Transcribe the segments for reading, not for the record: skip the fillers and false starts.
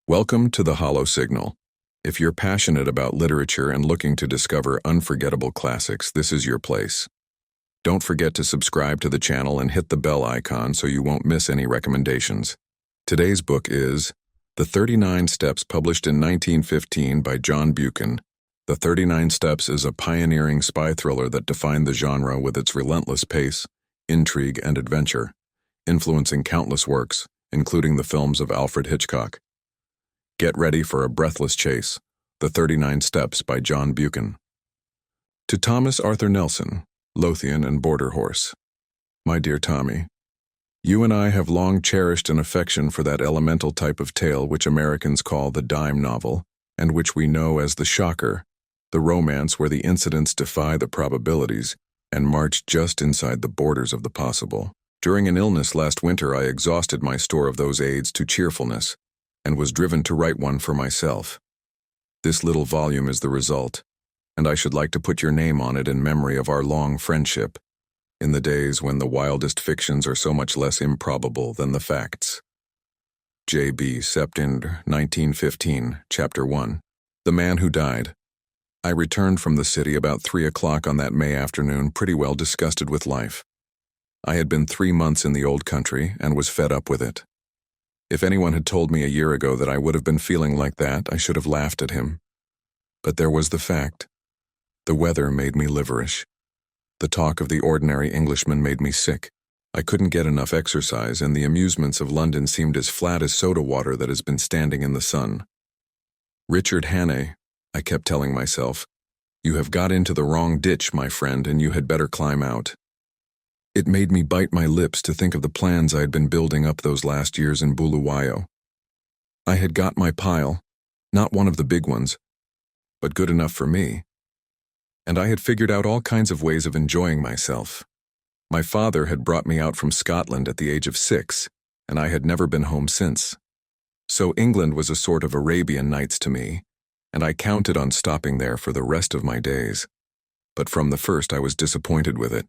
Welcome to the Hollow Signal. If you're passionate about literature and looking to discover unforgettable classics, this is your place. Don't forget to subscribe to the channel and hit the bell icon so you won't miss any recommendations. Today's book is The 39 Steps, published in 1915 by John Buchan. The 39 Steps is a pioneering spy thriller that defined the genre with its relentless pace, intrigue, and adventure, influencing countless works, including the films of Alfred Hitchcock. Get ready for a breathless chase. The 39 Steps by John Buchan. To Thomas Arthur Nelson, Lothian and Border Horse. My dear Tommy, you and I have long cherished an affection for that elemental type of tale which Americans call the dime novel, and which we know as the shocker, the romance where the incidents defy the probabilities and march just inside the borders of the possible. During an illness last winter, I exhausted my store of those aids to cheerfulness, and was driven to write one for myself. This little volume is the result, and I should like to put your name on it in memory of our long friendship, in the days when the wildest fictions are so much less improbable than the facts. J.B. September 1915, Chapter 1. The Man Who Died. I returned from the city about 3 o'clock on that May afternoon, pretty well disgusted with life. I had been 3 months in the old country and was fed up with it. If anyone had told me a year ago that I would have been feeling like that, I should have laughed at him. But there was the fact. The weather made me liverish. The talk of the ordinary Englishman made me sick. I couldn't get enough exercise, and the amusements of London seemed as flat as soda water that has been standing in the sun. Richard Hannay, I kept telling myself, you have got into the wrong ditch, my friend, and you had better climb out. It made me bite my lips to think of the plans I had been building up those last years in Bulawayo. I had got my pile, not one of the big ones, but good enough for me. And I had figured out all kinds of ways of enjoying myself. My father had brought me out from Scotland at the age of 6, and I had never been home since. So England was a sort of Arabian Nights to me, and I counted on stopping there for the rest of my days. But from the first I was disappointed with it.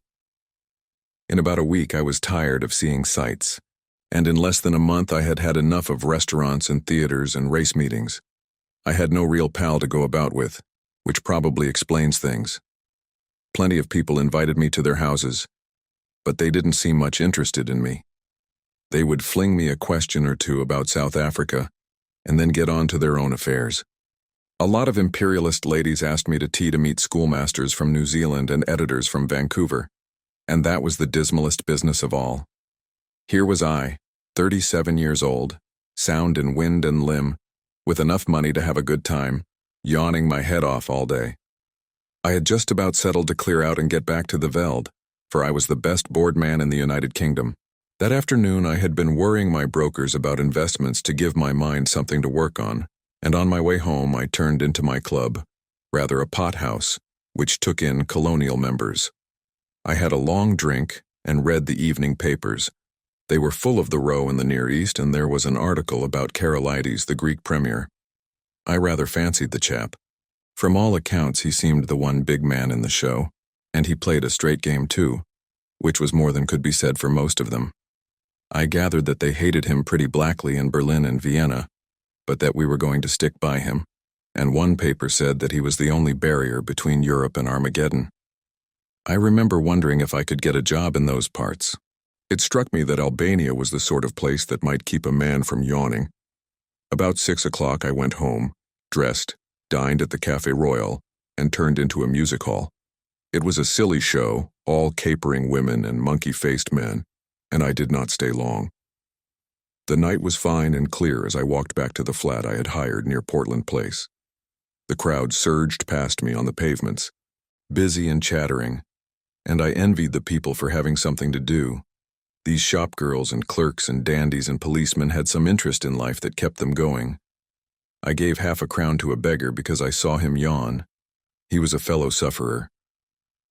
In about a week I was tired of seeing sights, and in less than a month I had had enough of restaurants and theaters and race meetings. I had no real pal to go about with, which probably explains things. Plenty of people invited me to their houses, but they didn't seem much interested in me. They would fling me a question or two about South Africa, and then get on to their own affairs. A lot of imperialist ladies asked me to tea to meet schoolmasters from New Zealand and editors from Vancouver. And that was the dismalest business of all. Here was I, 37 years old, sound in wind and limb, with enough money to have a good time, yawning my head off all day. I had just about settled to clear out and get back to the Veld, for I was the best board man in the United Kingdom. That afternoon I had been worrying my brokers about investments to give my mind something to work on, and on my way home I turned into my club, rather a pothouse, which took in colonial members. I had a long drink and read the evening papers. They were full of the row in the Near East, and there was an article about Karolides, the Greek premier. I rather fancied the chap. From all accounts, he seemed the one big man in the show, and he played a straight game too, which was more than could be said for most of them. I gathered that they hated him pretty blackly in Berlin and Vienna, but that we were going to stick by him, and one paper said that he was the only barrier between Europe and Armageddon. I remember wondering if I could get a job in those parts. It struck me that Albania was the sort of place that might keep a man from yawning. About 6 o'clock I went home, dressed, dined at the Café Royal, and turned into a music hall. It was a silly show, all capering women and monkey-faced men, and I did not stay long. The night was fine and clear as I walked back to the flat I had hired near Portland Place. The crowd surged past me on the pavements, busy and chattering, and I envied the people for having something to do. These shop girls and clerks and dandies and policemen had some interest in life that kept them going. I gave half a crown to a beggar because I saw him yawn. He was a fellow sufferer.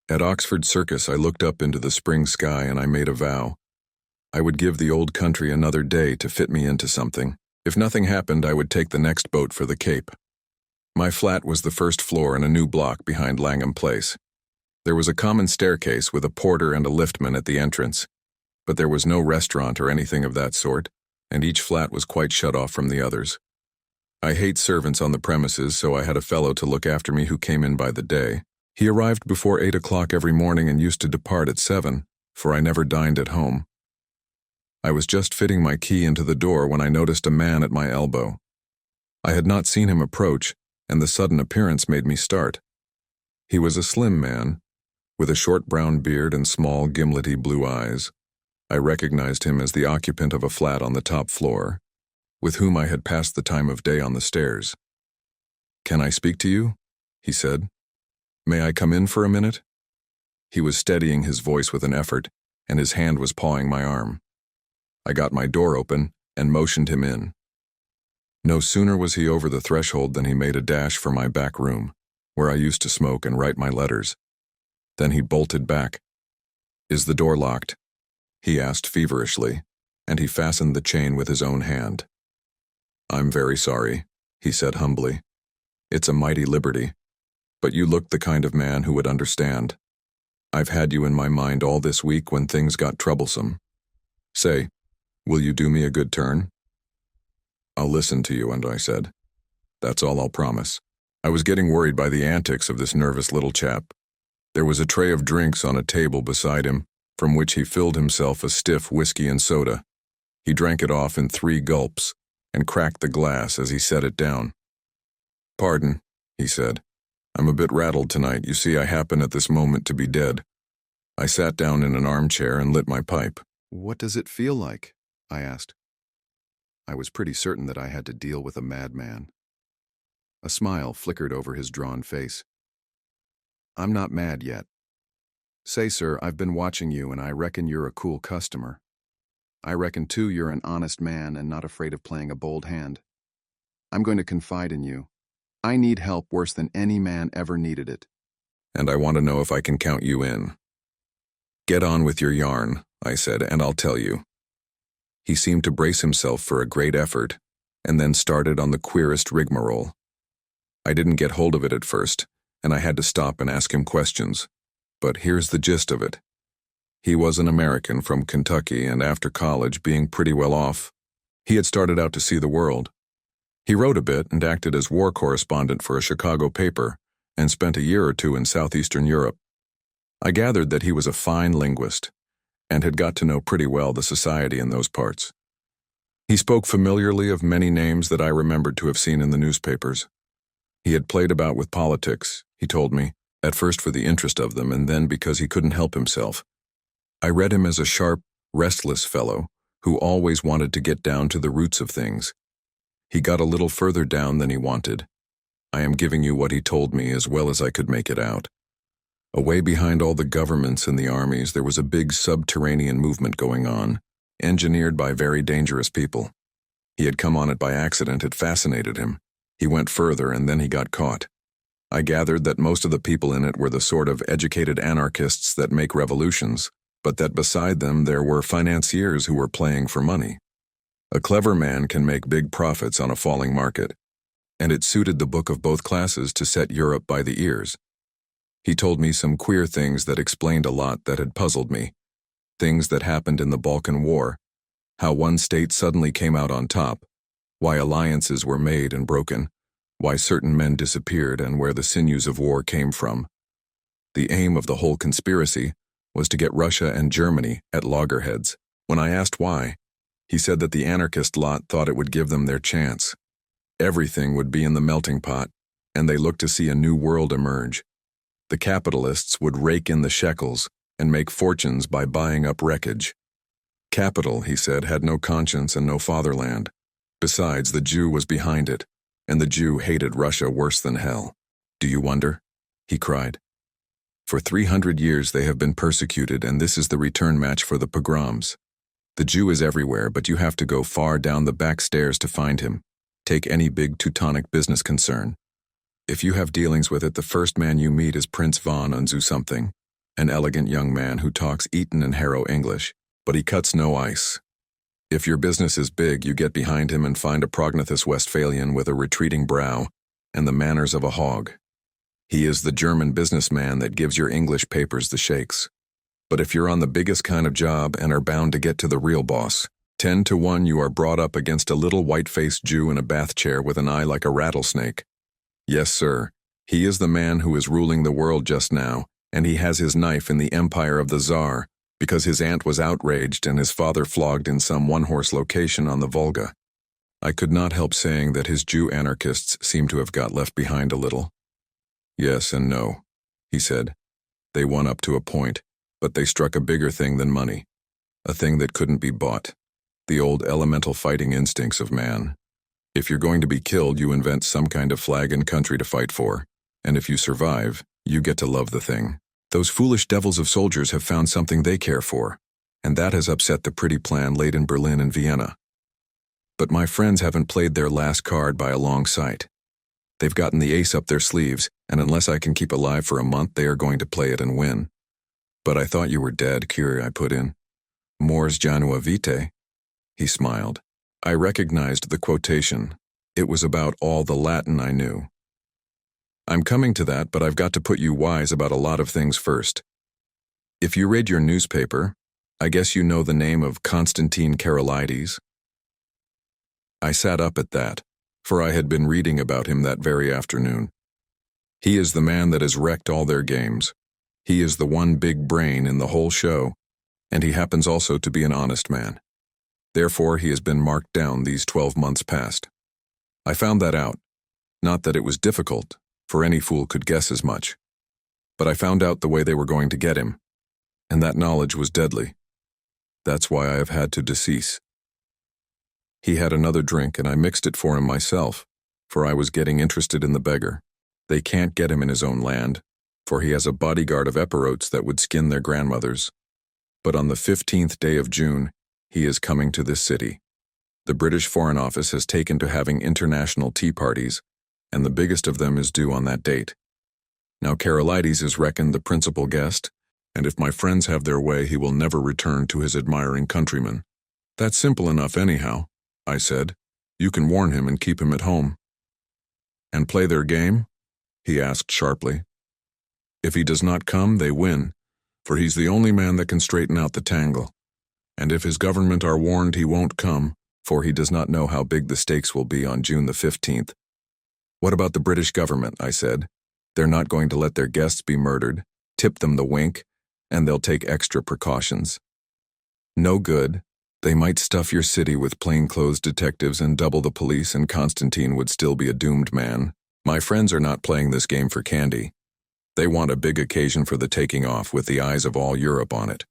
At Oxford Circus I looked up into the spring sky and I made a vow. I would give the old country another day to fit me into something. If nothing happened, I would take the next boat for the Cape. My flat was the first floor in a new block behind Langham Place. There was a common staircase with a porter and a liftman at the entrance, but there was no restaurant or anything of that sort, and each flat was quite shut off from the others. I hate servants on the premises, so I had a fellow to look after me who came in by the day. He arrived before 8 o'clock every morning and used to depart at 7, for I never dined at home. I was just fitting my key into the door when I noticed a man at my elbow. I had not seen him approach, and the sudden appearance made me start. He was a slim man, with a short brown beard and small, gimlety blue eyes. I recognized him as the occupant of a flat on the top floor, with whom I had passed the time of day on the stairs. "Can I speak to you?" he said. "May I come in for a minute?" He was steadying his voice with an effort, and his hand was pawing my arm. I got my door open and motioned him in. No sooner was he over the threshold than he made a dash for my back room, where I used to smoke and write my letters. Then he bolted back. "Is the door locked?" he asked feverishly, and he fastened the chain with his own hand. "I'm very sorry," he said humbly. "It's a mighty liberty, but you look the kind of man who would understand. I've had you in my mind all this week when things got troublesome. Say, will you do me a good turn?" "I'll listen to you," and I said. "That's all I'll promise." I was getting worried by the antics of this nervous little chap. There was a tray of drinks on a table beside him, from which he filled himself a stiff whiskey and soda. He drank it off in 3 gulps, and cracked the glass as he set it down. "Pardon," he said. "I'm a bit rattled tonight. You see, I happen at this moment to be dead." I sat down in an armchair and lit my pipe. "What does it feel like?" I asked. I was pretty certain that I had to deal with a madman. A smile flickered over his drawn face. "I'm not mad yet. Say, sir, I've been watching you, and I reckon you're a cool customer. I reckon, too, you're an honest man and not afraid of playing a bold hand. I'm going to confide in you. I need help worse than any man ever needed it. And I want to know if I can count you in." "Get on with your yarn," I said, "and I'll tell you." He seemed to brace himself for a great effort, and then started on the queerest rigmarole. I didn't get hold of it at first, and I had to stop and ask him questions. But here's the gist of it. He was an American from Kentucky, and after college, being pretty well off, he had started out to see the world. He wrote a bit and acted as war correspondent for a Chicago paper, and spent a year or 2 in southeastern Europe. I gathered that he was a fine linguist, and had got to know pretty well the society in those parts. He spoke familiarly of many names that I remembered to have seen in the newspapers. He had played about with politics, he told me, at first for the interest of them, and then because he couldn't help himself. I read him as a sharp, restless fellow who always wanted to get down to the roots of things. He got a little further down than he wanted. I am giving you what he told me as well as I could make it out. Away behind all the governments and the armies, there was a big subterranean movement going on, engineered by very dangerous people. He had come on it by accident. It fascinated him. He went further, and then he got caught. I gathered that most of the people in it were the sort of educated anarchists that make revolutions, but that beside them there were financiers who were playing for money. A clever man can make big profits on a falling market, and it suited the book of both classes to set Europe by the ears. He told me some queer things that explained a lot that had puzzled me. Things that happened in the Balkan War, how one state suddenly came out on top, why alliances were made and broken, why certain men disappeared, and where the sinews of war came from. The aim of the whole conspiracy was to get Russia and Germany at loggerheads. When I asked why, he said that the anarchist lot thought it would give them their chance. Everything would be in the melting pot, and they looked to see a new world emerge. The capitalists would rake in the shekels and make fortunes by buying up wreckage. Capital, he said, had no conscience and no fatherland. Besides, the Jew was behind it, and the Jew hated Russia worse than hell. "Do you wonder?" he cried. "For 300 years they have been persecuted, and this is the return match for the pogroms. The Jew is everywhere, but you have to go far down the back stairs to find him. Take any big Teutonic business concern. If you have dealings with it, the first man you meet is Prince von Unzu something, an elegant young man who talks Eton and Harrow English, but he cuts no ice. If your business is big, you get behind him and find a Prognathus Westphalian with a retreating brow and the manners of a hog. He is the German businessman that gives your English papers the shakes. But if you're on the biggest kind of job and are bound to get to the real boss, 10 to 1 you are brought up against a little white-faced Jew in a bath chair with an eye like a rattlesnake. Yes, sir, he is the man who is ruling the world just now, and he has his knife in the empire of the Tsar, because his aunt was outraged and his father flogged in some one-horse location on the Volga. I could not help saying that his Jew anarchists seem to have got left behind a little. Yes and no, he said. They won up to a point, but they struck a bigger thing than money, a thing that couldn't be bought, the old elemental fighting instincts of man. If you're going to be killed, you invent some kind of flag and country to fight for, and if you survive, you get to love the thing. Those foolish devils of soldiers have found something they care for, and that has upset the pretty plan laid in Berlin and Vienna. But my friends haven't played their last card by a long sight. They've gotten the ace up their sleeves, and unless I can keep alive for a month, they are going to play it and win. But I thought you were dead, Curie, I put in. Mors janua vitae. He smiled. I recognized the quotation. It was about all the Latin I knew. I'm coming to that, but I've got to put you wise about a lot of things first. If you read your newspaper, I guess you know the name of Constantine Karolides. I sat up at that, for I had been reading about him that very afternoon. He is the man that has wrecked all their games. He is the one big brain in the whole show, and he happens also to be an honest man. Therefore, he has been marked down these 12 months past. I found that out. Not that it was difficult, for any fool could guess as much. But I found out the way they were going to get him, and that knowledge was deadly. That's why I have had to decease. He had another drink, and I mixed it for him myself, for I was getting interested in the beggar. They can't get him in his own land, for he has a bodyguard of Epirotes that would skin their grandmothers. But on the 15th day of June, he is coming to this city. The British Foreign Office has taken to having international tea parties, and the biggest of them is due on that date. Now Karolides is reckoned the principal guest, and if my friends have their way, he will never return to his admiring countrymen. That's simple enough anyhow, I said. You can warn him and keep him at home. And play their game? He asked sharply. If he does not come, they win, for he's the only man that can straighten out the tangle. And if his government are warned, he won't come, for he does not know how big the stakes will be on June the 15th. What about the British government? I said. They're not going to let their guests be murdered, tip them the wink, and they'll take extra precautions. No good. They might stuff your city with plainclothes detectives and double the police, and Constantine would still be a doomed man. My friends are not playing this game for candy. They want a big occasion for the taking off with the eyes of all Europe on it.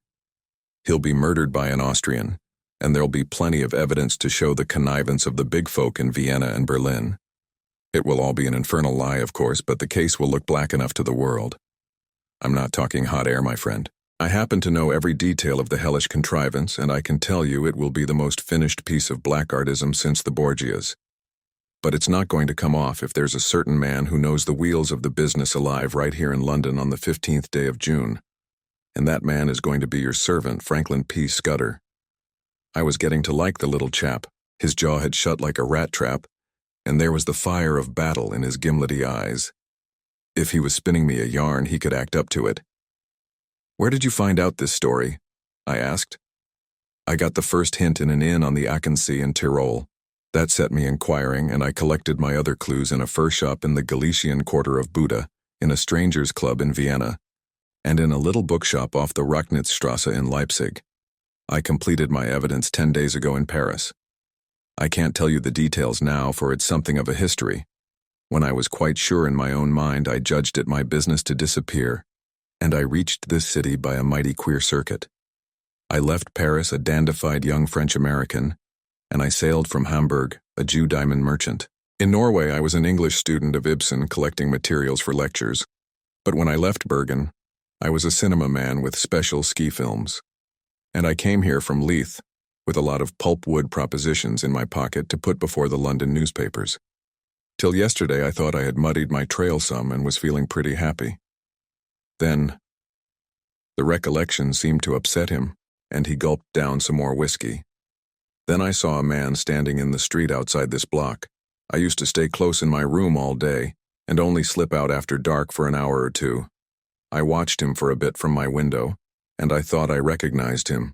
He'll be murdered by an Austrian, and there'll be plenty of evidence to show the connivance of the big folk in Vienna and Berlin. It will all be an infernal lie, of course, but the case will look black enough to the world. I'm not talking hot air, my friend. I happen to know every detail of the hellish contrivance, and I can tell you it will be the most finished piece of blackguardism since the Borgias. But it's not going to come off if there's a certain man who knows the wheels of the business alive right here in London on the 15th day of June. And that man is going to be your servant, Franklin P. Scudder. I was getting to like the little chap. His jaw had shut like a rat trap, and there was the fire of battle in his gimlety eyes. If he was spinning me a yarn, he could act up to it. Where did you find out this story? I asked. I got the first hint in an inn on the Achensee in Tyrol. That set me inquiring, and I collected my other clues in a fur shop in the Galician quarter of Buda, in a strangers' club in Vienna, and in a little bookshop off the Racknitzstrasse in Leipzig. I completed my evidence 10 days ago in Paris. I can't tell you the details now, for it's something of a history. When I was quite sure in my own mind, I judged it my business to disappear, and I reached this city by a mighty queer circuit. I left Paris a dandified young French-American, and I sailed from Hamburg, a Jew diamond merchant. In Norway, I was an English student of Ibsen collecting materials for lectures, but when I left Bergen, I was a cinema man with special ski films. And I came here from Leith, with a lot of pulpwood propositions in my pocket to put before the London newspapers. Till yesterday, I thought I had muddied my trail some and was feeling pretty happy. Then, the recollection seemed to upset him, and he gulped down some more whiskey. Then I saw a man standing in the street outside this block. I used to stay close in my room all day, and only slip out after dark for an hour or two. I watched him for a bit from my window, and I thought I recognized him.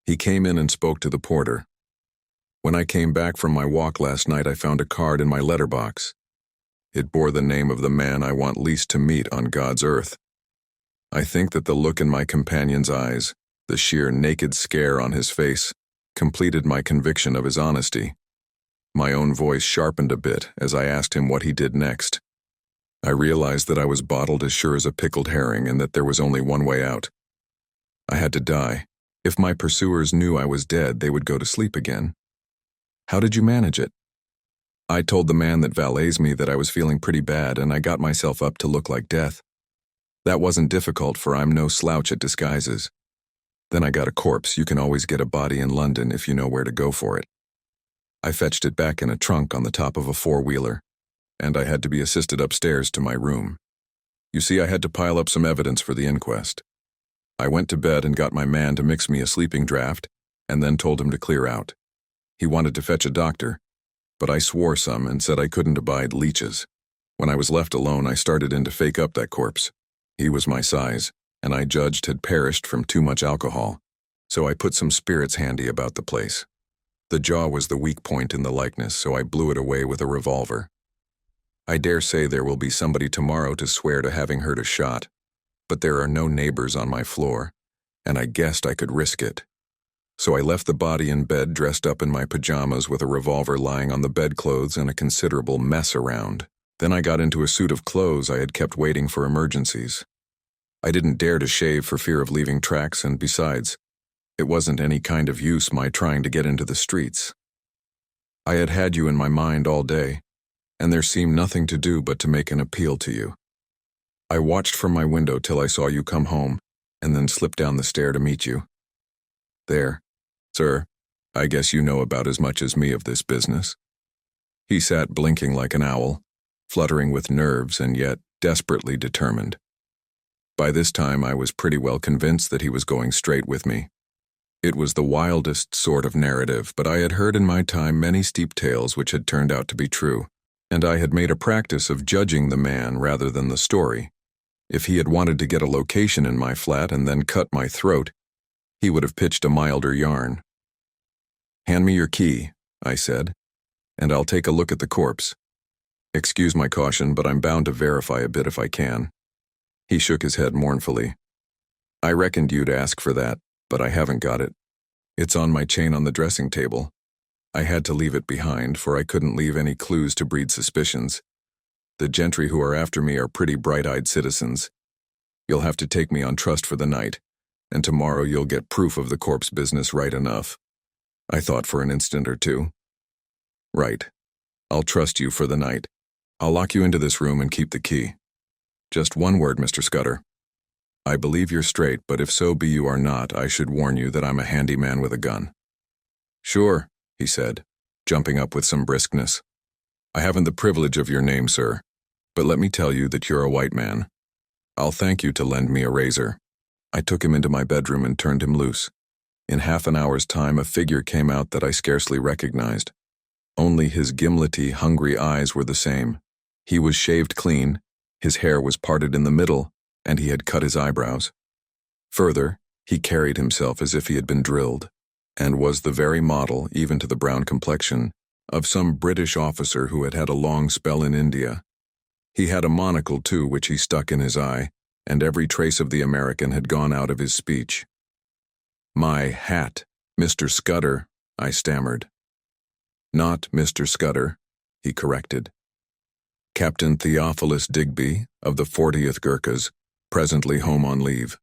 He came in and spoke to the porter. When I came back from my walk last night, I found a card in my letterbox. It bore the name of the man I want least to meet on God's earth. I think that the look in my companion's eyes, the sheer naked scare on his face, completed my conviction of his honesty. My own voice sharpened a bit as I asked him what he did next. I realized that I was bottled as sure as a pickled herring and that there was only one way out. I had to die. If my pursuers knew I was dead, they would go to sleep again. How did you manage it? I told the man that valets me that I was feeling pretty bad and I got myself up to look like death. That wasn't difficult, for I'm no slouch at disguises. Then I got a corpse. You can always get a body in London if you know where to go for it. I fetched it back in a trunk on the top of a four-wheeler, and I had to be assisted upstairs to my room. You see, I had to pile up some evidence for the inquest. I went to bed and got my man to mix me a sleeping draught, and then told him to clear out. He wanted to fetch a doctor, but I swore some and said I couldn't abide leeches. When I was left alone, I started in to fake up that corpse. He was my size, and I judged had perished from too much alcohol, so I put some spirits handy about the place. The jaw was the weak point in the likeness, so I blew it away with a revolver. I dare say there will be somebody tomorrow to swear to having heard a shot, but there are no neighbors on my floor, and I guessed I could risk it. So I left the body in bed dressed up in my pajamas with a revolver lying on the bedclothes and a considerable mess around. Then I got into a suit of clothes I had kept waiting for emergencies. I didn't dare to shave for fear of leaving tracks, and besides, it wasn't any kind of use my trying to get into the streets. I had had you in my mind all day, and there seemed nothing to do but to make an appeal to you. I watched from my window till I saw you come home, and then slipped down the stair to meet you. There, sir, I guess you know about as much as me of this business. He sat blinking like an owl, fluttering with nerves and yet desperately determined. By this time I was pretty well convinced that he was going straight with me. It was the wildest sort of narrative, but I had heard in my time many steep tales which had turned out to be true, and I had made a practice of judging the man rather than the story. If he had wanted to get a location in my flat and then cut my throat, he would have pitched a milder yarn. "Hand me your key," I said, "and I'll take a look at the corpse. Excuse my caution, but I'm bound to verify a bit if I can." He shook his head mournfully. "I reckoned you'd ask for that, but I haven't got it. It's on my chain on the dressing table. I had to leave it behind, for I couldn't leave any clues to breed suspicions. The gentry who are after me are pretty bright-eyed citizens. You'll have to take me on trust for the night, and tomorrow you'll get proof of the corpse business right enough." I thought for an instant or two. "Right. I'll trust you for the night. I'll lock you into this room and keep the key. Just one word, Mr. Scudder. I believe you're straight, but if so be you are not, I should warn you that I'm a handy man with a gun." "Sure," he said, jumping up with some briskness. "I haven't the privilege of your name, sir, but let me tell you that you're a white man. I'll thank you to lend me a razor." I took him into my bedroom and turned him loose. In half an hour's time, a figure came out that I scarcely recognized. Only his gimlety, hungry eyes were the same. He was shaved clean, his hair was parted in the middle, and he had cut his eyebrows. Further, he carried himself as if he had been drilled, and was the very model, even to the brown complexion, of some British officer who had had a long spell in India. He had a monocle, too, which he stuck in his eye, and every trace of the American had gone out of his speech. "My hat, Mr. Scudder," I stammered. "Not Mr. Scudder," he corrected. "Captain Theophilus Digby, of the 40th Gurkhas, presently home on leave."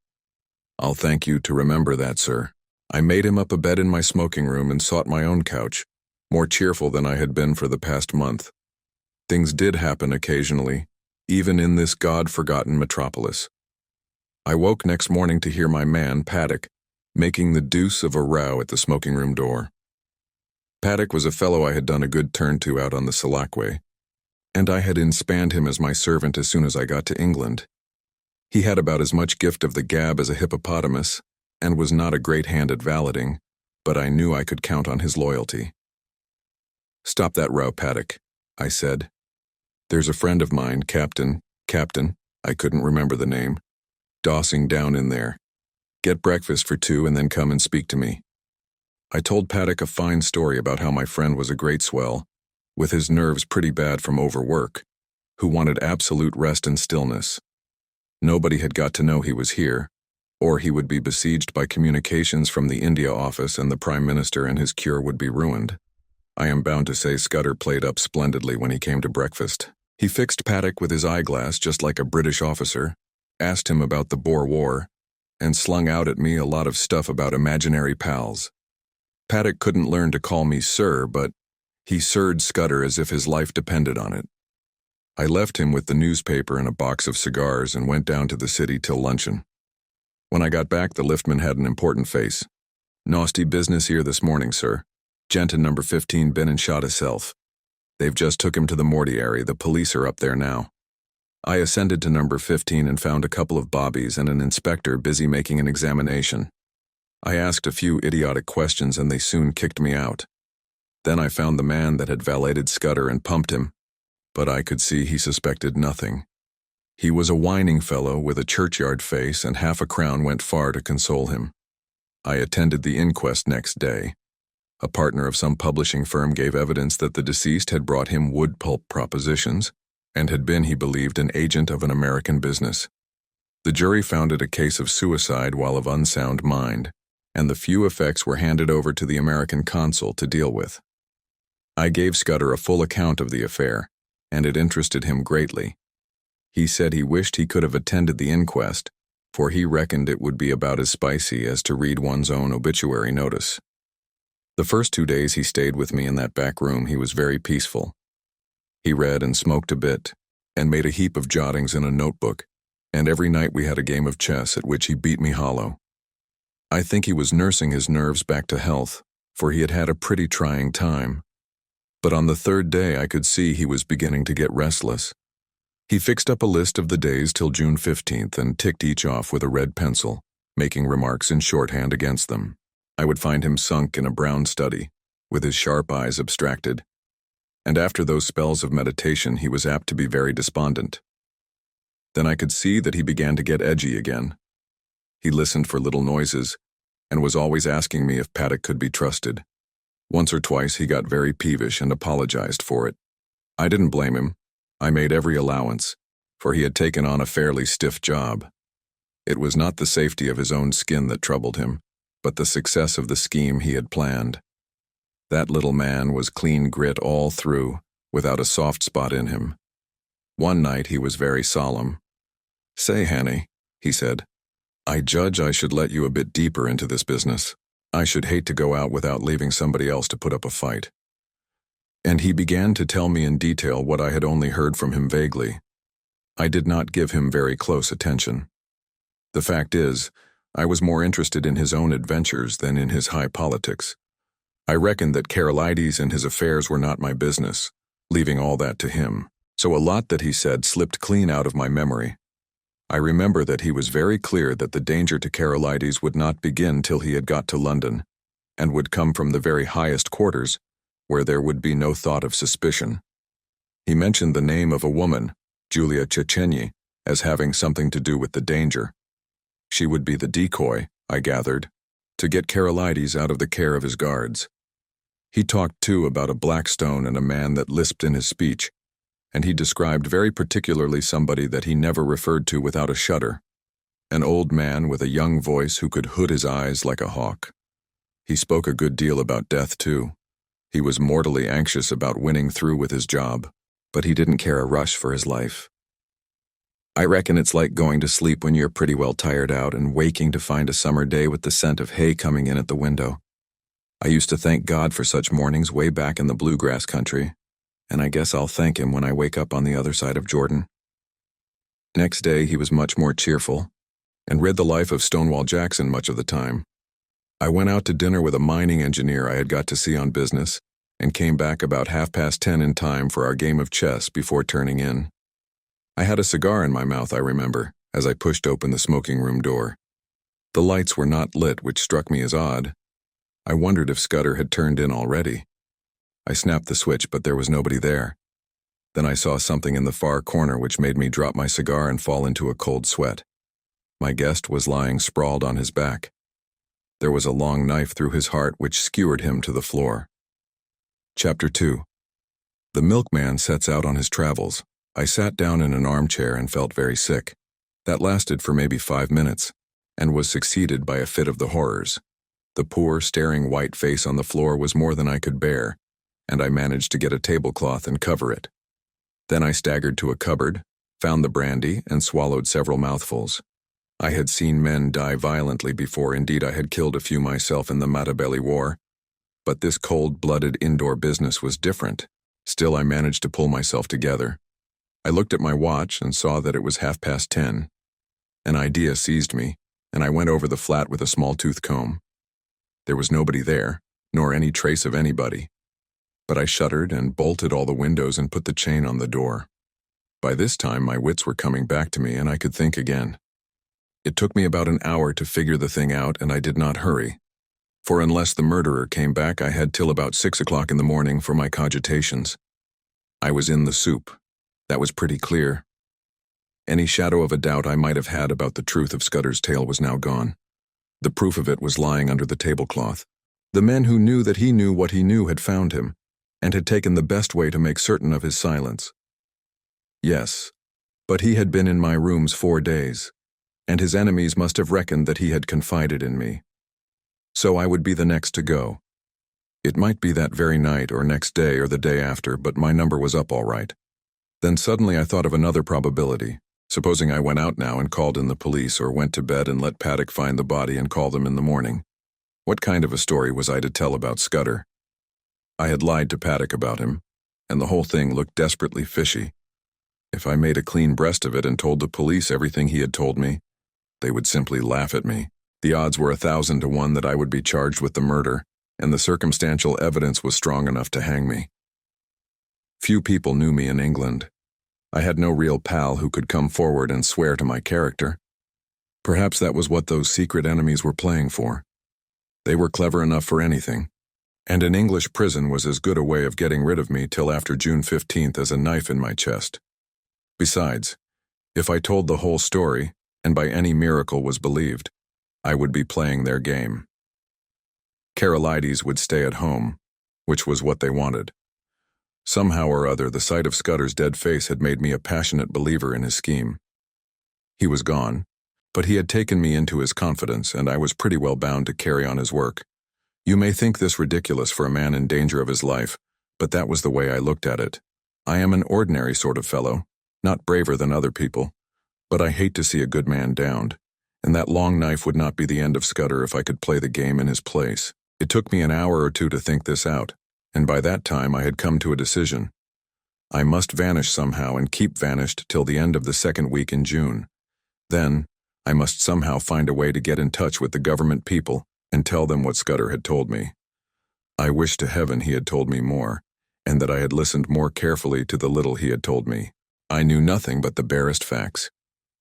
"I'll thank you to remember that, sir." I made him up a bed in my smoking room and sought my own couch, more cheerful than I had been for the past month. Things did happen occasionally, even in this God-forgotten metropolis. I woke next morning to hear my man, Paddock, making the deuce of a row at the smoking room door. Paddock was a fellow I had done a good turn to out on the Selackway, and I had inspanned him as my servant as soon as I got to England. He had about as much gift of the gab as a hippopotamus, and was not a great hand at valeting, but I knew I could count on his loyalty. "Stop that row, Paddock," I said. "There's a friend of mine, Captain, I couldn't remember the name, dossing down in there. Get breakfast for 2 and then come and speak to me." I told Paddock a fine story about how my friend was a great swell, with his nerves pretty bad from overwork, who wanted absolute rest and stillness. Nobody had got to know he was here, or he would be besieged by communications from the India office and the Prime Minister, and his cure would be ruined. I am bound to say Scudder played up splendidly when he came to breakfast. He fixed Paddock with his eyeglass just like a British officer, asked him about the Boer War, and slung out at me a lot of stuff about imaginary pals. Paddock couldn't learn to call me sir, but he sirred Scudder as if his life depended on it. I left him with the newspaper and a box of cigars and went down to the city till luncheon. When I got back, the liftman had an important face. "Nasty business here this morning, sir. Gent in number 15 been and shot hisself. They've just took him to the mortuary. The police are up there now." I ascended to number 15 and found a couple of bobbies and an inspector busy making an examination. I asked a few idiotic questions and they soon kicked me out. Then I found the man that had valeted Scudder and pumped him, but I could see he suspected nothing. He was a whining fellow with a churchyard face, and half a crown went far to console him. I attended the inquest next day. A partner of some publishing firm gave evidence that the deceased had brought him wood pulp propositions and had been, he believed, an agent of an American business. The jury found it a case of suicide while of unsound mind, and the few effects were handed over to the American consul to deal with. I gave Scudder a full account of the affair, and it interested him greatly. He said he wished he could have attended the inquest, for he reckoned it would be about as spicy as to read one's own obituary notice. The first 2 days he stayed with me in that back room, he was very peaceful. He read and smoked a bit, and made a heap of jottings in a notebook, and every night we had a game of chess at which he beat me hollow. I think he was nursing his nerves back to health, for he had had a pretty trying time. But on the third day I could see he was beginning to get restless. He fixed up a list of the days till June 15th and ticked each off with a red pencil, making remarks in shorthand against them. I would find him sunk in a brown study, with his sharp eyes abstracted, and after those spells of meditation he was apt to be very despondent. Then I could see that he began to get edgy again. He listened for little noises, and was always asking me if Paddock could be trusted. Once or twice he got very peevish and apologized for it. I didn't blame him. I made every allowance, for he had taken on a fairly stiff job. It was not the safety of his own skin that troubled him, but the success of the scheme he had planned. That little man was clean grit all through, without a soft spot in him. One night he was very solemn. "Say, Hannay," he said, "I judge I should let you a bit deeper into this business. I should hate to go out without leaving somebody else to put up a fight." And he began to tell me in detail what I had only heard from him vaguely. I did not give him very close attention. The fact is, I was more interested in his own adventures than in his high politics. I reckoned that Carolides and his affairs were not my business, leaving all that to him, so a lot that he said slipped clean out of my memory. I remember that he was very clear that the danger to Carolides would not begin till he had got to London, and would come from the very highest quarters, where there would be no thought of suspicion. He mentioned the name of a woman, Julia Chechenyi, as having something to do with the danger. She would be the decoy, I gathered, to get Carolides out of the care of his guards. He talked too about a Blackstone and a man that lisped in his speech, and he described very particularly somebody that he never referred to without a shudder, an old man with a young voice who could hood his eyes like a hawk. He spoke a good deal about death too. He was mortally anxious about winning through with his job, but he didn't care a rush for his life. "I reckon it's like going to sleep when you're pretty well tired out and waking to find a summer day with the scent of hay coming in at the window. I used to thank God for such mornings way back in the bluegrass country, and I guess I'll thank him when I wake up on the other side of Jordan." Next day he was much more cheerful, and read the life of Stonewall Jackson much of the time. I went out to dinner with a mining engineer I had got to see on business, and came back about 10:30 in time for our game of chess before turning in. I had a cigar in my mouth, I remember, as I pushed open the smoking room door. The lights were not lit, which struck me as odd. I wondered if Scudder had turned in already. I snapped the switch, but there was nobody there. Then I saw something in the far corner which made me drop my cigar and fall into a cold sweat. My guest was lying sprawled on his back. There was a long knife through his heart which skewered him to the floor. Chapter 2. The milkman sets out on his travels. I sat down in an armchair and felt very sick. That lasted for maybe 5 minutes, and was succeeded by a fit of the horrors. The poor, staring white face on the floor was more than I could bear, and I managed to get a tablecloth and cover it. Then I staggered to a cupboard, found the brandy, and swallowed several mouthfuls. I had seen men die violently before, indeed I had killed a few myself in the Matabele War, but this cold-blooded indoor business was different. Still I managed to pull myself together. I looked at my watch and saw that it was 10:30. An idea seized me, and I went over the flat with a small tooth comb. There was nobody there, nor any trace of anybody. But I shuttered and bolted all the windows and put the chain on the door. By this time my wits were coming back to me and I could think again. It took me about an hour to figure the thing out, and I did not hurry. For unless the murderer came back, I had till about 6 o'clock in the morning for my cogitations. I was in the soup. That was pretty clear. Any shadow of a doubt I might have had about the truth of Scudder's tale was now gone. The proof of it was lying under the tablecloth. The men who knew that he knew what he knew had found him, and had taken the best way to make certain of his silence. Yes, but he had been in my rooms 4 days, and his enemies must have reckoned that he had confided in me. So I would be the next to go. It might be that very night or next day or the day after, but my number was up all right. Then suddenly I thought of another probability. Supposing I went out now and called in the police, or went to bed and let Paddock find the body and call them in the morning. What kind of a story was I to tell about Scudder? I had lied to Paddock about him, and the whole thing looked desperately fishy. If I made a clean breast of it and told the police everything he had told me, they would simply laugh at me. The odds were 1,000 to 1 that I would be charged with the murder, and the circumstantial evidence was strong enough to hang me. Few people knew me in England. I had no real pal who could come forward and swear to my character. Perhaps that was what those secret enemies were playing for. They were clever enough for anything, and an English prison was as good a way of getting rid of me till after June 15th as a knife in my chest. Besides, if I told the whole story, and by any miracle was believed, I would be playing their game. Carolides would stay at home, which was what they wanted. Somehow or other, the sight of Scudder's dead face had made me a passionate believer in his scheme. He was gone, but he had taken me into his confidence, and I was pretty well bound to carry on his work. You may think this ridiculous for a man in danger of his life, but that was the way I looked at it. I am an ordinary sort of fellow, not braver than other people, but I hate to see a good man downed, and that long knife would not be the end of Scudder if I could play the game in his place. It took me an hour or two to think this out, and by that time I had come to a decision. I must vanish somehow and keep vanished till the end of the 2nd week in June. Then, I must somehow find a way to get in touch with the government people and tell them what Scudder had told me. I wish to heaven he had told me more, and that I had listened more carefully to the little he had told me. I knew nothing but the barest facts.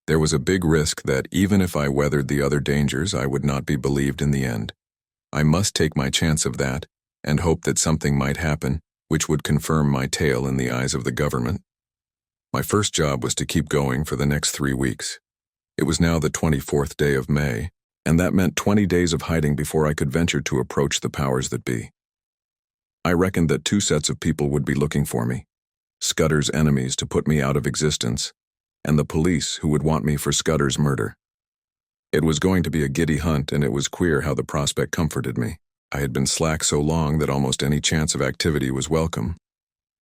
There was a big risk that even if I weathered the other dangers, I would not be believed in the end. I must take my chance of that, and hope that something might happen which would confirm my tale in the eyes of the government. My first job was to keep going for the next 3 weeks. It was now the 24th day of May, and that meant 20 days of hiding before I could venture to approach the powers that be. I reckoned that 2 sets of people would be looking for me: Scudder's enemies to put me out of existence, and the police who would want me for Scudder's murder. It was going to be a giddy hunt, and it was queer how the prospect comforted me. I had been slack so long that almost any chance of activity was welcome.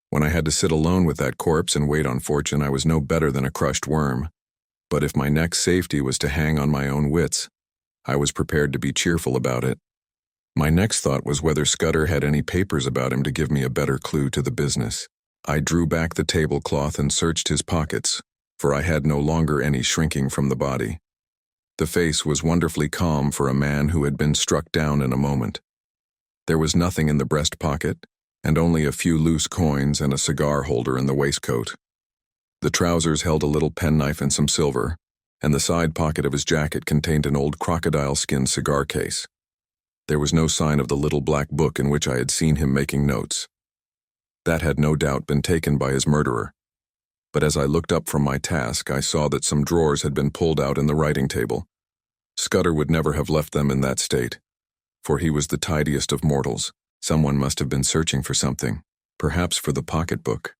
When I had to sit alone with that corpse and wait on fortune, I was no better than a crushed worm. But if my next safety was to hang on my own wits, I was prepared to be cheerful about it. My next thought was whether Scudder had any papers about him to give me a better clue to the business. I drew back the tablecloth and searched his pockets, for I had no longer any shrinking from the body. The face was wonderfully calm for a man who had been struck down in a moment. There was nothing in the breast pocket, and only a few loose coins and a cigar holder in the waistcoat. The trousers held a little penknife and some silver, and the side pocket of his jacket contained an old crocodile-skin cigar case. There was no sign of the little black book in which I had seen him making notes. That had no doubt been taken by his murderer. But as I looked up from my task, I saw that some drawers had been pulled out in the writing table. Scudder would never have left them in that state. for he was the tidiest of mortals. Someone must have been searching for something, perhaps for the pocketbook.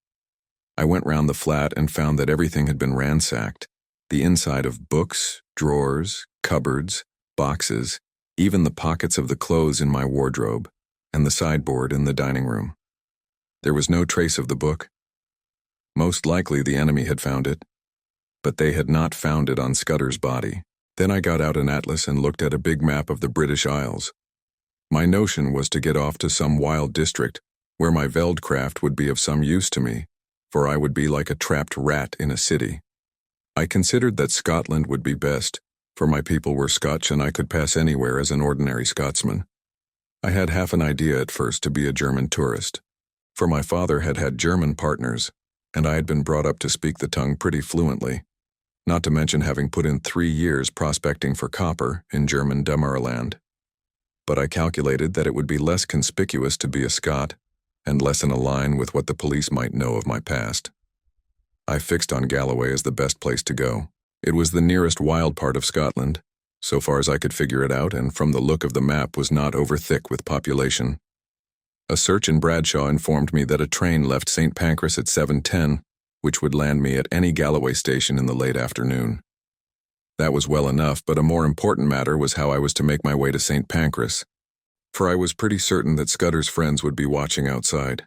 I went round the flat and found that everything had been ransacked. The inside of books, drawers, cupboards, boxes, even the pockets of the clothes in my wardrobe, and the sideboard in the dining room. There was no trace of the book. Most likely the enemy had found it, but they had not found it on Scudder's body. Then I got out an atlas and looked at a big map of the British Isles. My notion was to get off to some wild district where my Veldcraft would be of some use to me, for I would be like a trapped rat in a city. I considered that Scotland would be best, for my people were Scotch and I could pass anywhere as an ordinary Scotsman. I had half an idea at first to be a German tourist, for my father had had German partners, and I had been brought up to speak the tongue pretty fluently, not to mention having put in 3 years prospecting for copper in German Damaraland. But I calculated that it would be less conspicuous to be a Scot, and less in a line with what the police might know of my past. I fixed on Galloway as the best place to go. It was the nearest wild part of Scotland, so far as I could figure it out, and from the look of the map was not over thick with population. A search in Bradshaw informed me that a train left St. Pancras at 7:10, which would land me at any Galloway station in the late afternoon. That was well enough, but a more important matter was how I was to make my way to St. Pancras, for I was pretty certain that Scudder's friends would be watching outside.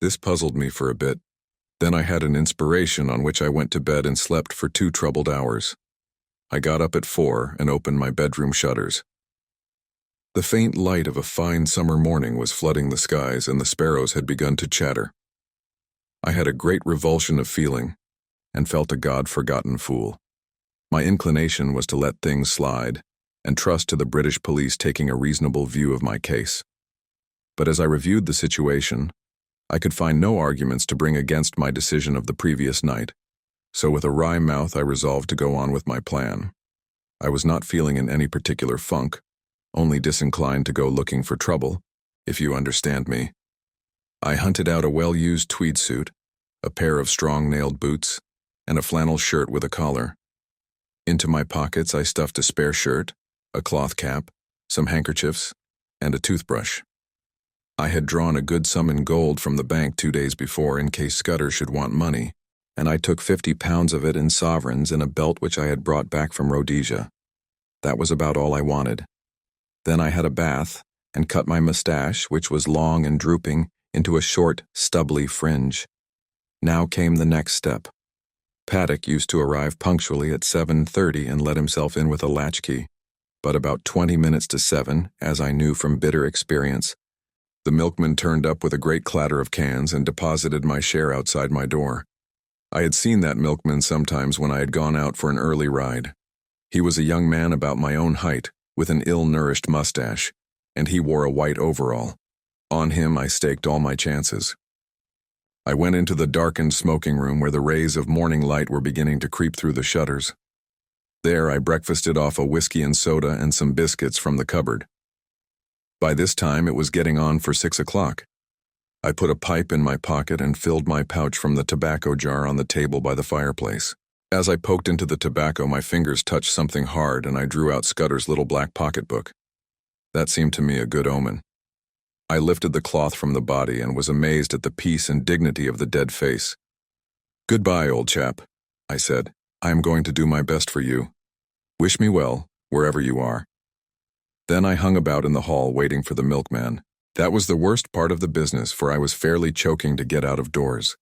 This puzzled me for a bit. Then I had an inspiration on which I went to bed and slept for 2 troubled hours. I got up at 4 and opened my bedroom shutters. The faint light of a fine summer morning was flooding the skies, and the sparrows had begun to chatter. I had a great revulsion of feeling, and felt a God-forgotten fool. My inclination was to let things slide, and trust to the British police taking a reasonable view of my case. But as I reviewed the situation, I could find no arguments to bring against my decision of the previous night, so with a wry mouth I resolved to go on with my plan. I was not feeling in any particular funk, only disinclined to go looking for trouble, if you understand me. I hunted out a well-used tweed suit, a pair of strong-nailed boots, and a flannel shirt with a collar. Into my pockets I stuffed a spare shirt, a cloth cap, some handkerchiefs, and a toothbrush. I had drawn a good sum in gold from the bank 2 days before in case Scudder should want money, and I took 50 pounds of it in sovereigns in a belt which I had brought back from Rhodesia. That was about all I wanted. Then I had a bath and cut my mustache, which was long and drooping, into a short, stubbly fringe. Now came the next step. Paddock used to arrive punctually at 7:30 and let himself in with a latchkey, but about 20 minutes to 7, as I knew from bitter experience, the milkman turned up with a great clatter of cans and deposited my share outside my door. I had seen that milkman sometimes when I had gone out for an early ride. He was a young man about my own height, with an ill-nourished mustache, and he wore a white overall. On him I staked all my chances. I went into the darkened smoking room where the rays of morning light were beginning to creep through the shutters. There I breakfasted off a whiskey and soda and some biscuits from the cupboard. By this time it was getting on for 6 o'clock. I put a pipe in my pocket and filled my pouch from the tobacco jar on the table by the fireplace. As I poked into the tobacco, my fingers touched something hard and I drew out Scudder's little black pocketbook. That seemed to me a good omen. I lifted the cloth from the body and was amazed at the peace and dignity of the dead face. "Goodbye, old chap," I said. "I am going to do my best for you. Wish me well, wherever you are." Then I hung about in the hall waiting for the milkman. That was the worst part of the business, for I was fairly choking to get out of doors.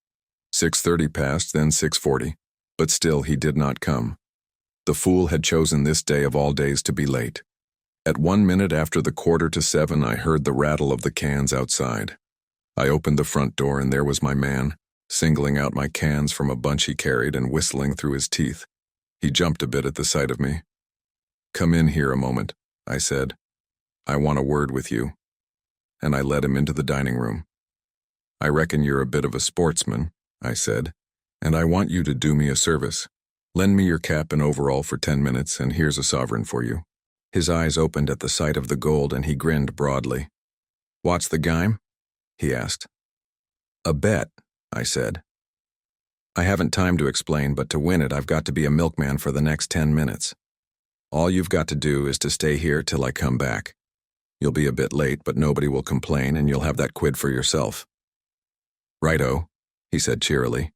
6:30 passed, then 6:40, but still he did not come. The fool had chosen this day of all days to be late. At 1 minute after the 6:45 I heard the rattle of the cans outside. I opened the front door and there was my man, singling out my cans from a bunch he carried and whistling through his teeth. He jumped a bit at the sight of me. "Come in here a moment," I said. "I want a word with you." And I led him into the dining room. "I reckon you're a bit of a sportsman," I said, "and I want you to do me a service. Lend me your cap and overall for 10 minutes, and here's a sovereign for you." His eyes opened at the sight of the gold and he grinned broadly. "What's the game?" he asked. "A bet," I said. "I haven't time to explain, but to win it I've got to be a milkman for the next 10 minutes. All you've got to do is to stay here till I come back." You'll be a bit late, but nobody will complain, and you'll have that quid for yourself." "Righto," he said cheerily.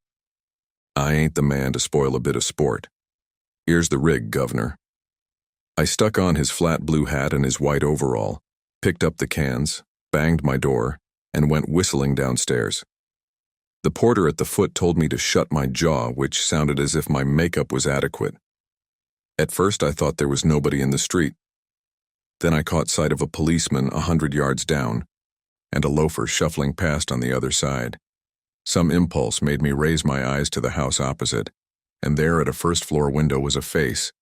"I ain't the man to spoil a bit of sport. Here's the rig, governor." I stuck on his flat blue hat and his white overall, picked up the cans, banged my door, and went whistling downstairs. The porter at the foot told me to shut my jaw, which sounded as if my makeup was adequate. At first I thought there was nobody in the street. Then I caught sight of a policeman 100 yards down, and a loafer shuffling past on the other side. Some impulse made me raise my eyes to the house opposite, and there at a first-floor window was a face.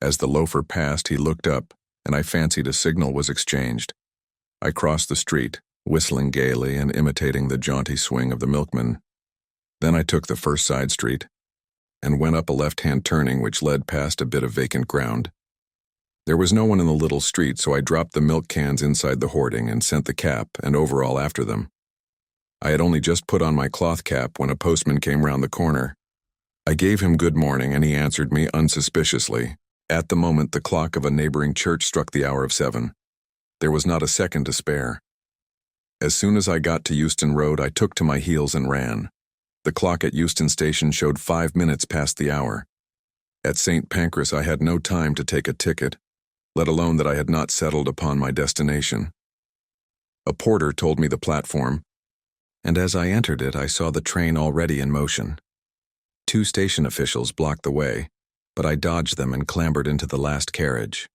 As the loafer passed, he looked up, and I fancied a signal was exchanged. I crossed the street, whistling gaily and imitating the jaunty swing of the milkman. Then I took the first side street, and went up a left-hand turning which led past a bit of vacant ground. There was no one in the little street, so I dropped the milk cans inside the hoarding and sent the cap and overall after them. I had only just put on my cloth cap when a postman came round the corner. I gave him good morning, and he answered me unsuspiciously. At the moment, the clock of a neighboring church struck the hour of 7. There was not a second to spare. As soon as I got to Euston Road, I took to my heels and ran. The clock at Euston Station showed 5 minutes past the hour. At St. Pancras, I had no time to take a ticket, let alone that I had not settled upon my destination. A porter told me the platform, and as I entered it, I saw the train already in motion. 2 station officials blocked the way, but I dodged them and clambered into the last carriage.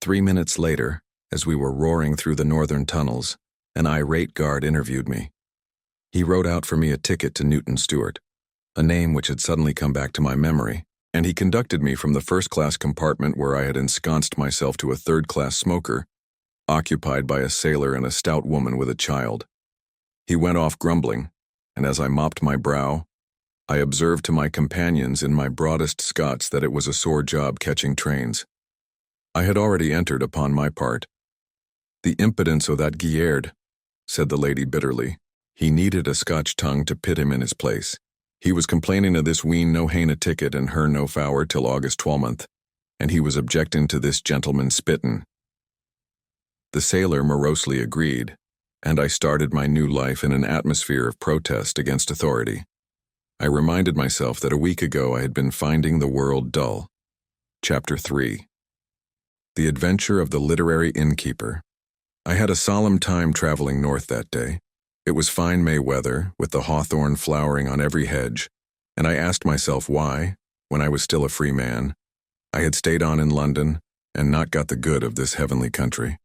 3 minutes later, as we were roaring through the northern tunnels, an irate guard interviewed me. He wrote out for me a ticket to Newton Stewart, a name which had suddenly come back to my memory, and he conducted me from the first-class compartment where I had ensconced myself to a third-class smoker, occupied by a sailor and a stout woman with a child. He went off grumbling, and as I mopped my brow, I observed to my companions in my broadest Scots that it was a sore job catching trains. I had already entered upon my part. "The impudence o' that Giard," said the lady bitterly. He needed a Scotch tongue to pit him in his place. He was complaining of this wean no hain a ticket and her no fower till August 12th, and he was objecting to this gentleman spittin'. The sailor morosely agreed, and I started my new life in an atmosphere of protest against authority. I reminded myself that a week ago I had been finding the world dull. Chapter 3. The Adventure of the Literary Innkeeper. I had a solemn time traveling north that day. It was fine May weather, with the hawthorn flowering on every hedge, and I asked myself why, when I was still a free man, I had stayed on in London and not got the good of this heavenly country.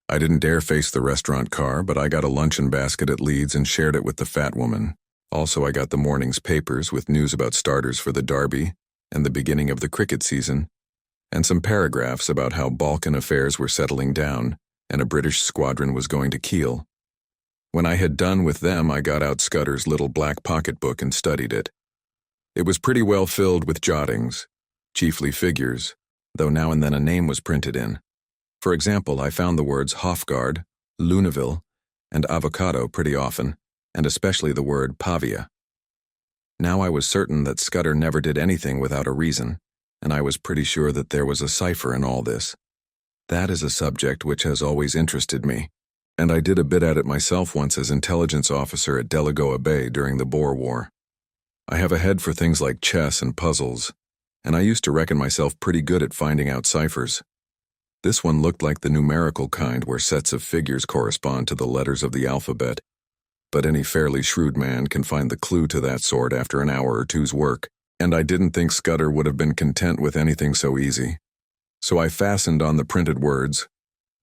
I didn't dare face the restaurant car, but I got a luncheon basket at Leeds and shared it with the fat woman. Also, I got the morning's papers with news about starters for the Derby and the beginning of the cricket season, and some paragraphs about how Balkan affairs were settling down and a British squadron was going to Kiel. When I had done with them, I got out Scudder's little black pocketbook and studied it. It was pretty well filled with jottings, chiefly figures, though now and then a name was printed in. For example, I found the words Hofgaard, Luneville, and avocado pretty often, and especially the word Pavia. Now I was certain that Scudder never did anything without a reason, and I was pretty sure that there was a cipher in all this. That is a subject which has always interested me, and I did a bit at it myself once as intelligence officer at Delagoa Bay during the Boer War. I have a head for things like chess and puzzles, and I used to reckon myself pretty good at finding out ciphers. This one looked like the numerical kind where sets of figures correspond to the letters of the alphabet, but any fairly shrewd man can find the clue to that sort after an hour or two's work, and I didn't think Scudder would have been content with anything so easy. So I fastened on the printed words,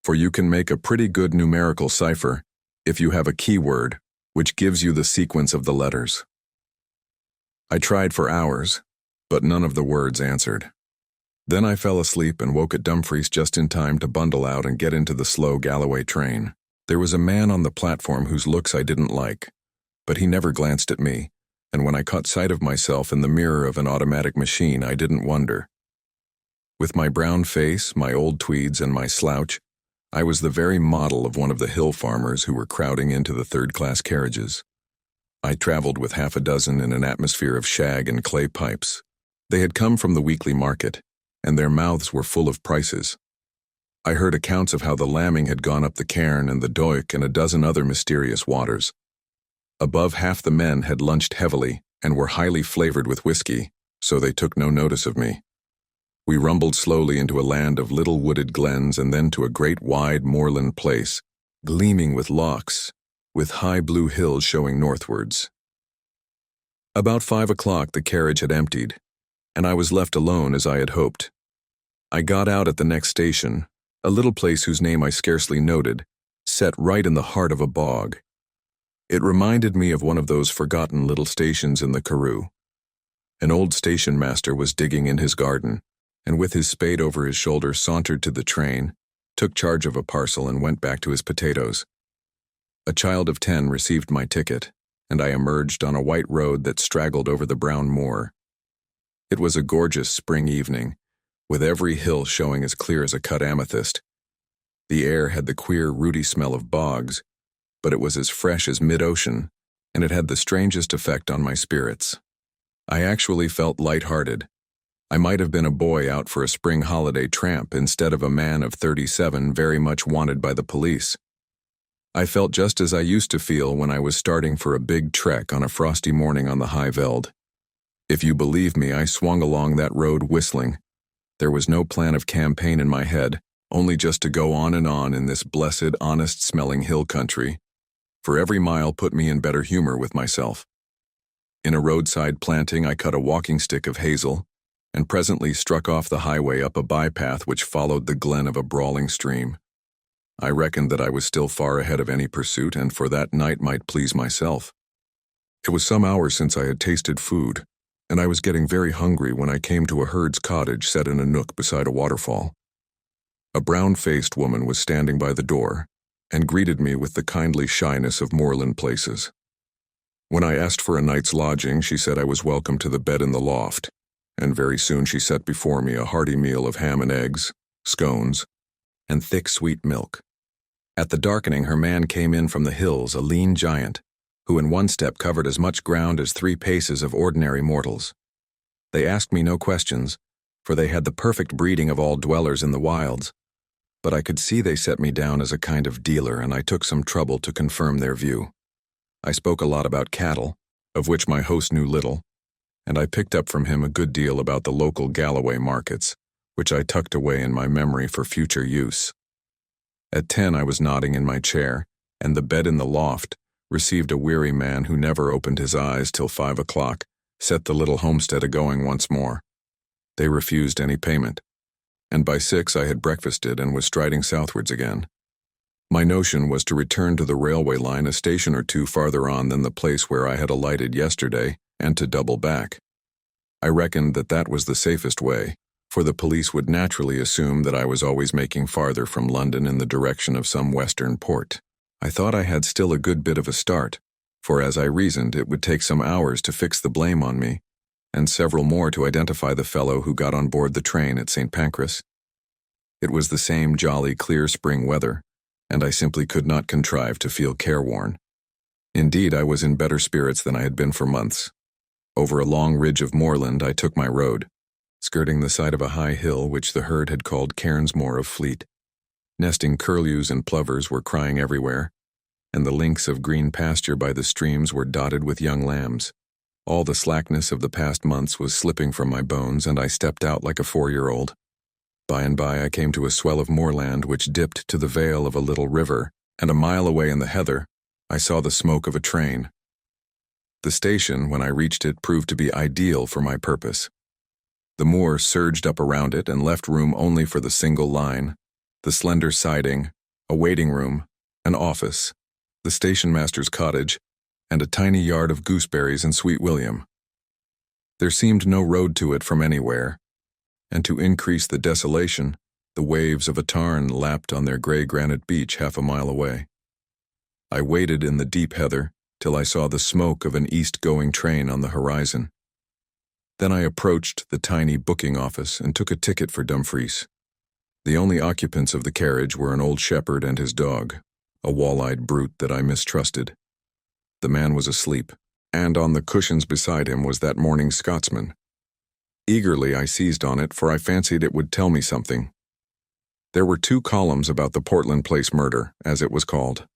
"For you can make a pretty good numerical cipher if you have a keyword, which gives you the sequence of the letters." I tried for hours, but none of the words answered. Then I fell asleep and woke at Dumfries just in time to bundle out and get into the slow Galloway train. There was a man on the platform whose looks I didn't like, but he never glanced at me, and when I caught sight of myself in the mirror of an automatic machine, I didn't wonder. With my brown face, my old tweeds, and my slouch, I was the very model of one of the hill farmers who were crowding into the third-class carriages. I traveled with half a dozen in an atmosphere of shag and clay pipes. They had come from the weekly market, and their mouths were full of prices. I heard accounts of how the lambing had gone up the cairn and the Doik and a dozen other mysterious waters. Above half the men had lunched heavily and were highly flavored with whiskey, so they took no notice of me. We rumbled slowly into a land of little wooded glens and then to a great wide moorland place, gleaming with lochs, with high blue hills showing northwards. About 5 o'clock the carriage had emptied, and I was left alone as I had hoped. I got out at the next station, a little place whose name I scarcely noted, set right in the heart of a bog. It reminded me of one of those forgotten little stations in the Karoo. An old station master was digging in his garden, and with his spade over his shoulder sauntered to the train, took charge of a parcel and went back to his potatoes. A child of 10 received my ticket, and I emerged on a white road that straggled over the brown moor. It was a gorgeous spring evening, with every hill showing as clear as a cut amethyst. The air had the queer, rooty smell of bogs, but it was as fresh as mid-ocean, and it had the strangest effect on my spirits. I actually felt light-hearted. I might have been a boy out for a spring holiday tramp instead of a man of 37 very much wanted by the police. I felt just as I used to feel when I was starting for a big trek on a frosty morning on the High Veld. If you believe me, I swung along that road whistling. There was no plan of campaign in my head, only just to go on in this blessed, honest-smelling hill country. For every mile put me in better humor with myself. In a roadside planting I cut a walking stick of hazel, and presently struck off the highway up a bypath which followed the glen of a brawling stream. I reckoned that I was still far ahead of any pursuit, and for that night might please myself. It was some hours since I had tasted food, and I was getting very hungry when I came to a herd's cottage set in a nook beside a waterfall. A brown-faced woman was standing by the door, and greeted me with the kindly shyness of moorland places. When I asked for a night's lodging, she said I was welcome to the bed in the loft, and very soon she set before me a hearty meal of ham and eggs, scones, and thick sweet milk. At the darkening her man came in from the hills, a lean giant, who in one step covered as much ground as 3 paces of ordinary mortals. They asked me no questions, for they had the perfect breeding of all dwellers in the wilds, but I could see they set me down as a kind of dealer, and I took some trouble to confirm their view. I spoke a lot about cattle, of which my host knew little, and I picked up from him a good deal about the local Galloway markets, which I tucked away in my memory for future use. At 10 I was nodding in my chair, and the bed in the loft received a weary man who never opened his eyes till 5 o'clock, set the little homestead a-going once more. They refused any payment, and by 6 I had breakfasted and was striding southwards again. My notion was to return to the railway line a station or 2 farther on than the place where I had alighted yesterday, and to double back. I reckoned that that was the safest way, for the police would naturally assume that I was always making farther from London in the direction of some western port. I thought I had still a good bit of a start, for as I reasoned it would take some hours to fix the blame on me, and several more to identify the fellow who got on board the train at St. Pancras. It was the same jolly clear spring weather, and I simply could not contrive to feel careworn. Indeed, I was in better spirits than I had been for months. Over a long ridge of moorland I took my road, skirting the side of a high hill which the herd had called Cairnsmore of Fleet. Nesting curlews and plovers were crying everywhere, and the links of green pasture by the streams were dotted with young lambs. All the slackness of the past months was slipping from my bones, and I stepped out like a 4-year-old. By and by I came to a swell of moorland which dipped to the vale of a little river, and a mile away in the heather I saw the smoke of a train. The station, when I reached it, proved to be ideal for my purpose. The moor surged up around it and left room only for the single line, the slender siding, a waiting room, an office, the station master's cottage, and a tiny yard of gooseberries and sweet william. There seemed no road to it from anywhere, and to increase the desolation, the waves of a tarn lapped on their gray granite beach half a mile away. I waited in the deep heather till I saw the smoke of an east-going train on the horizon. Then I approached the tiny booking office and took a ticket for Dumfries. The only occupants of the carriage were an old shepherd and his dog, a wall-eyed brute that I mistrusted. The man was asleep, and on the cushions beside him was that morning Scotsman. Eagerly I seized on it, for I fancied it would tell me something. There were 2 columns about the Portland Place murder, as it was called.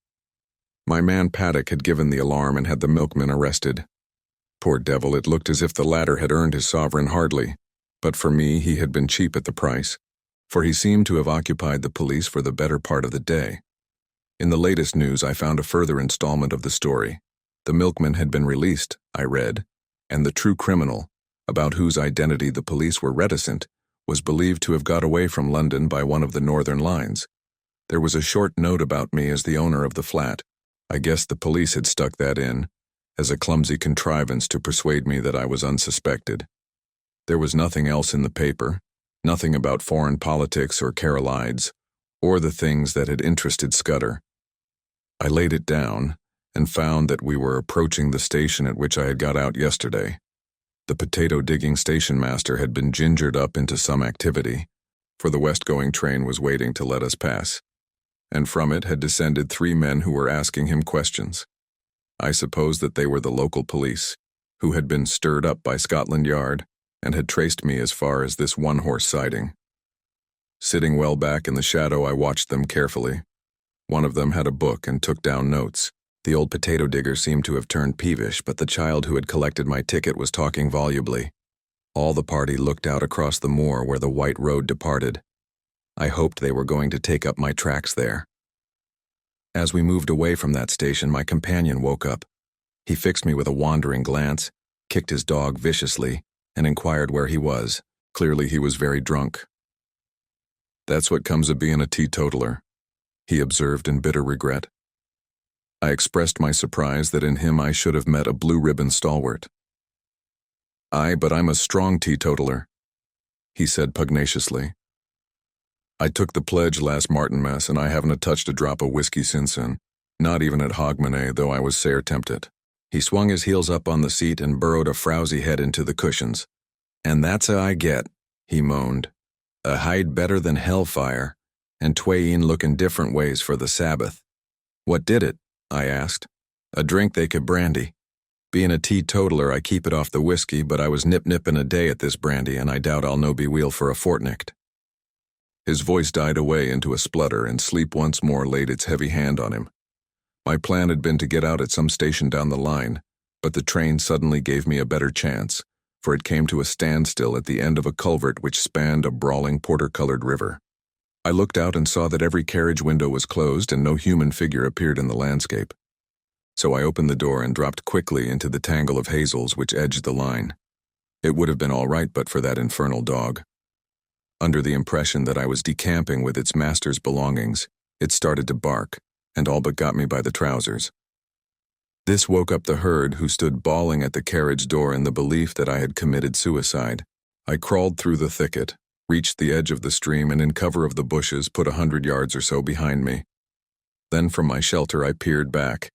My man Paddock had given the alarm and had the milkman arrested. Poor devil, it looked as if the latter had earned his sovereign hardly, but for me he had been cheap at the price, for he seemed to have occupied the police for the better part of the day. In the latest news I found a further installment of the story. The milkman had been released, I read, and the true criminal, about whose identity the police were reticent, was believed to have got away from London by one of the northern lines. There was a short note about me as the owner of the flat. I guessed the police had stuck that in, as a clumsy contrivance to persuade me that I was unsuspected. There was nothing else in the paper, nothing about foreign politics or Carolides, or the things that had interested Scudder. I laid it down, and found that we were approaching the station at which I had got out yesterday. The potato-digging station master had been gingered up into some activity, for the west-going train was waiting to let us pass, and from it had descended 3 men who were asking him questions. I supposed that they were the local police, who had been stirred up by Scotland Yard and had traced me as far as this one-horse siding. Sitting well back in the shadow, I watched them carefully. One of them had a book and took down notes. The old potato digger seemed to have turned peevish, but the child who had collected my ticket was talking volubly. All the party looked out across the moor where the white road departed. I hoped they were going to take up my tracks there. As we moved away from that station, my companion woke up. He fixed me with a wandering glance, kicked his dog viciously, and inquired where he was. Clearly he was very drunk. "That's what comes of being a teetotaler," he observed in bitter regret. I expressed my surprise that in him I should have met a blue-ribbon stalwart. "Aye, but I'm a strong teetotaler," he said pugnaciously. "I took the pledge last Martinmas, and I haven't touched a drop of whiskey since then, not even at Hogmanay, though I was sair tempted." He swung his heels up on the seat and burrowed a frowsy head into the cushions. "And that's a I get," he moaned. "A hide better than hellfire, and twain looking different ways for the Sabbath." "What did it?" I asked. "A drink they could brandy. Being a teetotaler, I keep it off the whiskey, but I was nip-nipping a day at this brandy, and I doubt I'll no be weel for a fortnicht." His voice died away into a splutter, and sleep once more laid its heavy hand on him. My plan had been to get out at some station down the line, but the train suddenly gave me a better chance, for it came to a standstill at the end of a culvert which spanned a brawling porter-colored river. I looked out and saw that every carriage window was closed and no human figure appeared in the landscape. So I opened the door and dropped quickly into the tangle of hazels which edged the line. It would have been all right but for that infernal dog. Under the impression that I was decamping with its master's belongings, it started to bark, and all but got me by the trousers. This woke up the herd, who stood bawling at the carriage door in the belief that I had committed suicide. I crawled through the thicket, reached the edge of the stream, and in cover of the bushes put 100 yards or so behind me. Then from my shelter I peered back,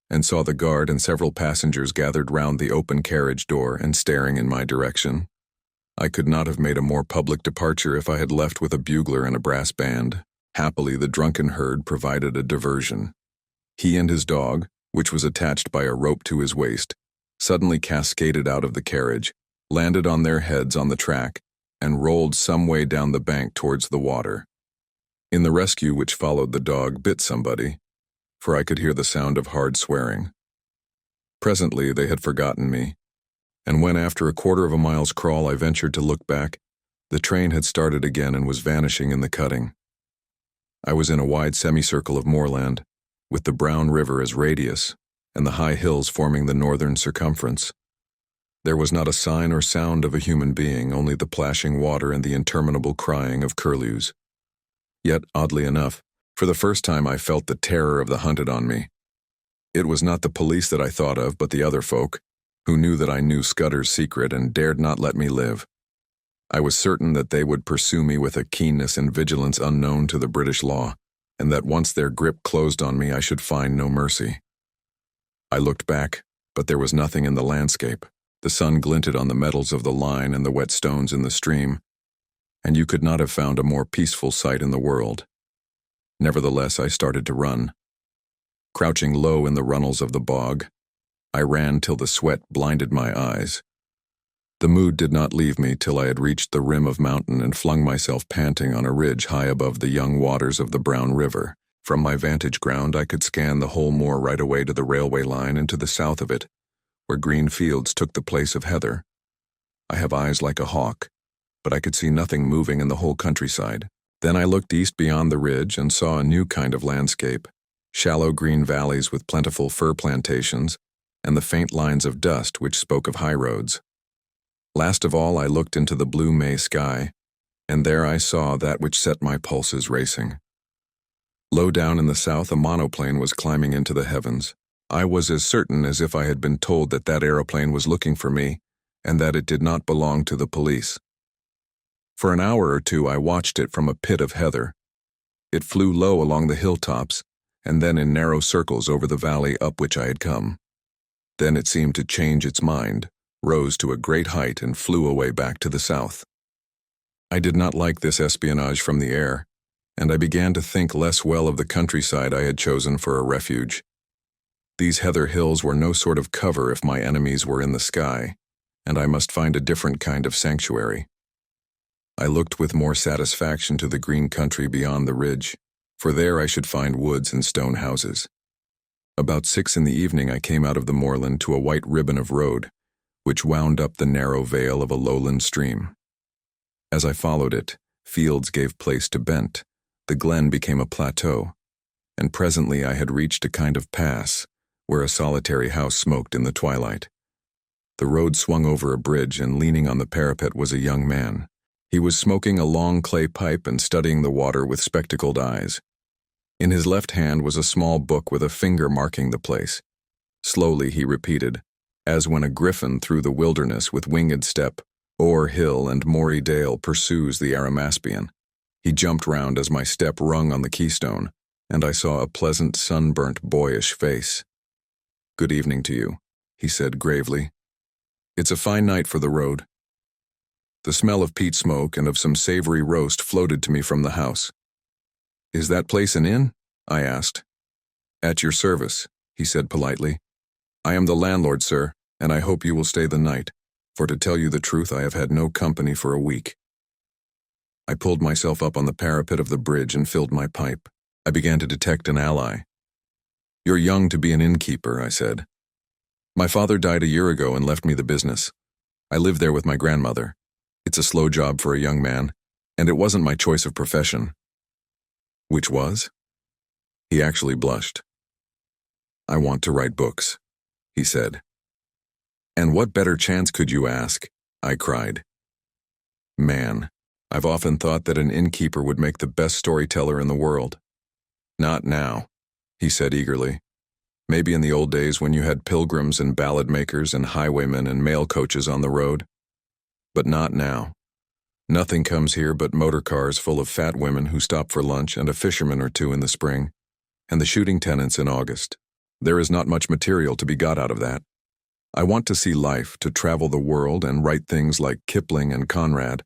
and saw the guard and several passengers gathered round the open carriage door and staring in my direction. I could not have made a more public departure if I had left with a bugler and a brass band. Happily, the drunken herd provided a diversion. He and his dog, which was attached by a rope to his waist, suddenly cascaded out of the carriage, landed on their heads on the track, and rolled some way down the bank towards the water. In the rescue which followed, the dog bit somebody, for I could hear the sound of hard swearing. Presently they had forgotten me, and when after a quarter of a mile's crawl I ventured to look back, the train had started again and was vanishing in the cutting. I was in a wide semicircle of moorland, with the brown river as radius, and the high hills forming the northern circumference. There was not a sign or sound of a human being, only the plashing water and the interminable crying of curlews. Yet, oddly enough, for the first time I felt the terror of the hunted on me. It was not the police that I thought of, but the other folk, who knew that I knew Scudder's secret and dared not let me live. I was certain that they would pursue me with a keenness and vigilance unknown to the British law, and that once their grip closed on me I should find no mercy. I looked back, but there was nothing in the landscape. The sun glinted on the metals of the line and the wet stones in the stream, and you could not have found a more peaceful sight in the world. Nevertheless, I started to run. Crouching low in the runnels of the bog, I ran till the sweat blinded my eyes. The mood did not leave me till I had reached the rim of mountain and flung myself panting on a ridge high above the young waters of the Brown River. From my vantage ground, I could scan the whole moor right away to the railway line and to the south of it, where green fields took the place of heather. I have eyes like a hawk, but I could see nothing moving in the whole countryside. Then I looked east beyond the ridge and saw a new kind of landscape, shallow green valleys with plentiful fir plantations, and the faint lines of dust which spoke of high roads. Last of all, I looked into the blue May sky, and there I saw that which set my pulses racing. Low down in the south, a monoplane was climbing into the heavens. I was as certain as if I had been told that that aeroplane was looking for me, and that it did not belong to the police. For an hour or two I watched it from a pit of heather. It flew low along the hilltops, and then in narrow circles over the valley up which I had come. Then it seemed to change its mind, rose to a great height, and flew away back to the south. I did not like this espionage from the air, and I began to think less well of the countryside I had chosen for a refuge. These heather hills were no sort of cover if my enemies were in the sky, and I must find a different kind of sanctuary. I looked with more satisfaction to the green country beyond the ridge, for there I should find woods and stone houses. About 6 in the evening I came out of the moorland to a white ribbon of road, which wound up the narrow vale of a lowland stream. As I followed it, fields gave place to bent, the glen became a plateau, and presently I had reached a kind of pass, where a solitary house smoked in the twilight. The road swung over a bridge, and leaning on the parapet was a young man. He was smoking a long clay pipe and studying the water with spectacled eyes. In his left hand was a small book with a finger marking the place. Slowly he repeated, as when a griffin through the wilderness with winged step, o'er hill and moory dale pursues the Arimaspian. He jumped round as my step rung on the keystone, and I saw a pleasant, sunburnt, boyish face. "Good evening to you," he said gravely. "It's a fine night for the road." The smell of peat smoke and of some savory roast floated to me from the house. "Is that place an inn?" I asked. "At your service," he said politely. "I am the landlord, sir, and I hope you will stay the night, for to tell you the truth, I have had no company for a week." I pulled myself up on the parapet of the bridge and filled my pipe. I began to detect an ally. "You're young to be an innkeeper," I said. "My father died a year ago and left me the business. I lived there with my grandmother. It's a slow job for a young man, and it wasn't my choice of profession." "Which was?" He actually blushed. "I want to write books," he said. "And what better chance could you ask?" I cried. "Man, I've often thought that an innkeeper would make the best storyteller in the world." "Not now," he said eagerly. "Maybe in the old days when you had pilgrims and ballad makers and highwaymen and mail coaches on the road. But not now. Nothing comes here but motor cars full of fat women who stop for lunch and a fisherman or two in the spring, and the shooting tenants in August. There is not much material to be got out of that. I want to see life, to travel the world and write things like Kipling and Conrad,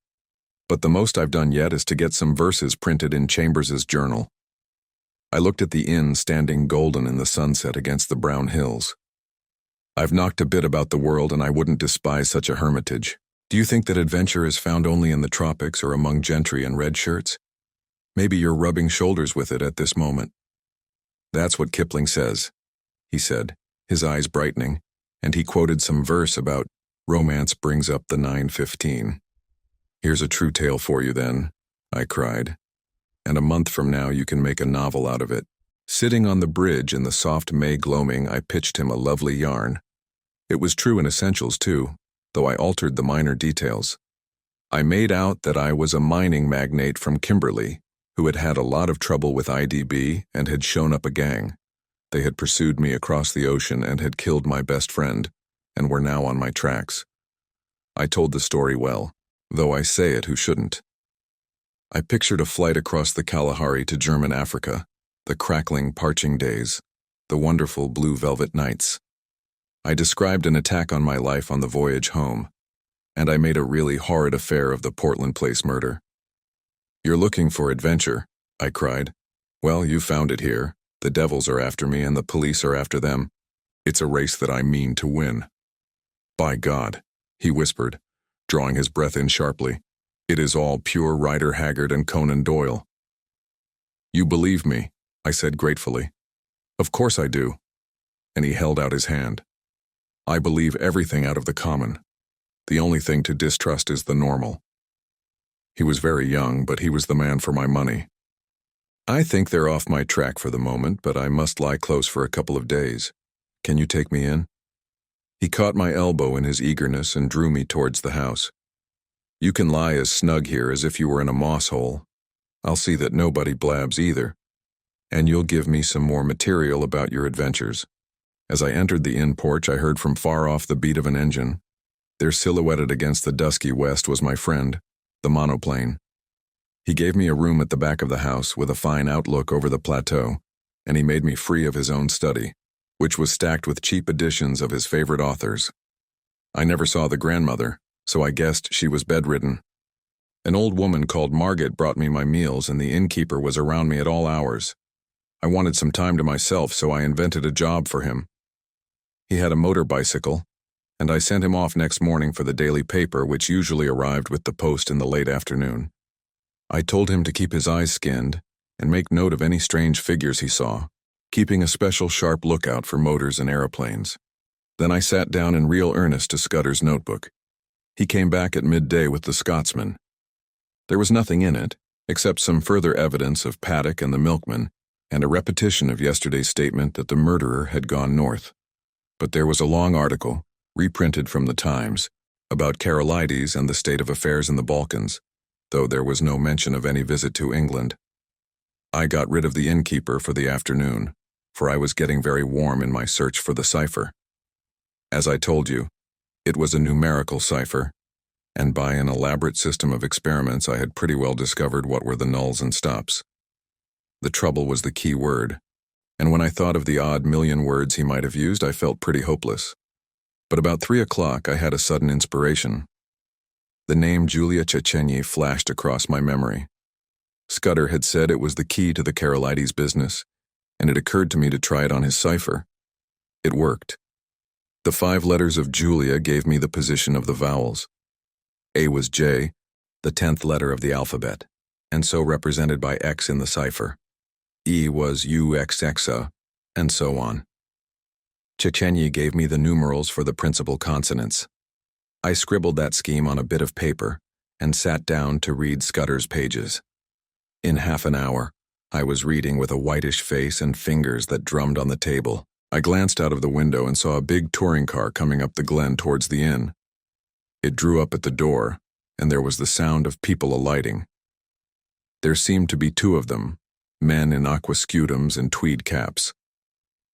but the most I've done yet is to get some verses printed in Chambers's journal." I looked at the inn standing golden in the sunset against the brown hills. "I've knocked a bit about the world, and I wouldn't despise such a hermitage. Do you think that adventure is found only in the tropics or among gentry in red shirts? Maybe you're rubbing shoulders with it at this moment." "That's what Kipling says," he said, his eyes brightening, and he quoted some verse about romance brings up the 9:15. "Here's a true tale for you then," I cried, "and a month from now you can make a novel out of it." Sitting on the bridge in the soft May gloaming, I pitched him a lovely yarn. It was true in essentials too, though I altered the minor details. I made out that I was a mining magnate from Kimberley who had had a lot of trouble with IDB and had shown up a gang. They had pursued me across the ocean and had killed my best friend, and were now on my tracks. I told the story well, though I say it who shouldn't. I pictured a flight across the Kalahari to German Africa, the crackling, parching days, the wonderful blue velvet nights. I described an attack on my life on the voyage home, and I made a really horrid affair of the Portland Place murder. "You're looking for adventure," I cried. "Well, you found it here. The devils are after me and the police are after them. It's a race that I mean to win." "By God," he whispered, drawing his breath in sharply. "It is all pure Rider Haggard and Conan Doyle." "You believe me," I said gratefully. "Of course I do." And he held out his hand. "I believe everything out of the common. The only thing to distrust is the normal." He was very young, but he was the man for my money. "I think they're off my track for the moment, but I must lie close for a couple of days. Can you take me in?" He caught my elbow in his eagerness and drew me towards the house. "You can lie as snug here as if you were in a moss hole. I'll see that nobody blabs either. And you'll give me some more material about your adventures." As I entered the inn porch, I heard from far off the beat of an engine. There, silhouetted against the dusky west, was my friend, the monoplane. He gave me a room at the back of the house with a fine outlook over the plateau, and he made me free of his own study, which was stacked with cheap editions of his favorite authors. I never saw the grandmother, so I guessed she was bedridden. An old woman called Margaret brought me my meals, and the innkeeper was around me at all hours. I wanted some time to myself, so I invented a job for him. He had a motor bicycle, and I sent him off next morning for the daily paper, which usually arrived with the post in the late afternoon. I told him to keep his eyes skinned and make note of any strange figures he saw, keeping a special sharp lookout for motors and aeroplanes. Then I sat down in real earnest to Scudder's notebook. He came back at midday with the Scotsman. There was nothing in it, except some further evidence of Paddock and the milkman, and a repetition of yesterday's statement that the murderer had gone north. But there was a long article, reprinted from the Times, about Karolides and the state of affairs in the Balkans, though there was no mention of any visit to England. I got rid of the innkeeper for the afternoon, for I was getting very warm in my search for the cipher. As I told you, it was a numerical cipher, and by an elaborate system of experiments I had pretty well discovered what were the nulls and stops. The trouble was the key word, and when I thought of the odd million words he might have used, I felt pretty hopeless. But about 3 o'clock I had a sudden inspiration. The name Julia Czechenyi flashed across my memory. Scudder had said it was the key to the Karolides business, and it occurred to me to try it on his cipher. It worked. The 5 letters of Julia gave me the position of the vowels. A was J, the 10th letter of the alphabet, and so represented by X in the cipher. E was UXXA, and so on. Czechenyi gave me the numerals for the principal consonants. I scribbled that scheme on a bit of paper and sat down to read Scudder's pages. In half an hour, I was reading with a whitish face and fingers that drummed on the table. I glanced out of the window and saw a big touring car coming up the glen towards the inn. It drew up at the door, and there was the sound of people alighting. There seemed to be 2 of them, men in aquascutums and tweed caps.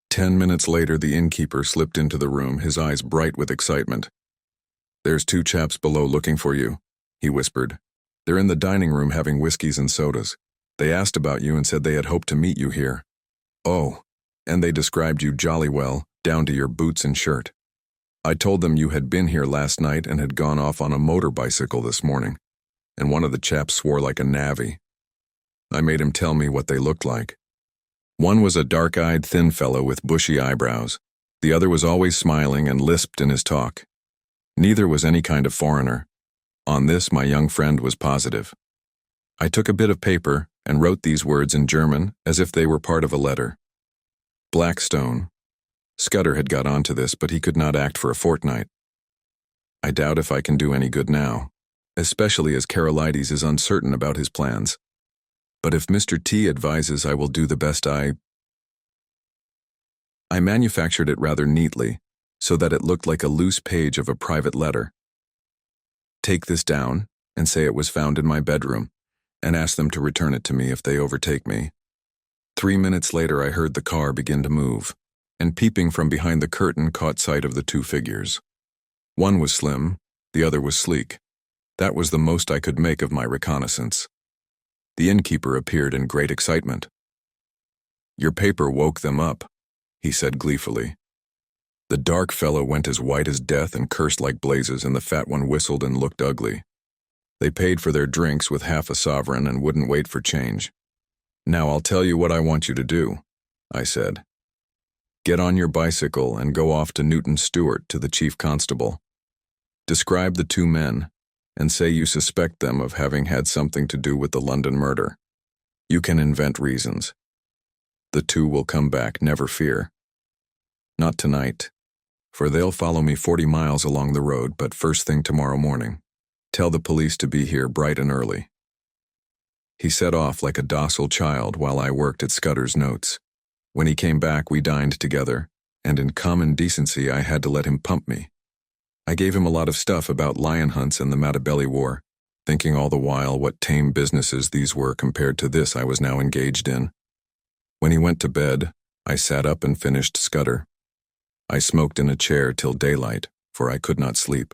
10 minutes later, the innkeeper slipped into the room, his eyes bright with excitement. "There's 2 chaps below looking for you," he whispered. "They're in the dining room having whiskeys and sodas. They asked about you and said they had hoped to meet you here. Oh, and they described you jolly well, down to your boots and shirt. I told them you had been here last night and had gone off on a motor bicycle this morning, and one of the chaps swore like a navvy. I made him tell me what they looked like. One was a dark-eyed, thin fellow with bushy eyebrows. The other was always smiling and lisped in his talk. Neither was any kind of foreigner. On this, my young friend was positive. I took a bit of paper and wrote these words in German as if they were part of a letter. Blackstone. Scudder had got on to this, but he could not act for a fortnight. I doubt if I can do any good now, especially as Karolides is uncertain about his plans. But if Mr. T advises, I will do the best I manufactured it rather neatly, so that it looked like a loose page of a private letter. Take this down, and say it was found in my bedroom, and ask them to return it to me if they overtake me. 3 minutes later I heard the car begin to move, and peeping from behind the curtain caught sight of the 2 figures. One was slim, the other was sleek. That was the most I could make of my reconnaissance. The innkeeper appeared in great excitement. "Your paper woke them up," he said gleefully. The dark fellow went as white as death and cursed like blazes, and the fat one whistled and looked ugly. They paid for their drinks with half a sovereign and wouldn't wait for change. "Now I'll tell you what I want you to do," I said. "Get on your bicycle and go off to Newton Stewart to the chief constable. Describe the 2 men and say you suspect them of having had something to do with the London murder. You can invent reasons. The two will come back, never fear. Not tonight, for they'll follow me 40 miles along the road, but first thing tomorrow morning. Tell the police to be here bright and early." He set off like a docile child while I worked at Scudder's notes. When he came back, we dined together, and in common decency I had to let him pump me. I gave him a lot of stuff about lion hunts and the Matabele War, thinking all the while what tame businesses these were compared to this I was now engaged in. When he went to bed, I sat up and finished Scudder. I smoked in a chair till daylight, for I could not sleep.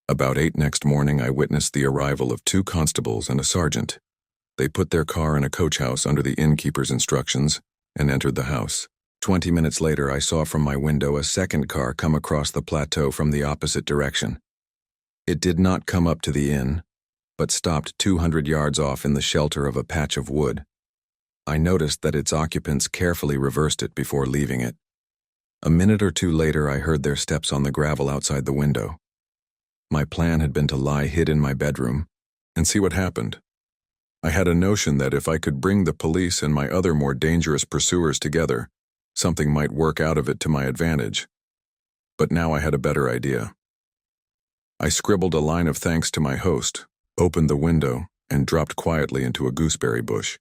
About 8 next morning I witnessed the arrival of 2 constables and a sergeant. They put their car in a coach house under the innkeeper's instructions and entered the house. 20 minutes later I saw from my window a second car come across the plateau from the opposite direction. It did not come up to the inn, but stopped 200 yards off in the shelter of a patch of wood. I noticed that its occupants carefully reversed it before leaving it. A minute or two later I heard their steps on the gravel outside the window. My plan had been to lie hid in my bedroom and see what happened. I had a notion that if I could bring the police and my other more dangerous pursuers together, something might work out of it to my advantage. But now I had a better idea. I scribbled a line of thanks to my host, opened the window, and dropped quietly into a gooseberry bush.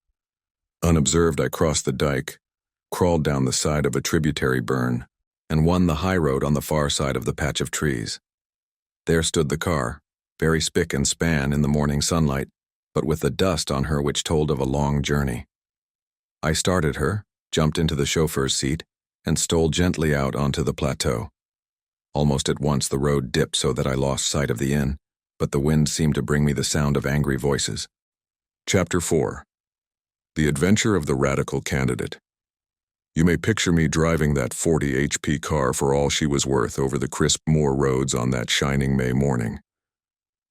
Unobserved, I crossed the dike, crawled down the side of a tributary burn, and won the high road on the far side of the patch of trees. There stood the car, very spick and span in the morning sunlight, but with the dust on her which told of a long journey. I started her, jumped into the chauffeur's seat, and stole gently out onto the plateau. Almost at once the road dipped so that I lost sight of the inn, but the wind seemed to bring me the sound of angry voices. Chapter 4. The Adventure of the Radical Candidate. You may picture me driving that 40 HP car for all she was worth over the crisp moor roads on that shining May morning,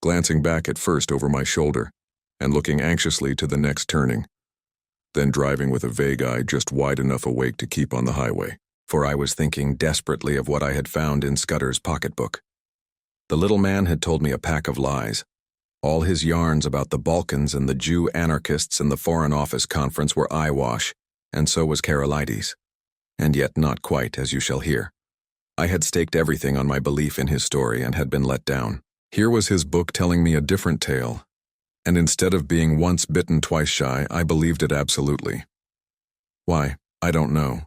glancing back at first over my shoulder and looking anxiously to the next turning, then driving with a vague eye just wide enough awake to keep on the highway, for I was thinking desperately of what I had found in Scudder's pocketbook. The little man had told me a pack of lies. All his yarns about the Balkans and the Jew anarchists and the Foreign Office Conference were eyewash, and so was Carolides. And yet not quite, as you shall hear. I had staked everything on my belief in his story and had been let down. Here was his book telling me a different tale, and instead of being once bitten twice shy, I believed it absolutely. Why, I don't know.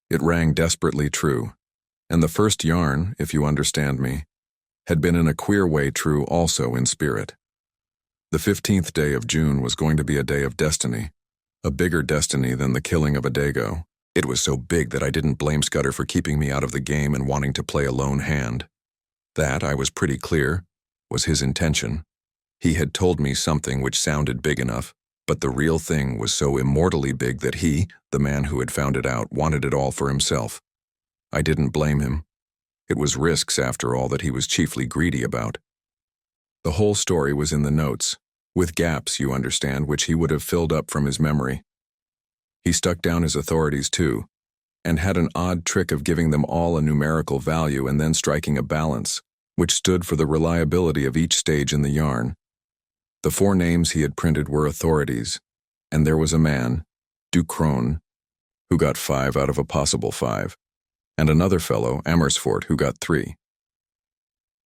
It rang desperately true, and the first yarn, if you understand me, had been in a queer way true also in spirit. The 15th day of June was going to be a day of destiny, a bigger destiny than the killing of a dago. It was so big that I didn't blame Scudder for keeping me out of the game and wanting to play a lone hand. That, I was pretty clear, was his intention. He had told me something which sounded big enough, but the real thing was so immortally big that he, the man who had found it out, wanted it all for himself. I didn't blame him. It was risks, after all, that he was chiefly greedy about. The whole story was in the notes, with gaps, you understand, which he would have filled up from his memory. He stuck down his authorities too, and had an odd trick of giving them all a numerical value and then striking a balance, which stood for the reliability of each stage in the yarn. The 4 names he had printed were authorities, and there was a man, Ducrone, who got 5 out of a possible 5, and another fellow, Amersfoort, who got 3.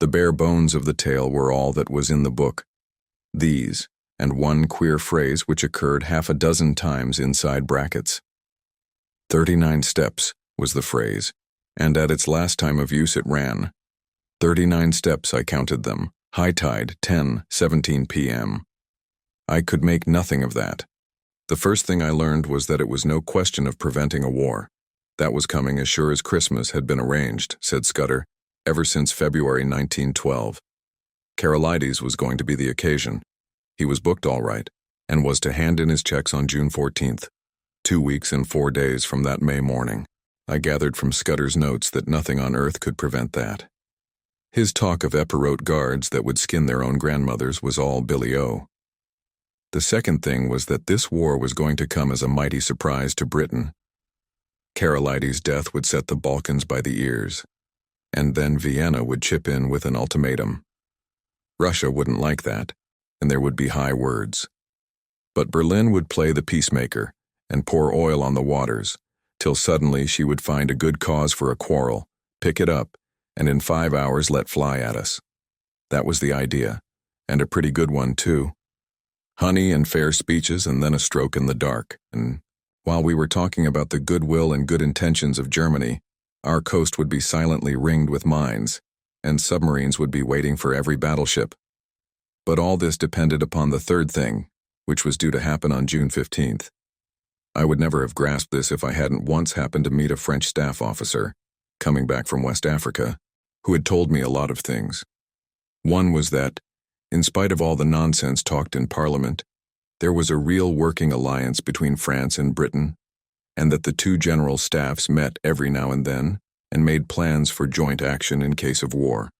The bare bones of the tale were all that was in the book. These, and one queer phrase which occurred half a dozen times inside brackets. 39 steps was the phrase, and at its last time of use it ran. 39 steps, I counted them, high tide, 10:17 p.m. I could make nothing of that. The first thing I learned was that it was no question of preventing a war. That was coming as sure as Christmas had been arranged, said Scudder, ever since February 1912. Carolides was going to be the occasion. He was booked all right, and was to hand in his checks on June 14th, 2 weeks and 4 days from that May morning. I gathered from Scudder's notes that nothing on earth could prevent that. His talk of Epirote guards that would skin their own grandmothers was all billy-o. The second thing was that this war was going to come as a mighty surprise to Britain. Carolides' death would set the Balkans by the ears, and then Vienna would chip in with an ultimatum. Russia wouldn't like that, and there would be high words. But Berlin would play the peacemaker and pour oil on the waters, till suddenly she would find a good cause for a quarrel, pick it up, and in 5 hours let fly at us. That was the idea, and a pretty good one too. Honey and fair speeches and then a stroke in the dark, and while we were talking about the goodwill and good intentions of Germany, our coast would be silently ringed with mines, and submarines would be waiting for every battleship. But all this depended upon the third thing, which was due to happen on June 15th. I would never have grasped this if I hadn't once happened to meet a French staff officer, coming back from West Africa, who had told me a lot of things. One was that, in spite of all the nonsense talked in Parliament, there was a real working alliance between France and Britain, and that the two general staffs met every now and then and made plans for joint action in case of war.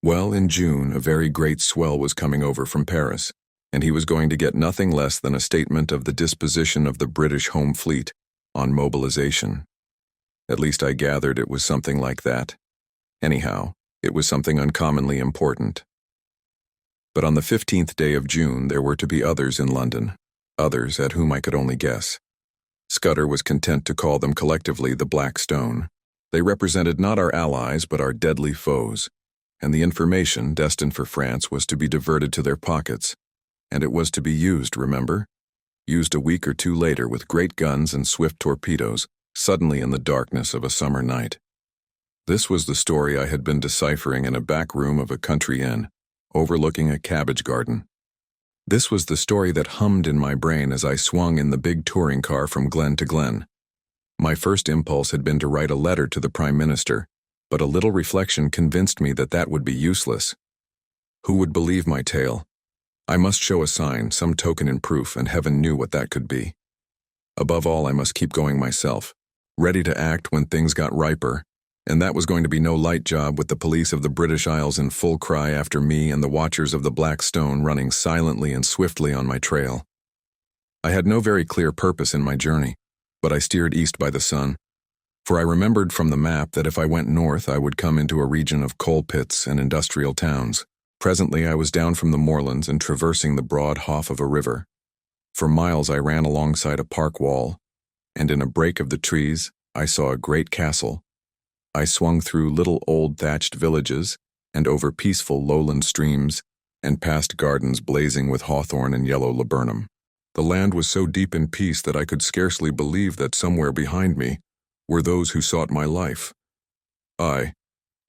Well, in June, a very great swell was coming over from Paris, and he was going to get nothing less than a statement of the disposition of the British Home Fleet on mobilization. At least I gathered it was something like that. Anyhow, it was something uncommonly important. But on the 15th day of June there were to be others in London, others at whom I could only guess. Scudder was content to call them collectively the Black Stone. They represented not our allies but our deadly foes, and the information destined for France was to be diverted to their pockets, and it was to be used, remember? Used a week or two later with great guns and swift torpedoes, suddenly in the darkness of a summer night. This was the story I had been deciphering in a back room of a country inn, overlooking a cabbage garden. This was the story that hummed in my brain as I swung in the big touring car from glen to glen. My first impulse had been to write a letter to the Prime Minister, but a little reflection convinced me that that would be useless. Who would believe my tale? I must show a sign, some token in proof, and heaven knew what that could be. Above all, I must keep going myself, ready to act when things got riper, and that was going to be no light job with the police of the British Isles in full cry after me and the watchers of the Black Stone running silently and swiftly on my trail. I had no very clear purpose in my journey, but I steered east by the sun, for I remembered from the map that if I went north I would come into a region of coal pits and industrial towns. Presently I was down from the moorlands and traversing the broad haugh of a river. For miles I ran alongside a park wall, and in a break of the trees I saw a great castle. I swung through little old thatched villages and over peaceful lowland streams and past gardens blazing with hawthorn and yellow laburnum. The land was so deep in peace that I could scarcely believe that somewhere behind me were those who sought my life. Aye,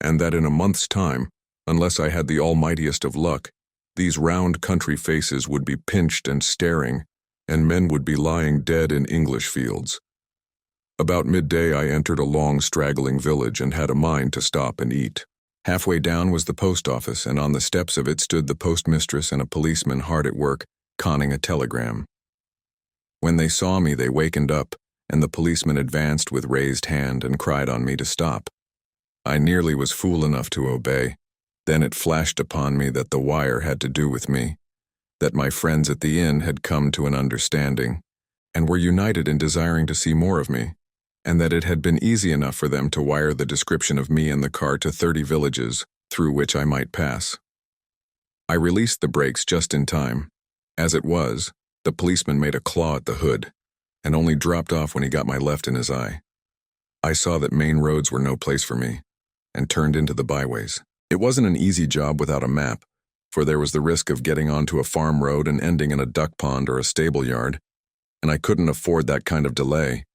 and that in a month's time, unless I had the almightiest of luck, these round country faces would be pinched and staring, and men would be lying dead in English fields. About midday I entered a long straggling village and had a mind to stop and eat. Halfway down was the post office, and on the steps of it stood the postmistress and a policeman hard at work, conning a telegram. When they saw me they wakened up, and the policeman advanced with raised hand and cried on me to stop. I nearly was fool enough to obey. Then it flashed upon me that the wire had to do with me, that my friends at the inn had come to an understanding, and were united in desiring to see more of me, and that it had been easy enough for them to wire the description of me and the car to 30 villages through which I might pass. I released the brakes just in time. As it was, the policeman made a claw at the hood, and only dropped off when he got my left in his eye. I saw that main roads were no place for me, and turned into the byways. It wasn't an easy job without a map, for there was the risk of getting onto a farm road and ending in a duck pond or a stable yard, and I couldn't afford that kind of delay.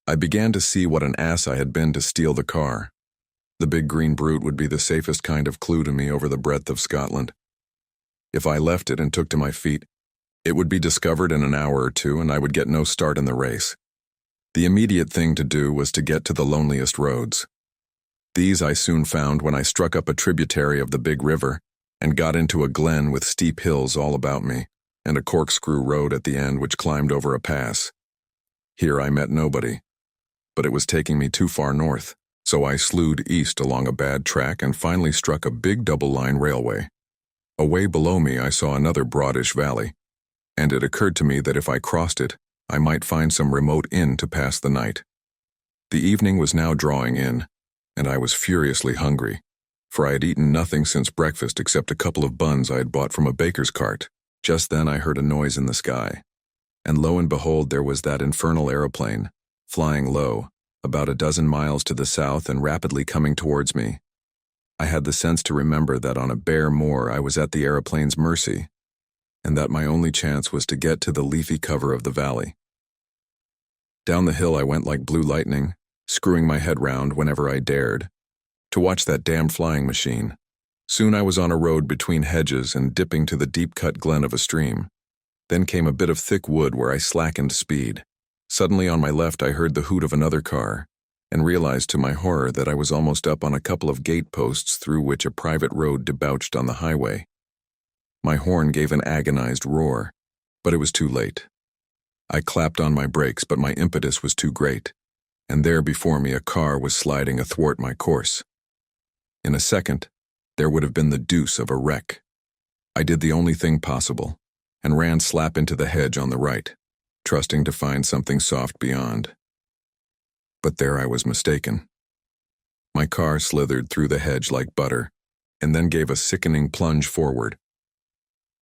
I began to see what an ass I had been to steal the car. The big green brute would be the safest kind of clue to me over the breadth of Scotland. If I left it and took to my feet, it would be discovered in an hour or two and I would get no start in the race. The immediate thing to do was to get to the loneliest roads. These I soon found when I struck up a tributary of the big river and got into a glen with steep hills all about me and a corkscrew road at the end which climbed over a pass. Here I met nobody, but it was taking me too far north, so I slewed east along a bad track and finally struck a big double-line railway. Away below me I saw another broadish valley, and it occurred to me that if I crossed it, I might find some remote inn to pass the night. The evening was now drawing in, and I was furiously hungry, for I had eaten nothing since breakfast except a couple of buns I had bought from a baker's cart. Just then I heard a noise in the sky, and lo and behold, there was that infernal aeroplane, flying low, about a dozen miles to the south and rapidly coming towards me. I had the sense to remember that on a bare moor I was at the aeroplane's mercy, and that my only chance was to get to the leafy cover of the valley. Down the hill I went like blue lightning, screwing my head round whenever I dared, to watch that damned flying machine. Soon I was on a road between hedges and dipping to the deep-cut glen of a stream. Then came a bit of thick wood where I slackened speed. Suddenly on my left I heard the hoot of another car, and realized to my horror that I was almost up on a couple of gate posts through which a private road debouched on the highway. My horn gave an agonized roar, but it was too late. I clapped on my brakes, but my impetus was too great, and there before me a car was sliding athwart my course. In a second, there would have been the deuce of a wreck. I did the only thing possible, and ran slap into the hedge on the right, trusting to find something soft beyond. But there I was mistaken. My car slithered through the hedge like butter, and then gave a sickening plunge forward.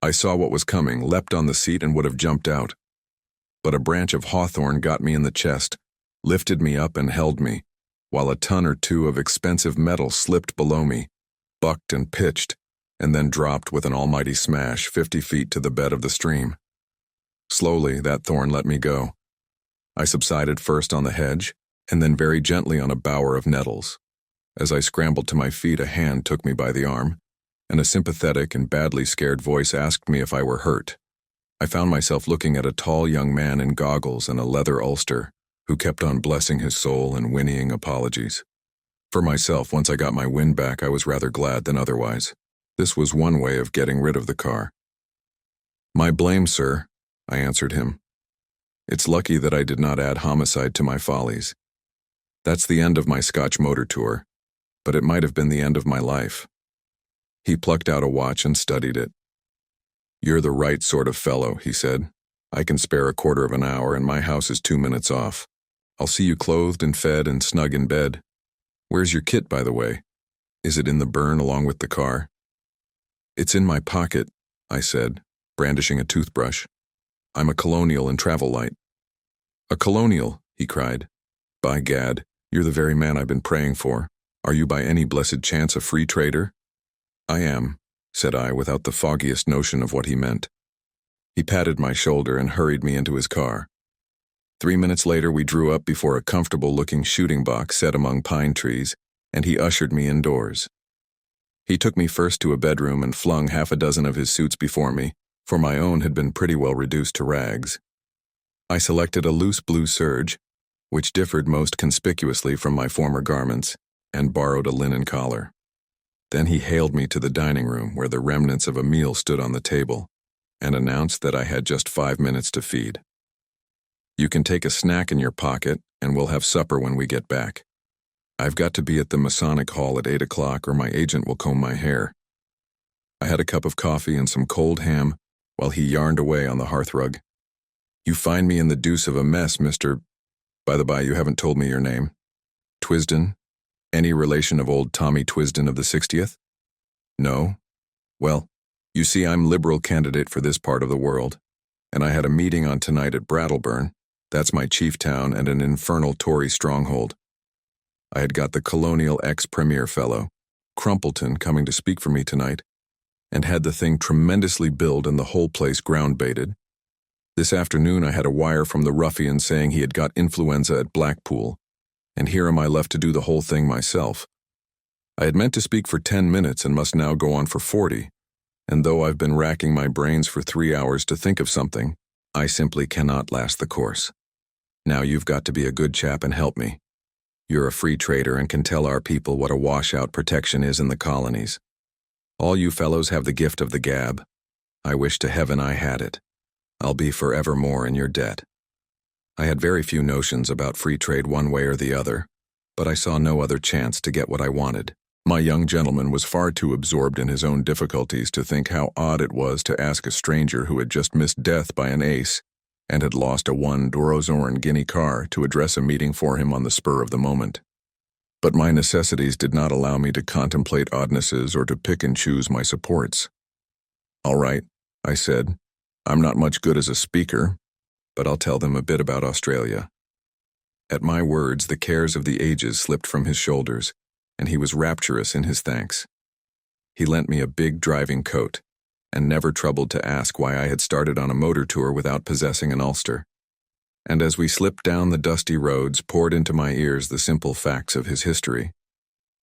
I saw what was coming, leapt on the seat, and would have jumped out. But a branch of hawthorn got me in the chest, lifted me up and held me, while a ton or two of expensive metal slipped below me, bucked and pitched, and then dropped with an almighty smash 50 feet to the bed of the stream. Slowly, that thorn let me go. I subsided first on the hedge, and then very gently on a bower of nettles. As I scrambled to my feet, a hand took me by the arm, and a sympathetic and badly scared voice asked me if I were hurt. I found myself looking at a tall young man in goggles and a leather ulster, who kept on blessing his soul and whinnying apologies. For myself, once I got my wind back, I was rather glad than otherwise. This was one way of getting rid of the car. "My blame, sir," I answered him. "It's lucky that I did not add homicide to my follies. That's the end of my Scotch motor tour, but it might have been the end of my life." He plucked out a watch and studied it. "You're the right sort of fellow," he said. "I can spare a quarter of an hour, and my house is 2 minutes off. I'll see you clothed and fed and snug in bed. Where's your kit, by the way? Is it in the burn along with the car?" "It's in my pocket," I said, brandishing a toothbrush. "I'm a colonial in travel light." "A colonial?" he cried. "By gad, you're the very man I've been praying for. Are you by any blessed chance a free trader?" "I am," said I, without the foggiest notion of what he meant. He patted my shoulder and hurried me into his car. 3 minutes later we drew up before a comfortable-looking shooting box set among pine trees, and he ushered me indoors. He took me first to a bedroom and flung half a dozen of his suits before me, for my own had been pretty well reduced to rags. I selected a loose blue serge, which differed most conspicuously from my former garments, and borrowed a linen collar. Then he hailed me to the dining room, where the remnants of a meal stood on the table, and announced that I had just 5 minutes to feed. "You can take a snack in your pocket, and we'll have supper when we get back. I've got to be at the Masonic Hall at 8 o'clock, or my agent will comb my hair." I had a cup of coffee and some cold ham, while he yarned away on the hearthrug. "You find me in the deuce of a mess, Mr. By the by, you haven't told me your name. Twisden? Any relation of old Tommy Twisden of the 60th? No? Well, you see, I'm Liberal candidate for this part of the world, and I had a meeting on tonight at Brattleburn. That's my chief town and an infernal Tory stronghold. I had got the colonial ex-premier fellow, Crumpleton, coming to speak for me tonight, and had the thing tremendously billed and the whole place ground-baited. This afternoon I had a wire from the ruffian saying he had got influenza at Blackpool, and here am I left to do the whole thing myself. I had meant to speak for 10 minutes and must now go on for 40, and though I've been racking my brains for 3 hours to think of something, I simply cannot last the course. Now you've got to be a good chap and help me. You're a free trader and can tell our people what a washout protection is in the colonies. All you fellows have the gift of the gab. I wish to heaven I had it. I'll be forevermore in your debt." I had very few notions about free trade one way or the other, but I saw no other chance to get what I wanted. My young gentleman was far too absorbed in his own difficulties to think how odd it was to ask a stranger who had just missed death by an ace and had lost a 1 Dorozoran guinea car to address a meeting for him on the spur of the moment. But my necessities did not allow me to contemplate oddnesses or to pick and choose my supports. "All right," I said. "I'm not much good as a speaker, but I'll tell them a bit about Australia." At my words, the cares of the ages slipped from his shoulders, and he was rapturous in his thanks. He lent me a big driving coat, and never troubled to ask why I had started on a motor tour without possessing an ulster. And as we slipped down the dusty roads, poured into my ears the simple facts of his history.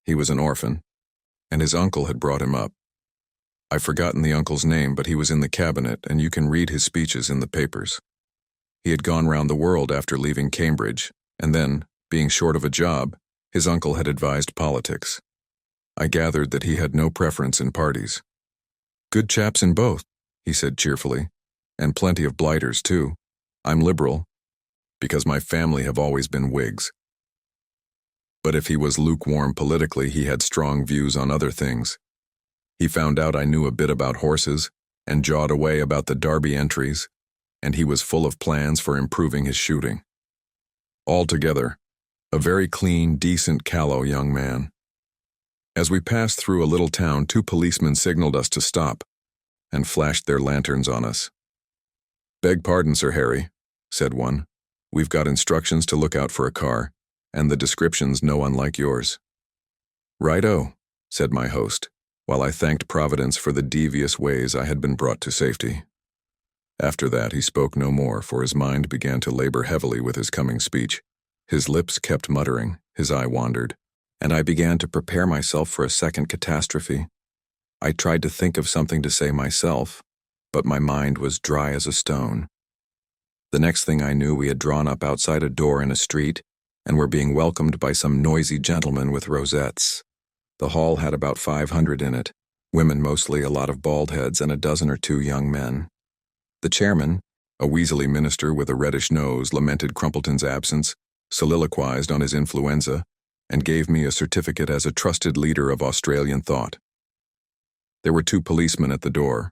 He was an orphan, and his uncle had brought him up. I've forgotten the uncle's name, but he was in the cabinet, and you can read his speeches in the papers. He had gone round the world after leaving Cambridge, and then, being short of a job, his uncle had advised politics. I gathered that he had no preference in parties. "Good chaps in both," he said cheerfully, "and plenty of blighters, too. I'm liberal, because my family have always been Whigs." But if he was lukewarm politically, he had strong views on other things. He found out I knew a bit about horses, and jawed away about the Derby entries, and he was full of plans for improving his shooting. Altogether, a very clean, decent, callow young man. As we passed through a little town, 2 policemen signaled us to stop, and flashed their lanterns on us. "Beg pardon, Sir Harry," said one. "We've got instructions to look out for a car, and the description's no unlike yours." "Righto," said my host, while I thanked Providence for the devious ways I had been brought to safety. After that, he spoke no more, for his mind began to labor heavily with his coming speech. His lips kept muttering, his eye wandered, and I began to prepare myself for a second catastrophe. I tried to think of something to say myself, but my mind was dry as a stone. The next thing I knew, we had drawn up outside a door in a street, and were being welcomed by some noisy gentlemen with rosettes. The hall had about 500 in it, women mostly, a lot of bald heads, and a dozen or 2 young men. The chairman, a weaselly minister with a reddish nose, lamented Crumpleton's absence, soliloquized on his influenza, and gave me a certificate as a trusted leader of Australian thought. There were 2 policemen at the door,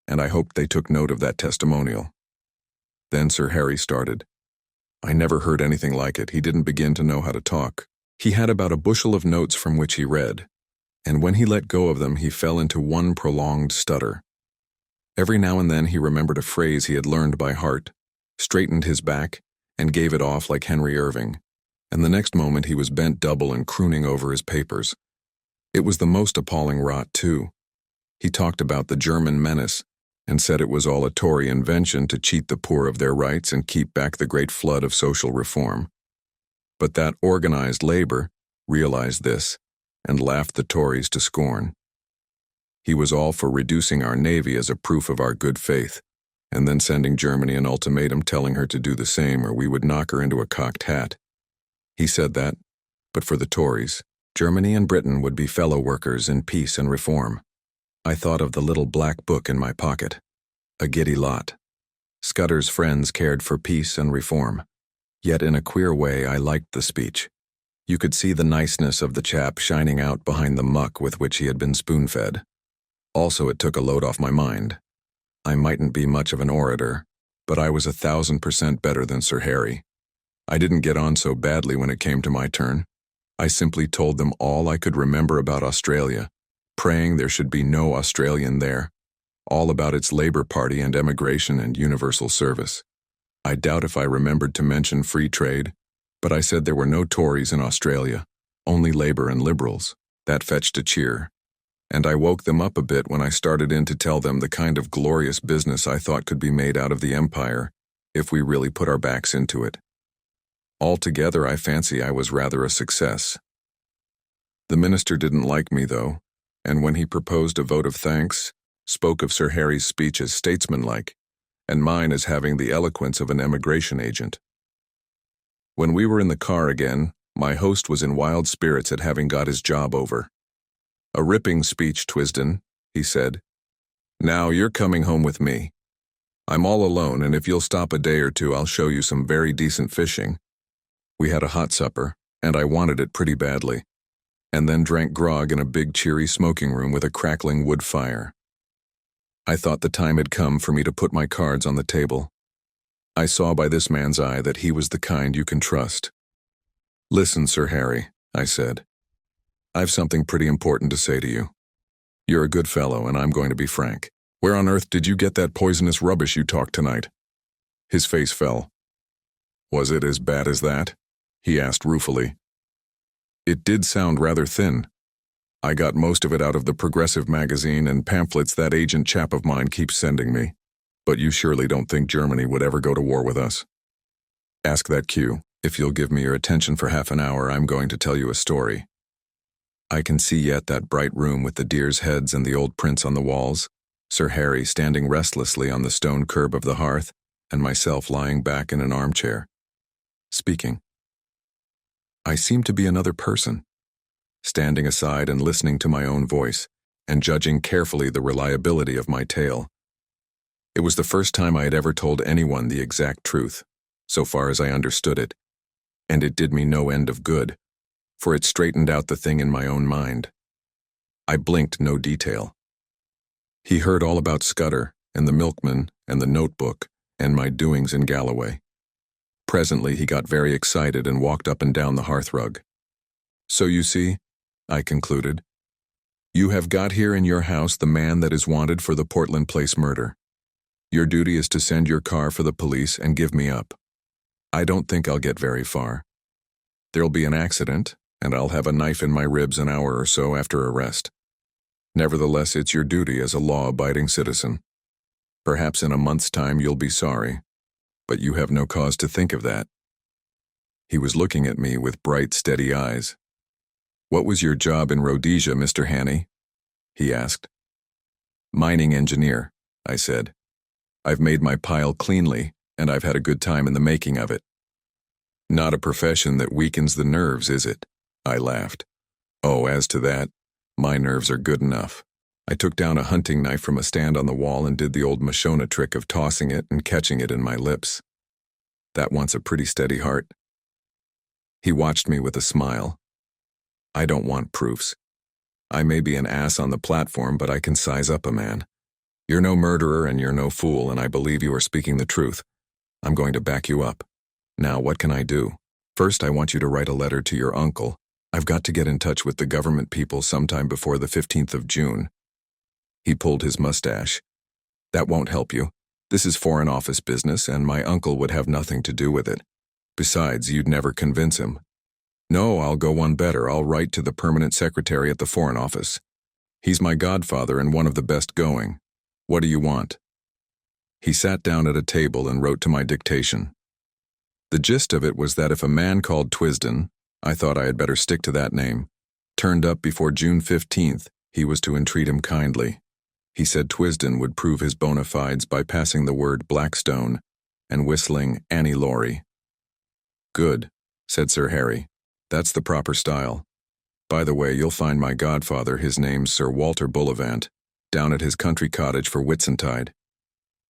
and I hoped they took note of that testimonial. Then Sir Harry started. I never heard anything like it. He didn't begin to know how to talk. He had about a bushel of notes from which he read, and when he let go of them, he fell into one prolonged stutter. Every now and then he remembered a phrase he had learned by heart, straightened his back, and gave it off like Henry Irving, and the next moment he was bent double and crooning over his papers. It was the most appalling rot, too. He talked about the German menace, and said it was all a Tory invention to cheat the poor of their rights and keep back the great flood of social reform. But that organized labor realized this, and laughed the Tories to scorn. He was all for reducing our navy as a proof of our good faith, and then sending Germany an ultimatum telling her to do the same or we would knock her into a cocked hat. He said that, but for the Tories, Germany and Britain would be fellow workers in peace and reform. I thought of the little black book in my pocket. A giddy lot. Scudder's friends cared for peace and reform. Yet in a queer way I liked the speech. You could see the niceness of the chap shining out behind the muck with which he had been spoon-fed. Also, it took a load off my mind. I mightn't be much of an orator, but I was 1,000% better than Sir Harry. I didn't get on so badly when it came to my turn. I simply told them all I could remember about Australia, praying there should be no Australian there, all about its Labour Party and emigration and universal service. I doubt if I remembered to mention free trade, but I said there were no Tories in Australia, only Labour and Liberals. That fetched a cheer. And I woke them up a bit when I started in to tell them the kind of glorious business I thought could be made out of the empire if we really put our backs into it. Altogether, I fancy I was rather a success. The minister didn't like me, though, and when he proposed a vote of thanks, spoke of Sir Harry's speech as statesmanlike, and mine as having the eloquence of an emigration agent. When we were in the car again, my host was in wild spirits at having got his job over. "A ripping speech, Twisden," he said. "Now you're coming home with me. I'm all alone, and if you'll stop a day or 2, I'll show you some very decent fishing." We had a hot supper, and I wanted it pretty badly, and then drank grog in a big cheery smoking room with a crackling wood fire. I thought the time had come for me to put my cards on the table. I saw by this man's eye that he was the kind you can trust. "Listen, Sir Harry," I said. "I've something pretty important to say to you. You're a good fellow, and I'm going to be frank. Where on earth did you get that poisonous rubbish you talked tonight?" His face fell. "Was it as bad as that?" he asked ruefully. "It did sound rather thin. I got most of it out of the Progressive magazine and pamphlets that agent chap of mine keeps sending me. But you surely don't think Germany would ever go to war with us. Ask that Q. If you'll give me your attention for half an hour, I'm going to tell you a story." I can see yet that bright room with the deer's heads and the old prints on the walls, Sir Harry standing restlessly on the stone curb of the hearth, and myself lying back in an armchair, speaking. I seemed to be another person, standing aside and listening to my own voice, and judging carefully the reliability of my tale. It was the first time I had ever told anyone the exact truth, so far as I understood it, and it did me no end of good, for it straightened out the thing in my own mind. I blinked no detail. He heard all about Scudder, and the milkman, and the notebook, and my doings in Galloway. Presently he got very excited and walked up and down the hearthrug. "So you see," I concluded, "you have got here in your house the man that is wanted for the Portland Place murder. Your duty is to send your car for the police and give me up. I don't think I'll get very far. There'll be an accident, and I'll have a knife in my ribs an hour or so after arrest. Nevertheless, it's your duty as a law-abiding citizen. Perhaps in a month's time you'll be sorry, but you have no cause to think of that." He was looking at me with bright, steady eyes. "What was your job in Rhodesia, Mr. Hannay?" he asked. "Mining engineer," I said. "I've made my pile cleanly, and I've had a good time in the making of it." "Not a profession that weakens the nerves, is it?" I laughed. "Oh, as to that, my nerves are good enough." I took down a hunting knife from a stand on the wall and did the old Mashona trick of tossing it and catching it in my lips. "That wants a pretty steady heart." He watched me with a smile. "I don't want proofs. I may be an ass on the platform, but I can size up a man. You're no murderer and you're no fool, and I believe you are speaking the truth. I'm going to back you up. Now, what can I do? First, I want you to write a letter to your uncle. I've got to get in touch with the government people sometime before the 15th of June. He pulled his mustache. "That won't help you. This is Foreign Office business, and my uncle would have nothing to do with it. Besides, you'd never convince him. No, I'll go one better. I'll write to the permanent secretary at the Foreign Office. He's my godfather and one of the best going. What do you want?" He sat down at a table and wrote to my dictation. The gist of it was that if a man called Twisden, I thought I had better stick to that name, turned up before June 15th, he was to entreat him kindly. He said Twisden would prove his bona fides by passing the word Blackstone and whistling Annie Laurie. "Good," said Sir Harry. "That's the proper style. By the way, you'll find my godfather, his name's Sir Walter Bullivant, down at his country cottage for Whitsuntide.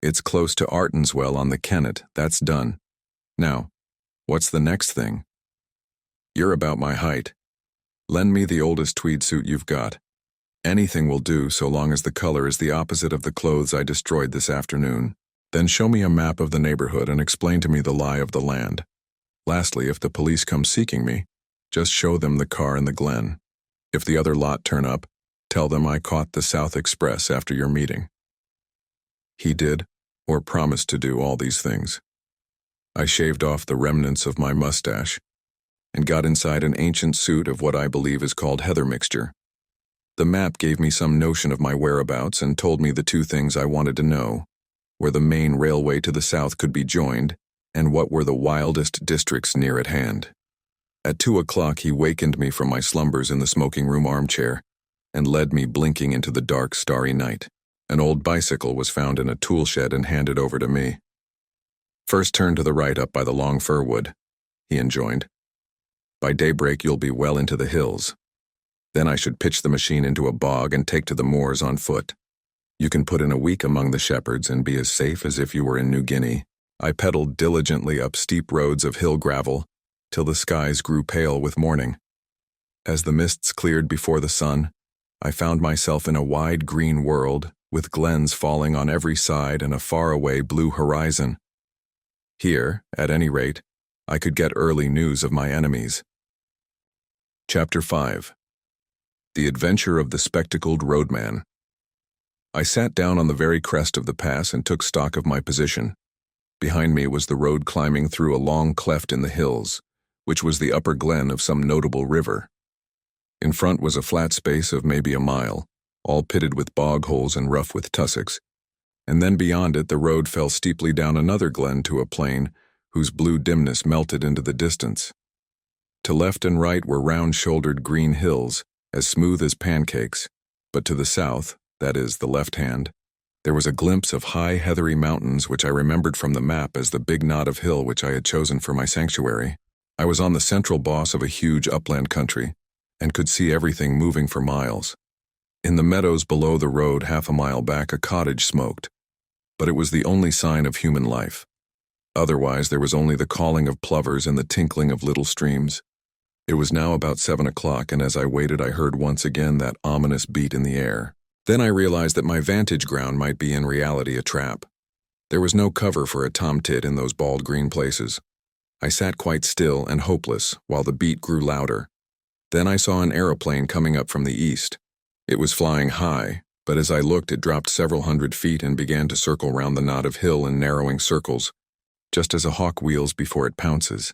It's close to Artonswell on the Kennet. That's done. Now, what's the next thing? You're about my height. Lend me the oldest tweed suit you've got. Anything will do so long as the color is the opposite of the clothes I destroyed this afternoon. Then show me a map of the neighborhood and explain to me the lie of the land. Lastly, if the police come seeking me, just show them the car in the glen. If the other lot turn up, tell them I caught the South Express after your meeting." He did, or promised to do, all these things. I shaved off the remnants of my mustache and got inside an ancient suit of what I believe is called heather mixture. The map gave me some notion of my whereabouts and told me the two things I wanted to know, where the main railway to the south could be joined, and what were the wildest districts near at hand. At 2 o'clock he wakened me from my slumbers in the smoking room armchair and led me blinking into the dark, starry night. An old bicycle was found in a tool shed and handed over to me. "First turn to the right up by the long fir wood," he enjoined. "By daybreak you'll be well into the hills. Then I should pitch the machine into a bog and take to the moors on foot. You can put in a week among the shepherds and be as safe as if you were in New Guinea." I pedaled diligently up steep roads of hill gravel till the skies grew pale with morning. As the mists cleared before the sun, I found myself in a wide green world with glens falling on every side and a faraway blue horizon. Here, at any rate, I could get early news of my enemies. Chapter 5. The Adventure of the Spectacled Roadman. I sat down on the very crest of the pass and took stock of my position. Behind me was the road climbing through a long cleft in the hills, which was the upper glen of some notable river. In front was a flat space of maybe a mile, all pitted with bog holes and rough with tussocks, and then beyond it the road fell steeply down another glen to a plain whose blue dimness melted into the distance. To left and right were round-shouldered green hills, as smooth as pancakes, but to the south, that is, the left hand, there was a glimpse of high heathery mountains which I remembered from the map as the big knot of hill which I had chosen for my sanctuary. I was on the central boss of a huge upland country, and could see everything moving for miles. In the meadows below the road half a mile back a cottage smoked, but it was the only sign of human life. Otherwise there was only the calling of plovers and the tinkling of little streams. It was now about 7 o'clock, and as I waited I heard once again that ominous beat in the air. Then I realized that my vantage ground might be in reality a trap. There was no cover for a tomtit in those bald green places. I sat quite still and hopeless while the beat grew louder. Then I saw an aeroplane coming up from the east. It was flying high, but as I looked it dropped several hundred feet and began to circle round the knot of hill in narrowing circles, just as a hawk wheels before it pounces.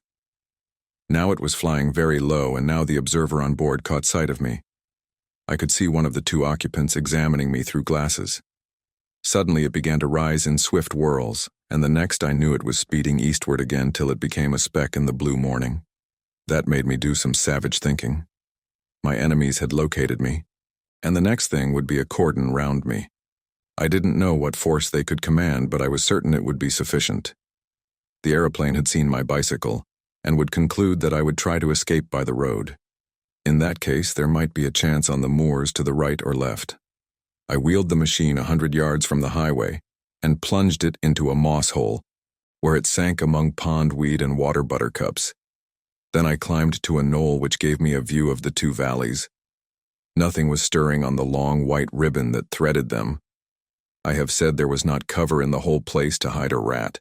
Now it was flying very low, and now the observer on board caught sight of me. I could see one of the two occupants examining me through glasses. Suddenly it began to rise in swift whirls, and the next I knew it was speeding eastward again till it became a speck in the blue morning. That made me do some savage thinking. My enemies had located me, and the next thing would be a cordon round me. I didn't know what force they could command, but I was certain it would be sufficient. The aeroplane had seen my bicycle, and would conclude that I would try to escape by the road. In that case, there might be a chance on the moors to the right or left. I wheeled the machine 100 yards from the highway and plunged it into a moss hole, where it sank among pondweed and water buttercups. Then I climbed to a knoll which gave me a view of the two valleys. Nothing was stirring on the long white ribbon that threaded them. I have said there was not cover in the whole place to hide a rat.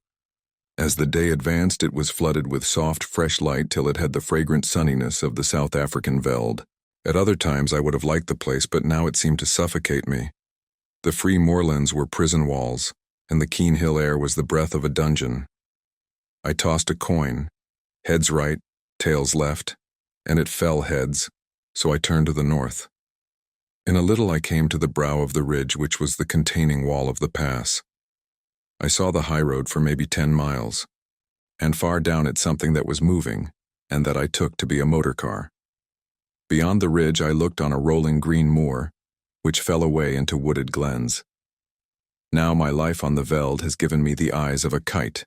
As the day advanced, it was flooded with soft, fresh light till it had the fragrant sunniness of the South African veld. At other times I would have liked the place, but now it seemed to suffocate me. The free moorlands were prison walls, and the keen hill air was the breath of a dungeon. I tossed a coin, heads right, tails left, and it fell heads, so I turned to the north. In a little I came to the brow of the ridge which was the containing wall of the pass. I saw the high road for maybe 10 miles, and far down it something that was moving, and that I took to be a motor car. Beyond the ridge I looked on a rolling green moor, which fell away into wooded glens. Now my life on the veld has given me the eyes of a kite,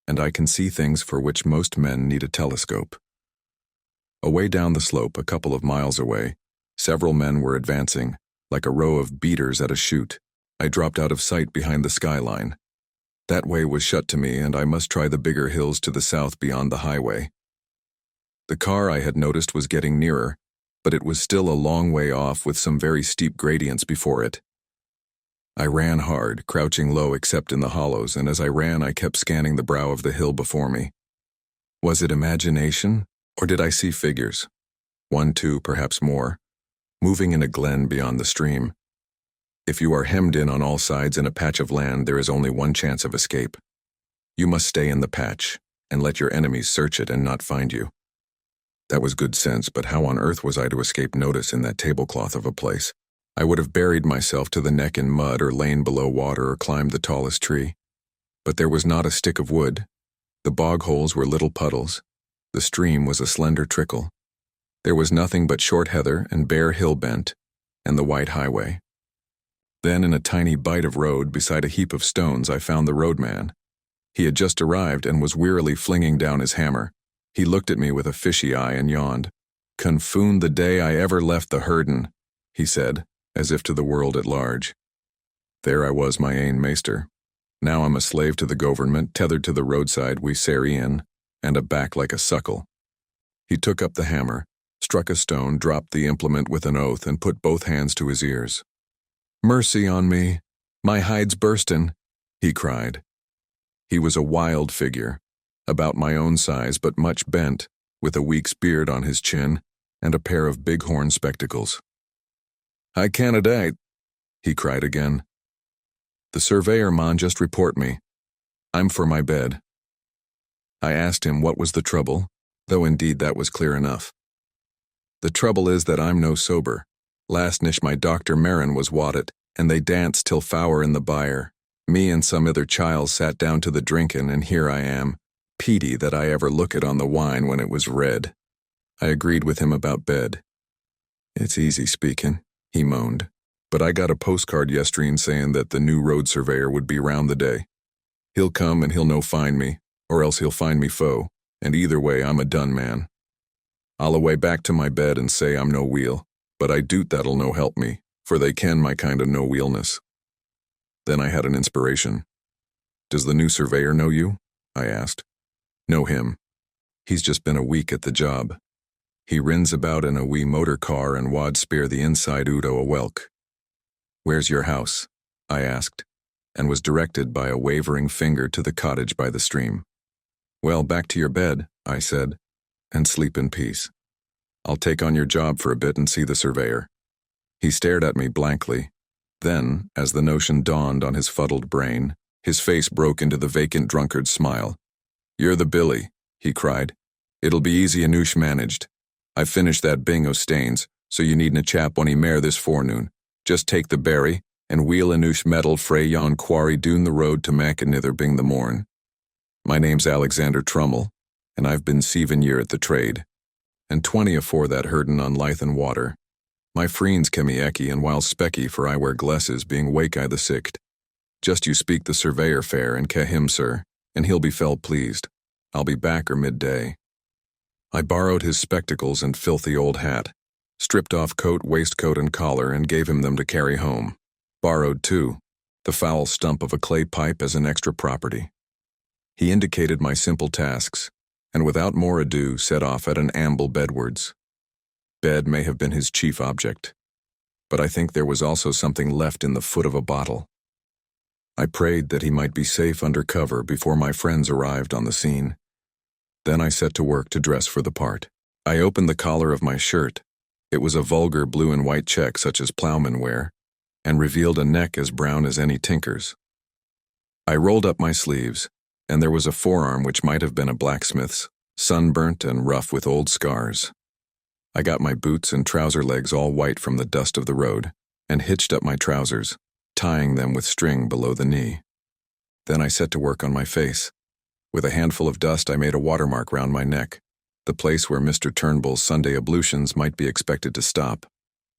and I can see things for which most men need a telescope. Away down the slope, a couple of miles away, several men were advancing, like a row of beaters at a shoot. I dropped out of sight behind the skyline. That way was shut to me, and I must try the bigger hills to the south beyond the highway. The car I had noticed was getting nearer, but it was still a long way off with some very steep gradients before it. I ran hard, crouching low except in the hollows, and as I ran I kept scanning the brow of the hill before me. Was it imagination, or did I see figures? 1, 2, perhaps more, moving in a glen beyond the stream. If you are hemmed in on all sides in a patch of land, there is only one chance of escape. You must stay in the patch, and let your enemies search it and not find you. That was good sense, but how on earth was I to escape notice in that tablecloth of a place? I would have buried myself to the neck in mud, or lain below water, or climbed the tallest tree. But there was not a stick of wood. The bog holes were little puddles. The stream was a slender trickle. There was nothing but short heather and bare hill bent, and the white highway. Then in a tiny bight of road beside a heap of stones I found the roadman. He had just arrived and was wearily flinging down his hammer. He looked at me with a fishy eye and yawned. "Confound the day I ever left the herdin'," he said, as if to the world at large. There I was, my ain maester. Now I'm a slave to the government, tethered to the roadside we sare in, and a back like a suckle. He took up the hammer, struck a stone, dropped the implement with an oath, and put both hands to his ears. "Mercy on me, my hide's burstin'," he cried. He was a wild figure, about my own size but much bent, with a week's beard on his chin, and a pair of bighorn spectacles. "I can't, he cried again. "The surveyor man just report me. I'm for my bed." I asked him what was the trouble, though indeed that was clear enough. "The trouble is that I'm no sober. Last nish my Dr. Marin was wadded, and they danced till fower in the byre. Me and some other child sat down to the drinkin', and here I am. Peety that I ever look it on the wine when it was red." I agreed with him about bed. "It's easy speaking," he moaned, "but I got a postcard yestreen saying that the new road surveyor would be round the day. He'll come and he'll no find me, or else he'll find me foe, and either way I'm a done man. I'll away back to my bed and say I'm no wheel, but I doot that'll no help me, for they ken my kind of no wheelness." Then I had an inspiration. "Does the new surveyor know you?" I asked. "Know him. He's just been a week at the job. He rins about in a wee motor car and wad spear the inside oot o' a whelk." "Where's your house?" I asked, and was directed by a wavering finger to the cottage by the stream. "Well, back to your bed," I said, "and sleep in peace. I'll take on your job for a bit and see the surveyor." He stared at me blankly. Then, as the notion dawned on his fuddled brain, his face broke into the vacant drunkard's smile. "You're the Billy," he cried. "It'll be easy anoosh managed. I've finished that bing o' stains, so you needna chap ony mare this forenoon. Just take the berry, and wheel anoosh metal frae yon quarry doon the road to Mackinaither bing the morn. My name's Alexander Trummel, and I've been 7 year at the trade, and 20 afore that herdin' on Lythan water. My freens ken me ecky, and while specky for I wear glesses, being wake I the sicht. Just you speak the surveyor fair and ca him, sir, and he'll be fell pleased. I'll be back midday." I borrowed his spectacles and filthy old hat, stripped off coat, waistcoat, and collar, and gave him them to carry home. Borrowed, too, the foul stump of a clay pipe as an extra property. He indicated my simple tasks, and without more ado set off at an amble bedwards. Bed may have been his chief object, but I think there was also something left in the foot of a bottle. I prayed that he might be safe under cover before my friends arrived on the scene. Then I set to work to dress for the part. I opened the collar of my shirt. It was a vulgar blue and white check such as ploughmen wear, and revealed a neck as brown as any tinker's. I rolled up my sleeves, and there was a forearm which might have been a blacksmith's, sunburnt and rough with old scars. I got my boots and trouser legs all white from the dust of the road, and hitched up my trousers, tying them with string below the knee. Then I set to work on my face. With a handful of dust I made a watermark round my neck, the place where Mr. Turnbull's Sunday ablutions might be expected to stop.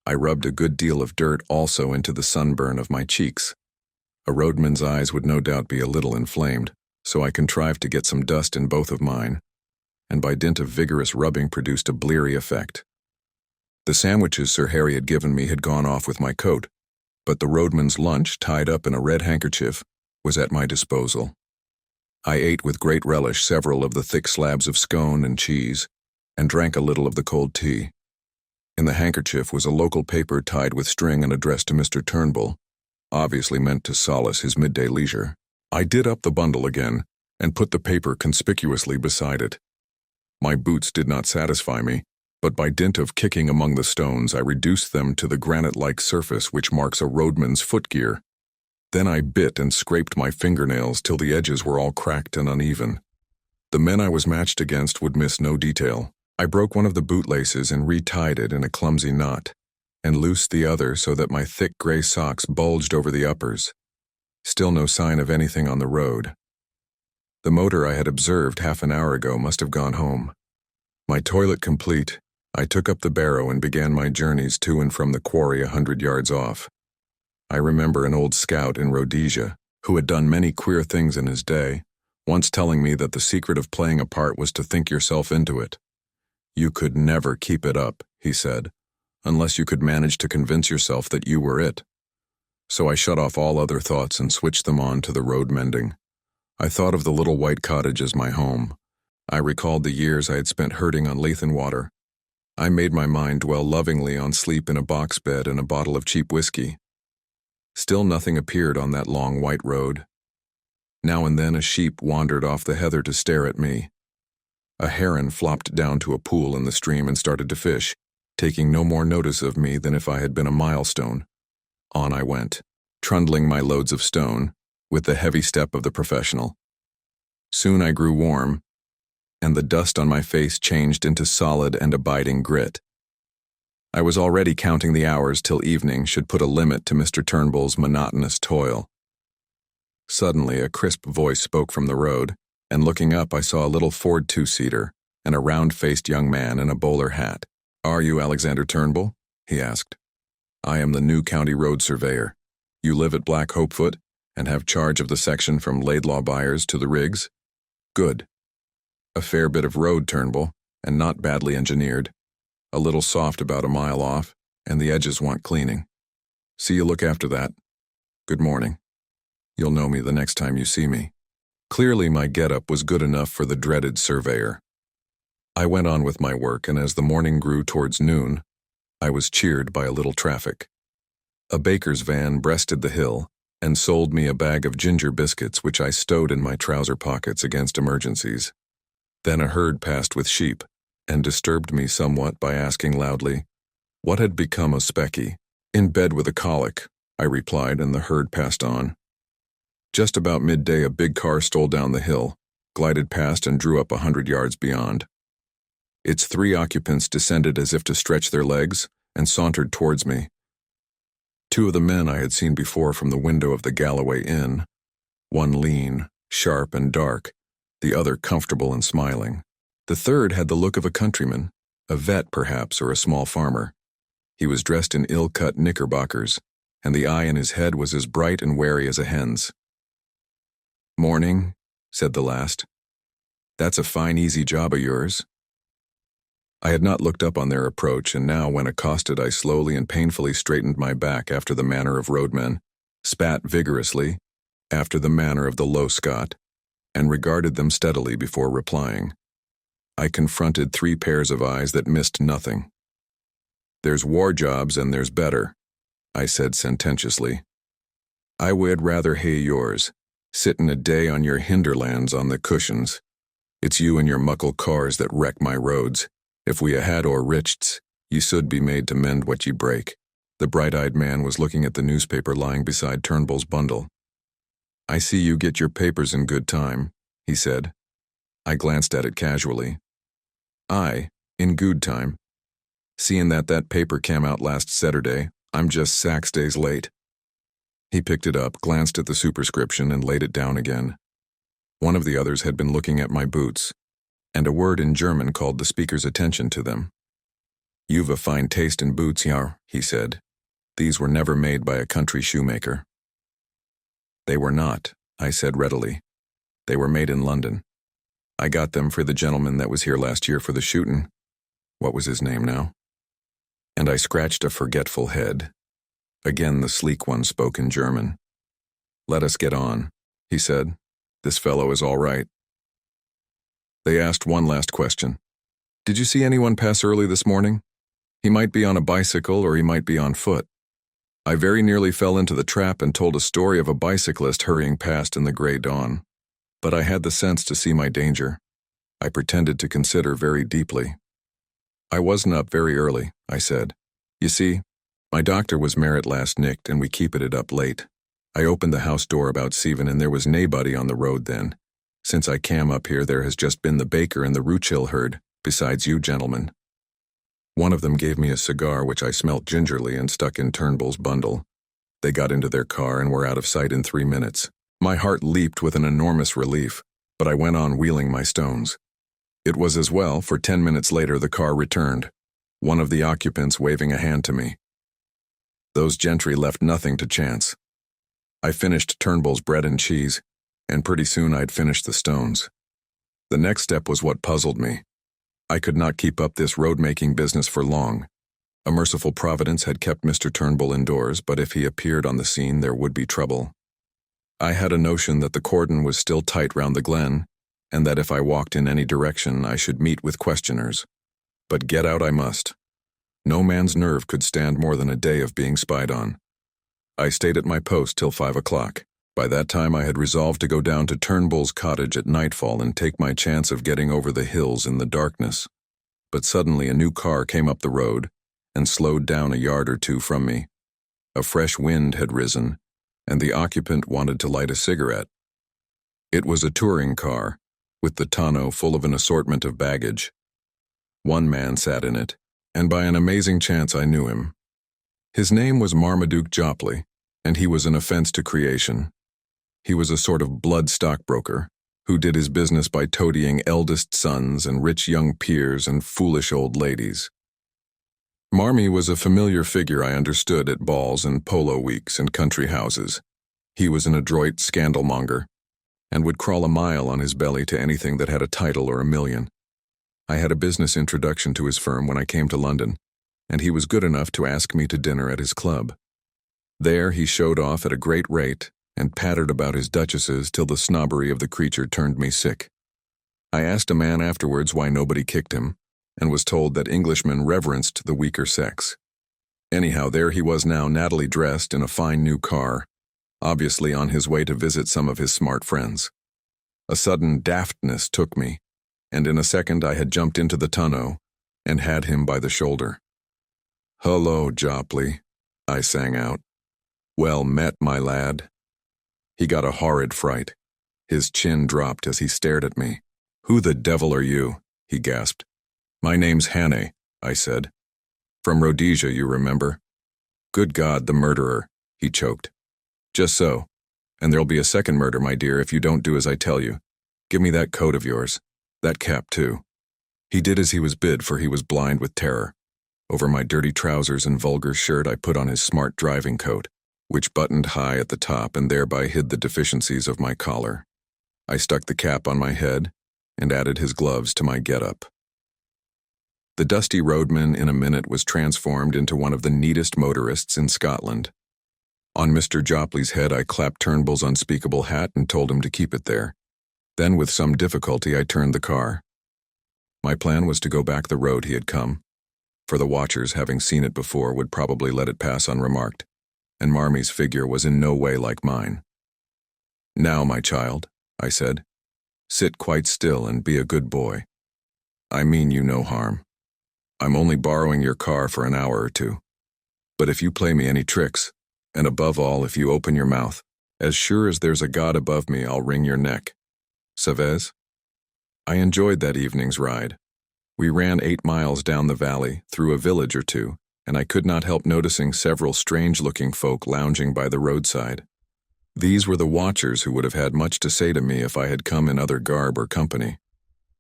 I rubbed a good deal of dirt also into the sunburn of my cheeks. A roadman's eyes would no doubt be a little inflamed, so I contrived to get some dust in both of mine, and by dint of vigorous rubbing produced a bleary effect. The sandwiches Sir Harry had given me had gone off with my coat, but the roadman's lunch, tied up in a red handkerchief, was at my disposal. I ate with great relish several of the thick slabs of scone and cheese, and drank a little of the cold tea. In the handkerchief was a local paper tied with string and addressed to Mr. Turnbull, obviously meant to solace his midday leisure. I did up the bundle again, and put the paper conspicuously beside it. My boots did not satisfy me, but by dint of kicking among the stones I reduced them to the granite-like surface which marks a roadman's footgear. Then I bit and scraped my fingernails till the edges were all cracked and uneven. The men I was matched against would miss no detail. I broke one of the bootlaces and retied it in a clumsy knot, and loosed the other so that my thick gray socks bulged over the uppers. Still no sign of anything on the road. The motor I had observed half an hour ago must have gone home. My toilet complete, I took up the barrow and began my journeys to and from the quarry 100 yards off. I remember an old scout in Rhodesia, who had done many queer things in his day, once telling me that the secret of playing a part was to think yourself into it. You could never keep it up, he said, unless you could manage to convince yourself that you were it. So I shut off all other thoughts and switched them on to the road mending. I thought of the little white cottage as my home. I recalled the years I had spent herding on Lythan water. I made my mind dwell lovingly on sleep in a box bed and a bottle of cheap whiskey. Still nothing appeared on that long white road. Now and then a sheep wandered off the heather to stare at me. A heron flopped down to a pool in the stream and started to fish, taking no more notice of me than if I had been a milestone. On I went, trundling my loads of stone, with the heavy step of the professional. Soon I grew warm, and the dust on my face changed into solid and abiding grit. I was already counting the hours till evening should put a limit to Mr. Turnbull's monotonous toil. Suddenly, a crisp voice spoke from the road, and looking up I saw a little Ford two-seater and a round-faced young man in a bowler hat. "Are you Alexander Turnbull?" he asked. "I am the new county road surveyor. You live at Black Hopefoot and have charge of the section from Laidlaw Byres to the Riggs? Good. A fair bit of road, Turnbull, and not badly engineered. A little soft about a mile off, and the edges want cleaning. See you look after that. Good morning. You'll know me the next time you see me." Clearly my get-up was good enough for the dreaded surveyor. I went on with my work, and as the morning grew towards noon, I was cheered by a little traffic. A baker's van breasted the hill and sold me a bag of ginger biscuits which I stowed in my trouser pockets against emergencies. Then a herd passed with sheep and disturbed me somewhat by asking loudly, what had become of Specky. "In bed with a colic," I replied, and the herd passed on. Just about midday a big car stole down the hill, glided past and drew up 100 yards beyond. Its 3 occupants descended as if to stretch their legs and sauntered towards me. 2 of the men I had seen before from the window of the Galloway Inn, one lean, sharp, and dark, the other comfortable and smiling. The third had the look of a countryman, a vet perhaps, or a small farmer. He was dressed in ill-cut knickerbockers, and the eye in his head was as bright and wary as a hen's. "Morning," said the last. "That's a fine easy job of yours." I had not looked up on their approach, and now when accosted I slowly and painfully straightened my back after the manner of roadmen, spat vigorously, after the manner of the low Scot, and regarded them steadily before replying. I confronted 3 pairs of eyes that missed nothing. "There's war jobs and there's better," I said sententiously. "I would rather hae yours, sittin' a day on your hinderlands on the cushions. It's you and your muckle cars that wreck my roads. If we had our richts, ye should be made to mend what ye break." The bright-eyed man was looking at the newspaper lying beside Turnbull's bundle. "I see you get your papers in good time," he said. I glanced at it casually. "Aye, in good time. Seeing that paper came out last Saturday, I'm just 6 days late." He picked it up, glanced at the superscription, and laid it down again. One of the others had been looking at my boots, and a word in German called the speaker's attention to them. "You've a fine taste in boots, Jarl," he said. "These were never made by a country shoemaker." "They were not," I said readily. "They were made in London. I got them for the gentleman that was here last year for the shootin'. What was his name now?" And I scratched a forgetful head. Again the sleek one spoke in German. "Let us get on," he said. "This fellow is all right." They asked one last question. "Did you see anyone pass early this morning? He might be on a bicycle or he might be on foot." I very nearly fell into the trap and told a story of a bicyclist hurrying past in the gray dawn. But I had the sense to see my danger. I pretended to consider very deeply. "I wasn't up very early," I said. "You see, my doctor was merit last nicht and we keepit it up late. I opened the house door about 7 and there was naebody on the road then. Since I cam up here there has just been the baker and the Roochill herd, besides you gentlemen." One of them gave me a cigar which I smelt gingerly and stuck in Turnbull's bundle. They got into their car and were out of sight in 3 minutes. My heart leaped with an enormous relief, but I went on wheeling my stones. It was as well, for 10 minutes later the car returned, one of the occupants waving a hand to me. Those gentry left nothing to chance. I finished Turnbull's bread and cheese, and pretty soon I'd finished the stones. The next step was what puzzled me. I could not keep up this road-making business for long. A merciful providence had kept Mr. Turnbull indoors, but if he appeared on the scene there would be trouble. I had a notion that the cordon was still tight round the glen, and that if I walked in any direction I should meet with questioners. But get out I must. No man's nerve could stand more than a day of being spied on. I stayed at my post till 5 o'clock. By that time I had resolved to go down to Turnbull's cottage at nightfall and take my chance of getting over the hills in the darkness. But suddenly a new car came up the road, and slowed down a yard or two from me. A fresh wind had risen, and the occupant wanted to light a cigarette. It was a touring car, with the tonneau full of an assortment of baggage. One man sat in it, and by an amazing chance I knew him. His name was Marmaduke Jopley, and he was an offense to creation. He was a sort of blood stockbroker, who did his business by toadying eldest sons and rich young peers and foolish old ladies. Marmy was a familiar figure I understood at balls and polo weeks and country houses. He was an adroit scandalmonger, and would crawl a mile on his belly to anything that had a title or a million. I had a business introduction to his firm when I came to London, and he was good enough to ask me to dinner at his club. There he showed off at a great rate and pattered about his duchesses till the snobbery of the creature turned me sick. I asked a man afterwards why nobody kicked him, and was told that Englishmen reverenced the weaker sex. Anyhow, there he was now, nattily dressed in a fine new car, obviously on his way to visit some of his smart friends. A sudden daftness took me, and in a second I had jumped into the tonneau and had him by the shoulder. "Hullo, Jopley," I sang out. "Well met, my lad." He got a horrid fright. His chin dropped as he stared at me. "Who the devil are you?" he gasped. "My name's Hannay," I said. "From Rhodesia, you remember?" "Good God, the murderer," he choked. "Just so. And there'll be a second murder, my dear, if you don't do as I tell you. Give me that coat of yours. That cap, too." He did as he was bid, for he was blind with terror. Over my dirty trousers and vulgar shirt I put on his smart driving coat, which buttoned high at the top and thereby hid the deficiencies of my collar. I stuck the cap on my head and added his gloves to my get-up. The dusty roadman in a minute was transformed into one of the neatest motorists in Scotland. On Mr. Jopley's head I clapped Turnbull's unspeakable hat and told him to keep it there. Then with some difficulty I turned the car. My plan was to go back the road he had come, for the watchers, having seen it before, would probably let it pass unremarked, and Marmy's figure was in no way like mine. "Now, my child," I said, "sit quite still and be a good boy. I mean you no harm. I'm only borrowing your car for an hour or two. But if you play me any tricks, and above all if you open your mouth, as sure as there's a God above me, I'll wring your neck. Savez?" I enjoyed that evening's ride. We ran 8 miles down the valley, through a village or two, and I could not help noticing several strange-looking folk lounging by the roadside. These were the watchers who would have had much to say to me if I had come in other garb or company.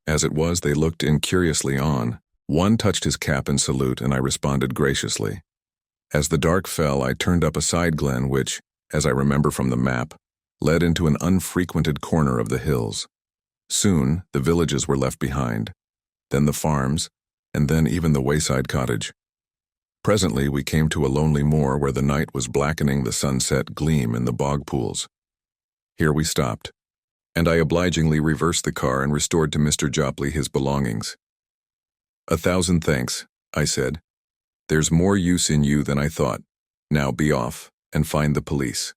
As it was, they looked incuriously on. One touched his cap in salute, and I responded graciously. As the dark fell, I turned up a side glen which, as I remember from the map, led into an unfrequented corner of the hills. Soon, the villages were left behind, then the farms, and then even the wayside cottage. Presently, we came to a lonely moor where the night was blackening the sunset gleam in the bog pools. Here we stopped, and I obligingly reversed the car and restored to Mr. Jopley his belongings. "1,000 thanks," I said. "There's more use in you than I thought. Now be off, and find the police."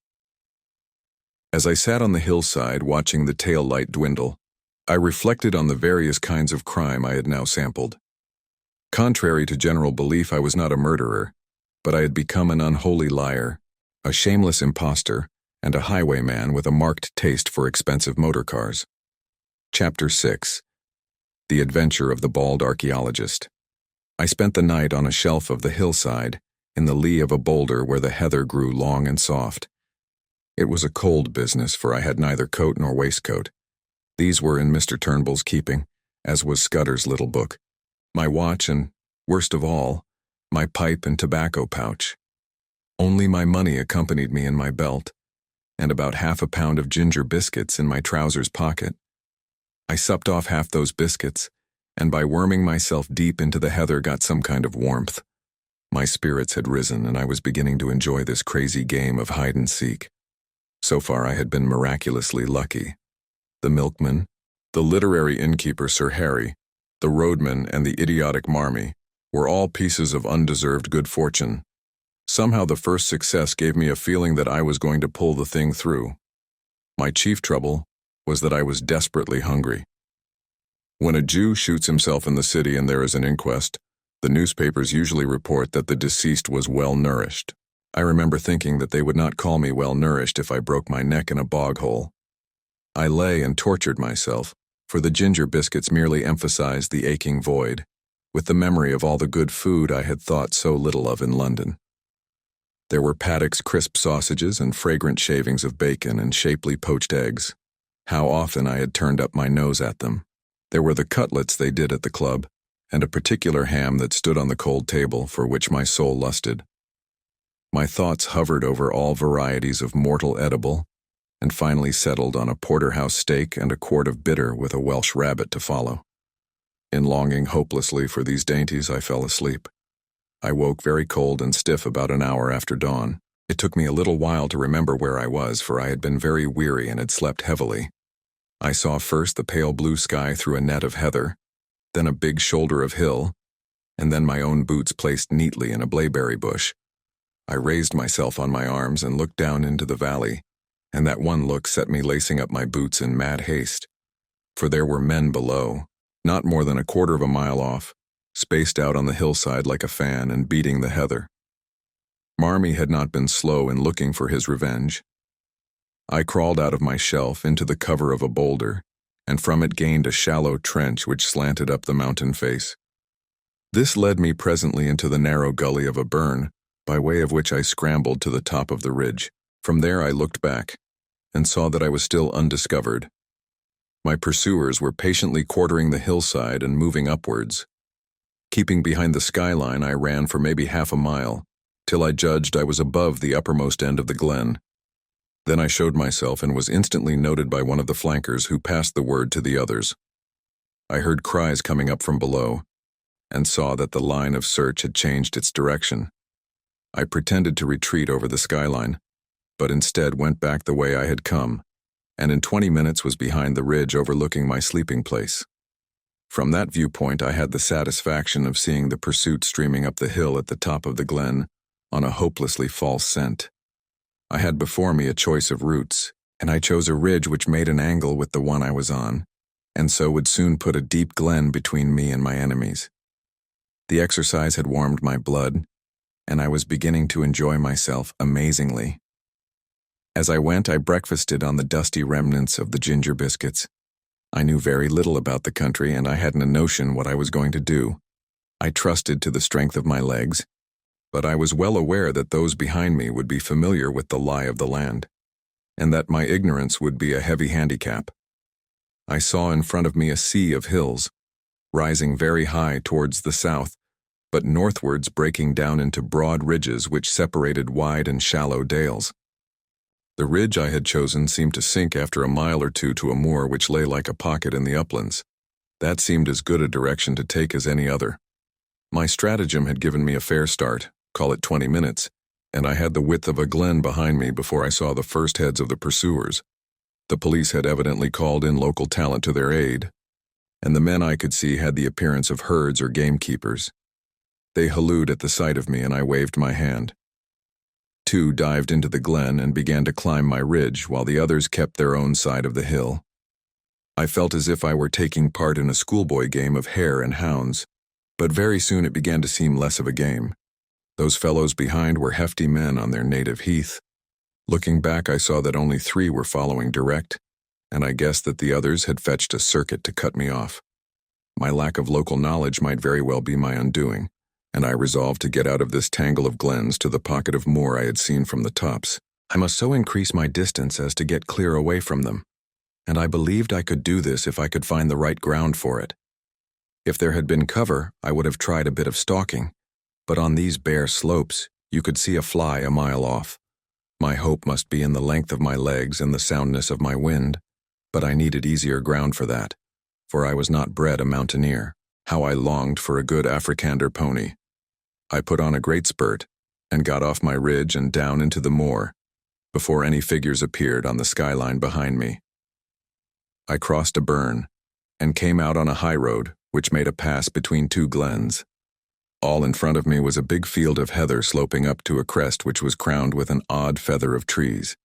As I sat on the hillside watching the tail light dwindle, I reflected on the various kinds of crime I had now sampled. Contrary to general belief, I was not a murderer, but I had become an unholy liar, a shameless impostor, and a highwayman with a marked taste for expensive motor cars. Chapter 6. The Adventure of the Bald Archaeologist. I spent the night on a shelf of the hillside, in the lee of a boulder where the heather grew long and soft. It was a cold business, for I had neither coat nor waistcoat. These were in Mr. Turnbull's keeping, as was Scudder's little book, my watch, and, worst of all, my pipe and tobacco pouch. Only my money accompanied me in my belt, and about half a pound of ginger biscuits in my trousers pocket. I supped off half those biscuits, and by worming myself deep into the heather got some kind of warmth. My spirits had risen, and I was beginning to enjoy this crazy game of hide-and-seek. So far I had been miraculously lucky. The milkman, the literary innkeeper Sir Harry, the roadman, and the idiotic Marmy were all pieces of undeserved good fortune. Somehow the first success gave me a feeling that I was going to pull the thing through. My chief trouble was that I was desperately hungry. When a Jew shoots himself in the city and there is an inquest, The newspapers usually report that the deceased was well-nourished. I remember thinking that they would not call me well-nourished if I broke my neck in a bog hole. I lay and tortured myself, for the ginger biscuits merely emphasized the aching void, with the memory of all the good food I had thought so little of in London. There were Paddock's crisp sausages and fragrant shavings of bacon and shapely poached eggs. How often I had turned up my nose at them. There were the cutlets they did at the club, and a particular ham that stood on the cold table for which my soul lusted. My thoughts hovered over all varieties of mortal edible, and finally settled on a porterhouse steak and a quart of bitter with a Welsh rabbit to follow. In longing hopelessly for these dainties, I fell asleep. I woke very cold and stiff about an hour after dawn. It took me a little while to remember where I was, for I had been very weary and had slept heavily. I saw first the pale blue sky through a net of heather, then a big shoulder of hill, and then my own boots placed neatly in a blaeberry bush. I raised myself on my arms and looked down into the valley, and that one look set me lacing up my boots in mad haste. For there were men below, not more than a quarter of a mile off, spaced out on the hillside like a fan and beating the heather. Marmee had not been slow in looking for his revenge. I crawled out of my shelf into the cover of a boulder, and from it gained a shallow trench which slanted up the mountain face. This led me presently into the narrow gully of a burn, by way of which I scrambled to the top of the ridge. From there I looked back, and saw that I was still undiscovered. My pursuers were patiently quartering the hillside and moving upwards. Keeping behind the skyline, I ran for maybe half a mile, till I judged I was above the uppermost end of the glen. Then I showed myself and was instantly noted by one of the flankers, who passed the word to the others. I heard cries coming up from below, and saw that the line of search had changed its direction. I pretended to retreat over the skyline, but instead went back the way I had come, and in 20 minutes was behind the ridge overlooking my sleeping place. From that viewpoint I had the satisfaction of seeing the pursuit streaming up the hill at the top of the glen on a hopelessly false scent. I had before me a choice of routes, and I chose a ridge which made an angle with the one I was on, and so would soon put a deep glen between me and my enemies. The exercise had warmed my blood, and I was beginning to enjoy myself amazingly. As I went, I breakfasted on the dusty remnants of the ginger biscuits. I knew very little about the country, and I hadn't a notion what I was going to do. I trusted to the strength of my legs, but I was well aware that those behind me would be familiar with the lie of the land, and that my ignorance would be a heavy handicap. I saw in front of me a sea of hills, rising very high towards the south, but northwards breaking down into broad ridges which separated wide and shallow dales. The ridge I had chosen seemed to sink after a mile or two to a moor which lay like a pocket in the uplands. That seemed as good a direction to take as any other. My stratagem had given me a fair start, call it 20 minutes, and I had the width of a glen behind me before I saw the first heads of the pursuers. The police had evidently called in local talent to their aid, and the men I could see had the appearance of herds or gamekeepers. They hallooed at the sight of me, and I waved my hand. Two dived into the glen and began to climb my ridge, while the others kept their own side of the hill. I felt as if I were taking part in a schoolboy game of hare and hounds, but very soon it began to seem less of a game. Those fellows behind were hefty men on their native heath. Looking back, I saw that only 3 were following direct, and I guessed that the others had fetched a circuit to cut me off. My lack of local knowledge might very well be my undoing, and I resolved to get out of this tangle of glens to the pocket of moor I had seen from the tops. I must so increase my distance as to get clear away from them, and I believed I could do this if I could find the right ground for it. If there had been cover, I would have tried a bit of stalking, but on these bare slopes, you could see a fly a mile off. My hope must be in the length of my legs and the soundness of my wind, but I needed easier ground for that, for I was not bred a mountaineer. How I longed for a good Afrikander pony. I put on a great spurt, and got off my ridge and down into the moor, before any figures appeared on the skyline behind me. I crossed a burn, and came out on a high road, which made a pass between 2 glens. All in front of me was a big field of heather sloping up to a crest which was crowned with an odd feather of trees.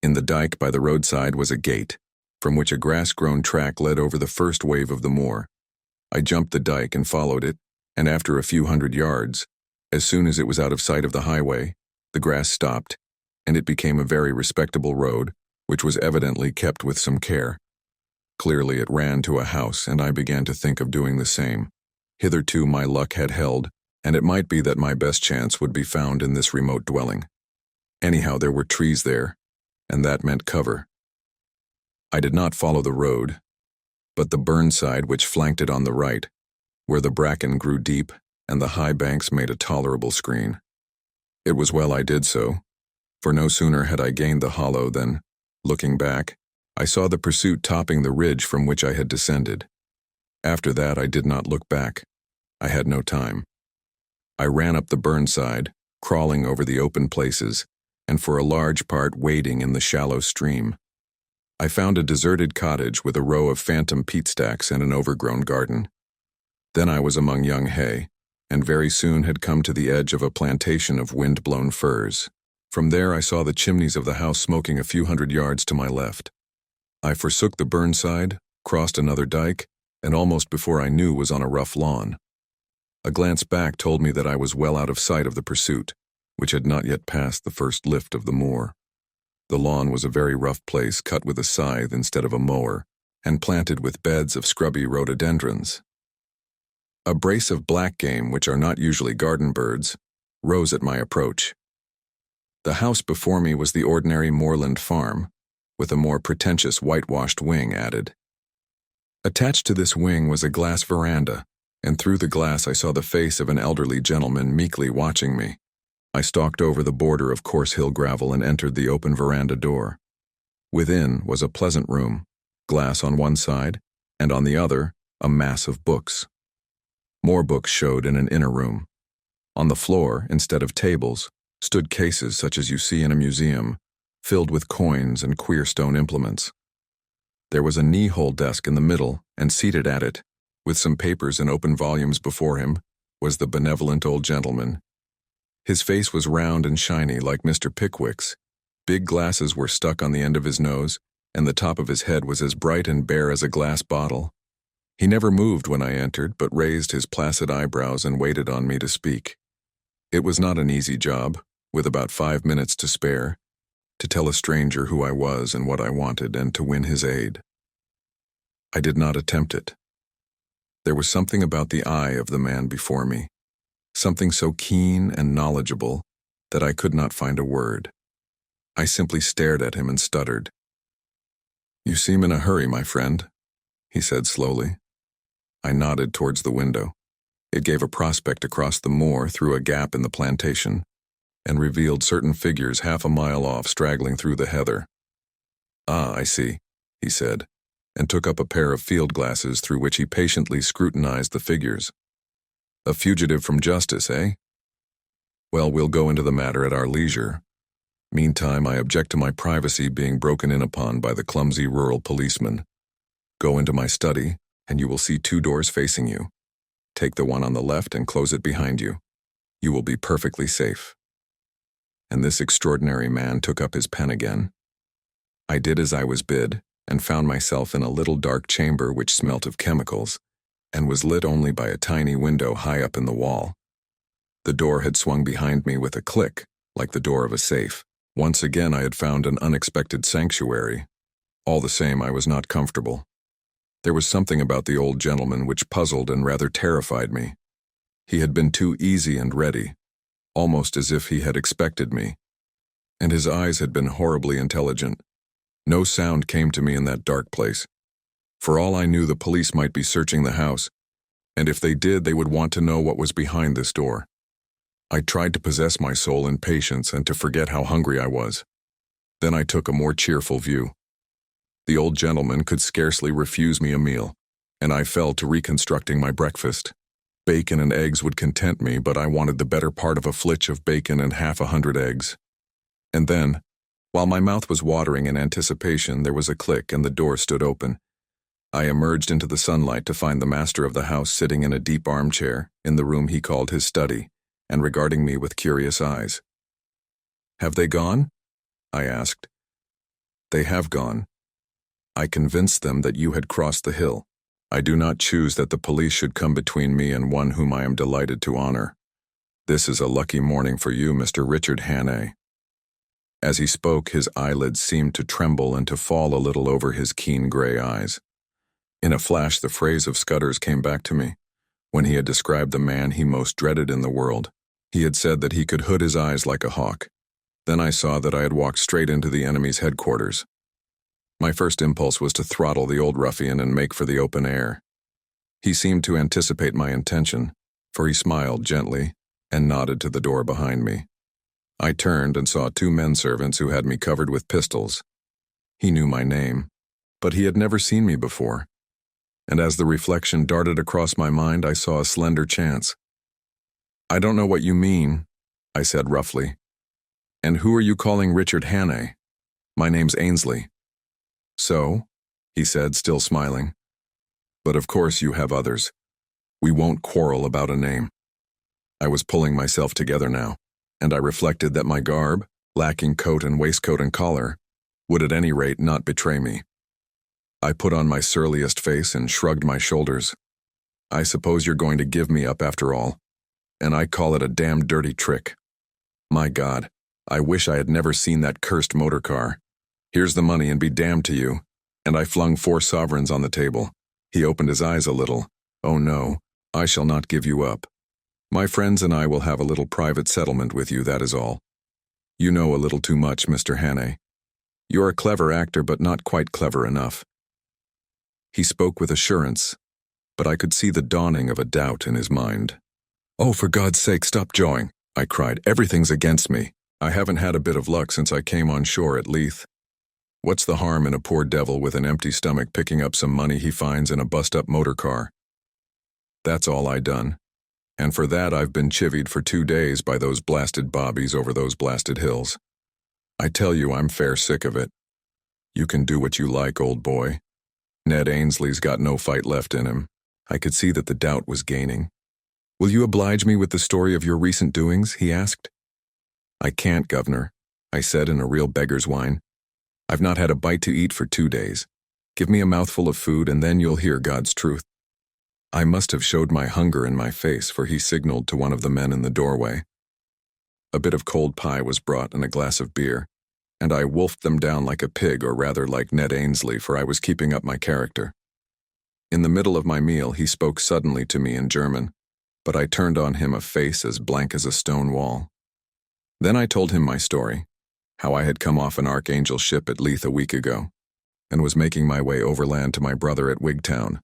In the dike by the roadside was a gate, from which a grass-grown track led over the first wave of the moor. I jumped the dike and followed it, and after a few hundred yards, as soon as it was out of sight of the highway, the grass stopped, and it became a very respectable road, which was evidently kept with some care. Clearly it ran to a house, and I began to think of doing the same. Hitherto my luck had held, and it might be that my best chance would be found in this remote dwelling. Anyhow, there were trees there, and that meant cover. I did not follow the road, but the burnside which flanked it on the right, where the bracken grew deep and the high banks made a tolerable screen. It was well I did so, for no sooner had I gained the hollow than, looking back, I saw the pursuit topping the ridge from which I had descended. After that I did not look back. I had no time. I ran up the burnside, crawling over the open places, and for a large part wading in the shallow stream. I found a deserted cottage with a row of phantom peat stacks and an overgrown garden. Then I was among young hay, and very soon had come to the edge of a plantation of wind-blown firs. From there I saw the chimneys of the house smoking a few hundred yards to my left. I forsook the burnside, crossed another dike, and almost before I knew was on a rough lawn. A glance back told me that I was well out of sight of the pursuit, which had not yet passed the first lift of the moor. The lawn was a very rough place, cut with a scythe instead of a mower, and planted with beds of scrubby rhododendrons. A brace of black game, which are not usually garden birds, rose at my approach. The house before me was the ordinary moorland farm, with a more pretentious whitewashed wing added. Attached to this wing was a glass veranda, and through the glass I saw the face of an elderly gentleman meekly watching me. I stalked over the border of coarse hill gravel and entered the open veranda door. Within was a pleasant room, glass on one side, and on the other, a mass of books. More books showed in an inner room. On the floor, instead of tables, stood cases such as you see in a museum, filled with coins and queer stone implements. There was a knee-hole desk in the middle, and seated at it, with some papers and open volumes before him, was the benevolent old gentleman. His face was round and shiny like Mr. Pickwick's. Big glasses were stuck on the end of his nose, and the top of his head was as bright and bare as a glass bottle. He never moved when I entered, but raised his placid eyebrows and waited on me to speak. It was not an easy job, with about 5 minutes to spare, to tell a stranger who I was and what I wanted, and to win his aid. I did not attempt it. There was something about the eye of the man before me, something so keen and knowledgeable that I could not find a word. I simply stared at him and stuttered. "You seem in a hurry, my friend," he said slowly. I nodded towards the window. It gave a prospect across the moor through a gap in the plantation, and revealed certain figures half a mile off straggling through the heather. "Ah, I see," he said, and took up a pair of field glasses through which he patiently scrutinized the figures. "A fugitive from justice, eh? Well, we'll go into the matter at our leisure. Meantime, I object to my privacy being broken in upon by the clumsy rural policeman. Go into my study, and you will see 2 doors facing you. Take the one on the left and close it behind you. You will be perfectly safe." And this extraordinary man took up his pen again. I did as I was bid, and found myself in a little dark chamber which smelt of chemicals, and was lit only by a tiny window high up in the wall. The door had swung behind me with a click, like the door of a safe. Once again I had found an unexpected sanctuary. All the same, I was not comfortable. There was something about the old gentleman which puzzled and rather terrified me. He had been too easy and ready, almost as if he had expected me. And his eyes had been horribly intelligent. No sound came to me in that dark place. For all I knew, the police might be searching the house, and if they did, they would want to know what was behind this door. I tried to possess my soul in patience and to forget how hungry I was. Then I took a more cheerful view. The old gentleman could scarcely refuse me a meal, and I fell to reconstructing my breakfast. Bacon and eggs would content me, but I wanted the better part of a flitch of bacon and half 100 eggs. And then, while my mouth was watering in anticipation, there was a click and the door stood open. I emerged into the sunlight to find the master of the house sitting in a deep armchair in the room he called his study, and regarding me with curious eyes. "Have they gone?" I asked. "They have gone. I convinced them that you had crossed the hill. I do not choose that the police should come between me and one whom I am delighted to honor. This is a lucky morning for you, Mr. Richard Hannay." As he spoke, his eyelids seemed to tremble and to fall a little over his keen gray eyes. In a flash, the phrase of Scudder's came back to me. When he had described the man he most dreaded in the world, he had said that he could hood his eyes like a hawk. Then I saw that I had walked straight into the enemy's headquarters. My first impulse was to throttle the old ruffian and make for the open air. He seemed to anticipate my intention, for he smiled gently and nodded to the door behind me. I turned and saw two men-servants who had me covered with pistols. He knew my name, but he had never seen me before. And as the reflection darted across my mind, I saw a slender chance. "I don't know what you mean," I said roughly. "And who are you calling Richard Hannay? My name's Ainsley." "So?" he said, still smiling. "But of course you have others. We won't quarrel about a name." I was pulling myself together now, and I reflected that my garb, lacking coat and waistcoat and collar, would at any rate not betray me. I put on my surliest face and shrugged my shoulders. "I suppose you're going to give me up after all, and I call it a damn dirty trick. My God, I wish I had never seen that cursed motor car. Here's the money and be damned to you." And I flung 4 sovereigns on the table. He opened his eyes a little. "Oh no, I shall not give you up. My friends and I will have a little private settlement with you, that is all. You know a little too much, Mr. Hannay. You're a clever actor, but not quite clever enough." He spoke with assurance, but I could see the dawning of a doubt in his mind. "Oh, for God's sake, stop jawing," I cried. "Everything's against me. I haven't had a bit of luck since I came on shore at Leith. What's the harm in a poor devil with an empty stomach picking up some money he finds in a bust-up motor car? That's all I done, and for that I've been chivied for 2 days by those blasted bobbies over those blasted hills. I tell you, I'm fair sick of it. You can do what you like, old boy. Ned Ainsley's got no fight left in him." I could see that the doubt was gaining. "Will you oblige me with the story of your recent doings?" he asked. "I can't, Governor," I said in a real beggar's whine. "I've not had a bite to eat for 2 days. Give me a mouthful of food and then you'll hear God's truth." I must have showed my hunger in my face, for he signaled to one of the men in the doorway. A bit of cold pie was brought and a glass of beer, and I wolfed them down like a pig, or rather like Ned Ainsley, for I was keeping up my character. In the middle of my meal, he spoke suddenly to me in German, but I turned on him a face as blank as a stone wall. Then I told him my story, how I had come off an Archangel ship at Leith a week ago, and was making my way overland to my brother at Wigtown.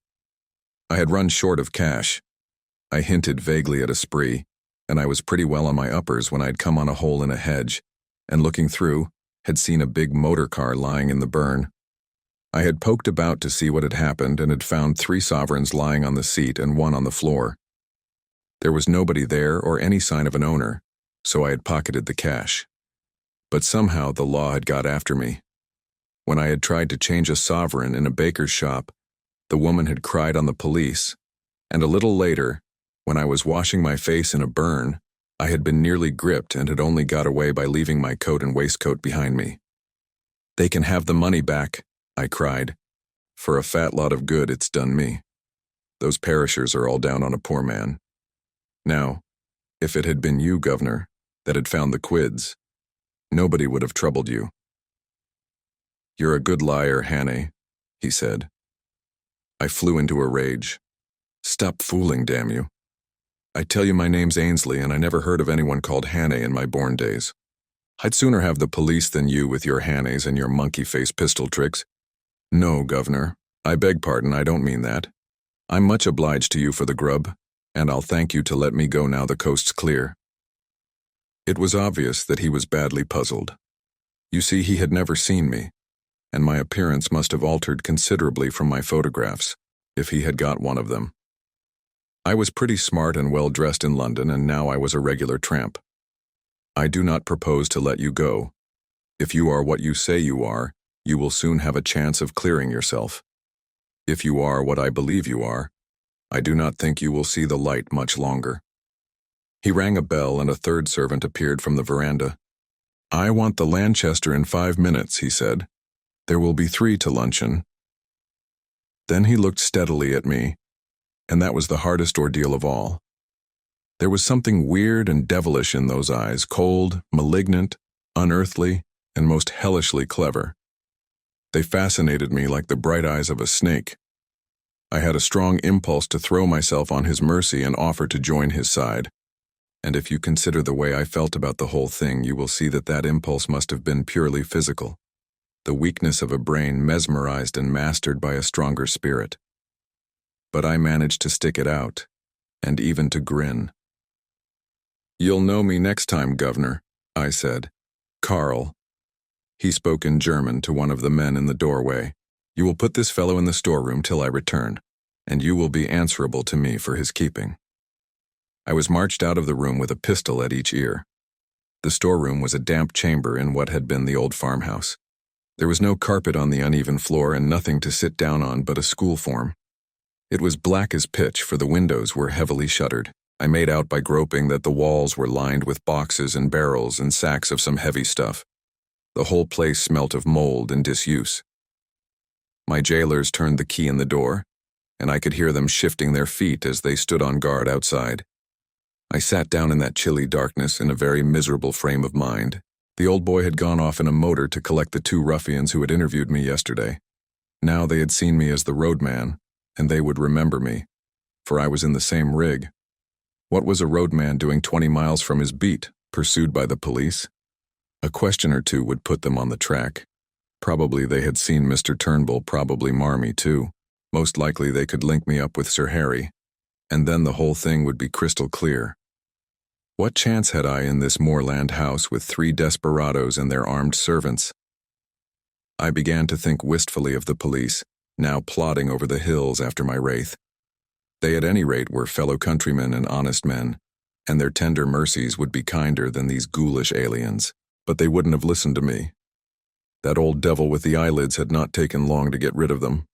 I had run short of cash. I hinted vaguely at a spree, and I was pretty well on my uppers when I'd come on a hole in a hedge, and looking through, had seen a big motor car lying in the burn. I had poked about to see what had happened and had found 3 sovereigns lying on the seat and 1 on the floor. There was nobody there or any sign of an owner, so I had pocketed the cash. But somehow the law had got after me. When I had tried to change a sovereign in a baker's shop, the woman had cried on the police, and a little later, when I was washing my face in a burn, I had been nearly gripped and had only got away by leaving my coat and waistcoat behind me. "They can have the money back," I cried. "For a fat lot of good it's done me. Those perishers are all down on a poor man. Now, if it had been you, Governor, that had found the quids, nobody would have troubled you." "You're a good liar, Hannay," he said. I flew into a rage. "Stop fooling, damn you. I tell you my name's Ainsley, and I never heard of anyone called Hannay in my born days. I'd sooner have the police than you with your Hannays and your monkey-face pistol tricks. No, Governor, I beg pardon, I don't mean that. I'm much obliged to you for the grub, and I'll thank you to let me go now the coast's clear." It was obvious that he was badly puzzled. You see, he had never seen me, and my appearance must have altered considerably from my photographs, if he had got one of them. I was pretty smart and well-dressed in London, and now I was a regular tramp. "I do not propose to let you go. If you are what you say you are, you will soon have a chance of clearing yourself. If you are what I believe you are, I do not think you will see the light much longer." He rang a bell and a 3rd servant appeared from the veranda. "I want the Lanchester in 5 minutes," he said. "There will be 3 to luncheon." Then he looked steadily at me, and that was the hardest ordeal of all. There was something weird and devilish in those eyes, cold, malignant, unearthly, and most hellishly clever. They fascinated me like the bright eyes of a snake. I had a strong impulse to throw myself on his mercy and offer to join his side. And if you consider the way I felt about the whole thing, you will see that that impulse must have been purely physical, the weakness of a brain mesmerized and mastered by a stronger spirit. But I managed to stick it out, and even to grin. "You'll know me next time, Governor," I said. "Carl." He spoke in German to one of the men in the doorway. "You will put this fellow in the storeroom till I return, and you will be answerable to me for his keeping." I was marched out of the room with a pistol at each ear. The storeroom was a damp chamber in what had been the old farmhouse. There was no carpet on the uneven floor and nothing to sit down on but a school form. It was black as pitch, for the windows were heavily shuttered. I made out by groping that the walls were lined with boxes and barrels and sacks of some heavy stuff. The whole place smelt of mold and disuse. My jailers turned the key in the door, and I could hear them shifting their feet as they stood on guard outside. I sat down in that chilly darkness in a very miserable frame of mind. The old boy had gone off in a motor to collect the 2 ruffians who had interviewed me yesterday. Now they had seen me as the roadman, and they would remember me, for I was in the same rig. What was a roadman doing 20 miles from his beat, pursued by the police? A question or two would put them on the track. Probably they had seen Mr. Turnbull, probably Marmee too. Most likely they could link me up with Sir Harry, and then the whole thing would be crystal clear. What chance had I in this moorland house with 3 desperadoes and their armed servants? I began to think wistfully of the police, now plodding over the hills after my wraith. They at any rate were fellow countrymen and honest men, and their tender mercies would be kinder than these ghoulish aliens, but they wouldn't have listened to me. That old devil with the eyelids had not taken long to get rid of them.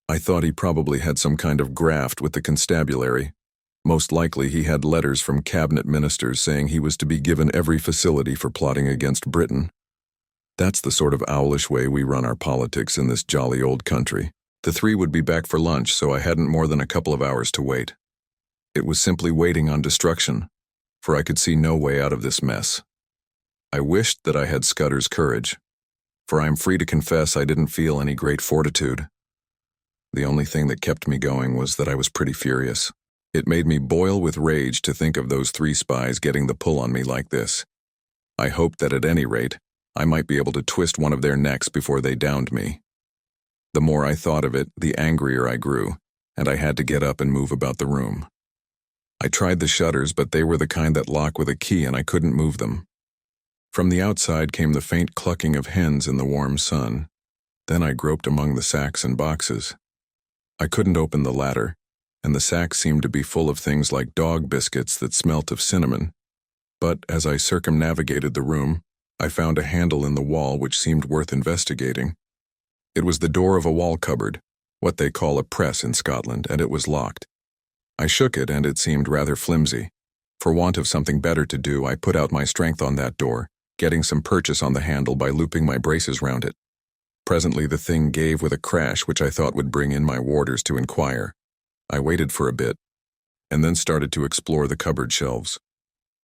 I thought he probably had some kind of graft with the constabulary. Most likely he had letters from cabinet ministers saying he was to be given every facility for plotting against Britain. That's the sort of owlish way we run our politics in this jolly old country. The 3 would be back for lunch, so I hadn't more than a couple of hours to wait. It was simply waiting on destruction, for I could see no way out of this mess. I wished that I had Scudder's courage, for I am free to confess I didn't feel any great fortitude. The only thing that kept me going was that I was pretty furious. It made me boil with rage to think of those 3 spies getting the pull on me like this. I hoped that at any rate, I might be able to twist one of their necks before they downed me. The more I thought of it, the angrier I grew, and I had to get up and move about the room. I tried the shutters, but they were the kind that lock with a key and I couldn't move them. From the outside came the faint clucking of hens in the warm sun. Then I groped among the sacks and boxes. I couldn't open the latter, and the sacks seemed to be full of things like dog biscuits that smelt of cinnamon. But as I circumnavigated the room, I found a handle in the wall which seemed worth investigating. It was the door of a wall cupboard, what they call a press in Scotland, and it was locked. I shook it, and it seemed rather flimsy. For want of something better to do, I put out my strength on that door, getting some purchase on the handle by looping my braces round it. Presently the thing gave with a crash which I thought would bring in my warders to inquire. I waited for a bit, and then started to explore the cupboard shelves.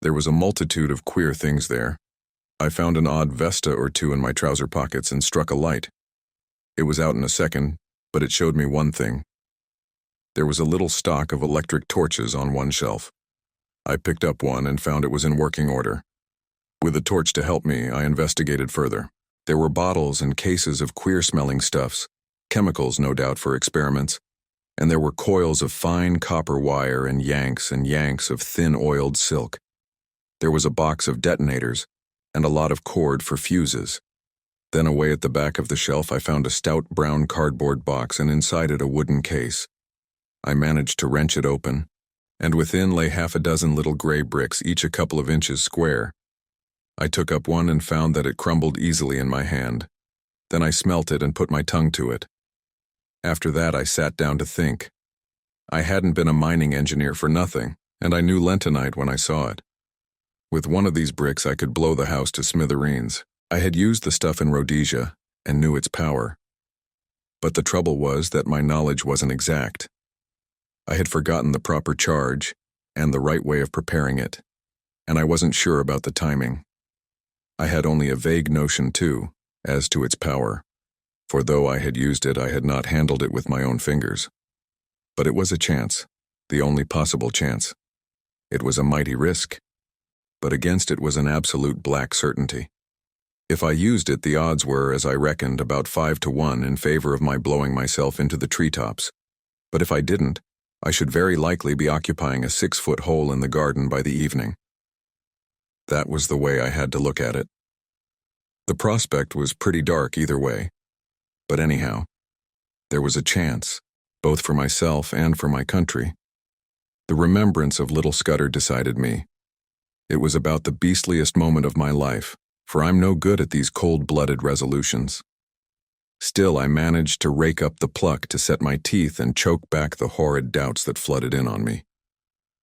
There was a multitude of queer things there. I found an odd vesta or 2 in my trouser pockets and struck a light. It was out in a second, but it showed me one thing. There was a little stock of electric torches on one shelf. I picked up one and found it was in working order. With a torch to help me, I investigated further. There were bottles and cases of queer-smelling stuffs, chemicals no doubt for experiments, and there were coils of fine copper wire and yanks of thin oiled silk. There was a box of detonators and a lot of cord for fuses. Then away at the back of the shelf I found a stout brown cardboard box and inside it a wooden case. I managed to wrench it open, and within lay 6 little gray bricks, each a couple of inches square. I took up one and found that it crumbled easily in my hand. Then I smelt it and put my tongue to it. After that I sat down to think. I hadn't been a mining engineer for nothing, and I knew lentonite when I saw it. With one of these bricks I could blow the house to smithereens. I had used the stuff in Rhodesia and knew its power. But the trouble was that my knowledge wasn't exact. I had forgotten the proper charge and the right way of preparing it, and I wasn't sure about the timing. I had only a vague notion, too, as to its power, for though I had used it, I had not handled it with my own fingers. But it was a chance, the only possible chance. It was a mighty risk, but against it was an absolute black certainty. If I used it, the odds were, as I reckoned, about 5 to 1 in favor of my blowing myself into the treetops. But if I didn't, I should very likely be occupying a 6-foot hole in the garden by the evening. That was the way I had to look at it. The prospect was pretty dark either way. But anyhow, there was a chance, both for myself and for my country. The remembrance of little Scudder decided me. It was about the beastliest moment of my life, for I'm no good at these cold-blooded resolutions. Still, I managed to rake up the pluck to set my teeth and choke back the horrid doubts that flooded in on me.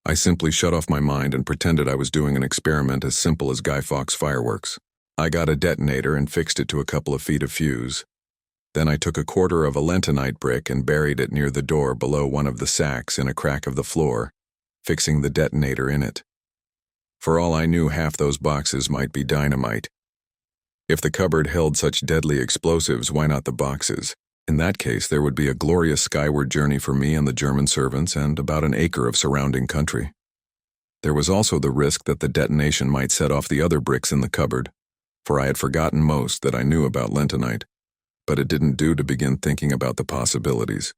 I simply shut off my mind and pretended I was doing an experiment as simple as Guy Fawkes fireworks. I got a detonator and fixed it to a couple of feet of fuse. Then I took a quarter of a lentonite brick and buried it near the door below one of the sacks in a crack of the floor, fixing the detonator in it. For all I knew, half those boxes might be dynamite. If the cupboard held such deadly explosives, why not the boxes? In that case, there would be a glorious skyward journey for me and the German servants and about an acre of surrounding country. There was also the risk that the detonation might set off the other bricks in the cupboard, for I had forgotten most that I knew about lentonite, but it didn't do to begin thinking about the possibilities.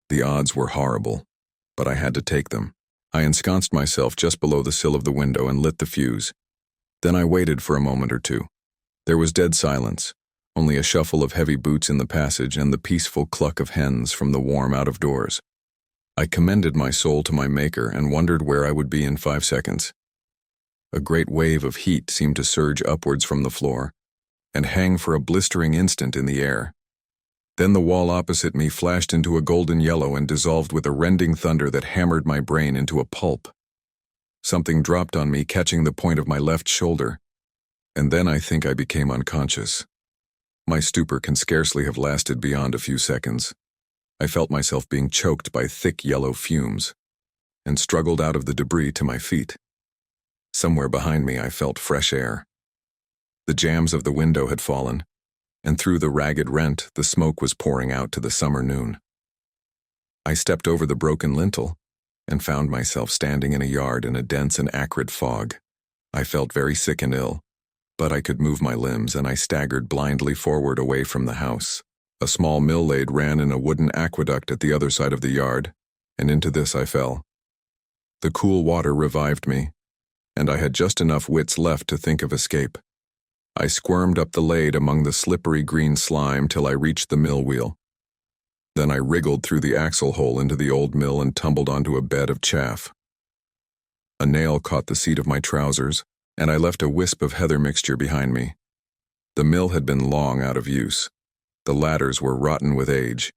The odds were horrible, but I had to take them. I ensconced myself just below the sill of the window and lit the fuse. Then I waited for a moment or two. There was dead silence, only a shuffle of heavy boots in the passage and the peaceful cluck of hens from the warm out-of-doors. I commended my soul to my Maker and wondered where I would be in 5 seconds. A great wave of heat seemed to surge upwards from the floor and hang for a blistering instant in the air. Then the wall opposite me flashed into a golden yellow and dissolved with a rending thunder that hammered my brain into a pulp. Something dropped on me, catching the point of my left shoulder, and then I think I became unconscious. My stupor can scarcely have lasted beyond a few seconds. I felt myself being choked by thick yellow fumes, and struggled out of the debris to my feet. Somewhere behind me I felt fresh air. The jambs of the window had fallen, and through the ragged rent the smoke was pouring out to the summer noon. I stepped over the broken lintel, and found myself standing in a yard in a dense and acrid fog. I felt very sick and ill, but I could move my limbs, and I staggered blindly forward away from the house. A small mill lade ran in a wooden aqueduct at the other side of the yard, and into this I fell. The cool water revived me, and I had just enough wits left to think of escape. I squirmed up the lade among the slippery green slime till I reached the mill wheel. Then I wriggled through the axle hole into the old mill and tumbled onto a bed of chaff. A nail caught the seat of my trousers, and I left a wisp of heather mixture behind me. The mill had been long out of use. The ladders were rotten with age,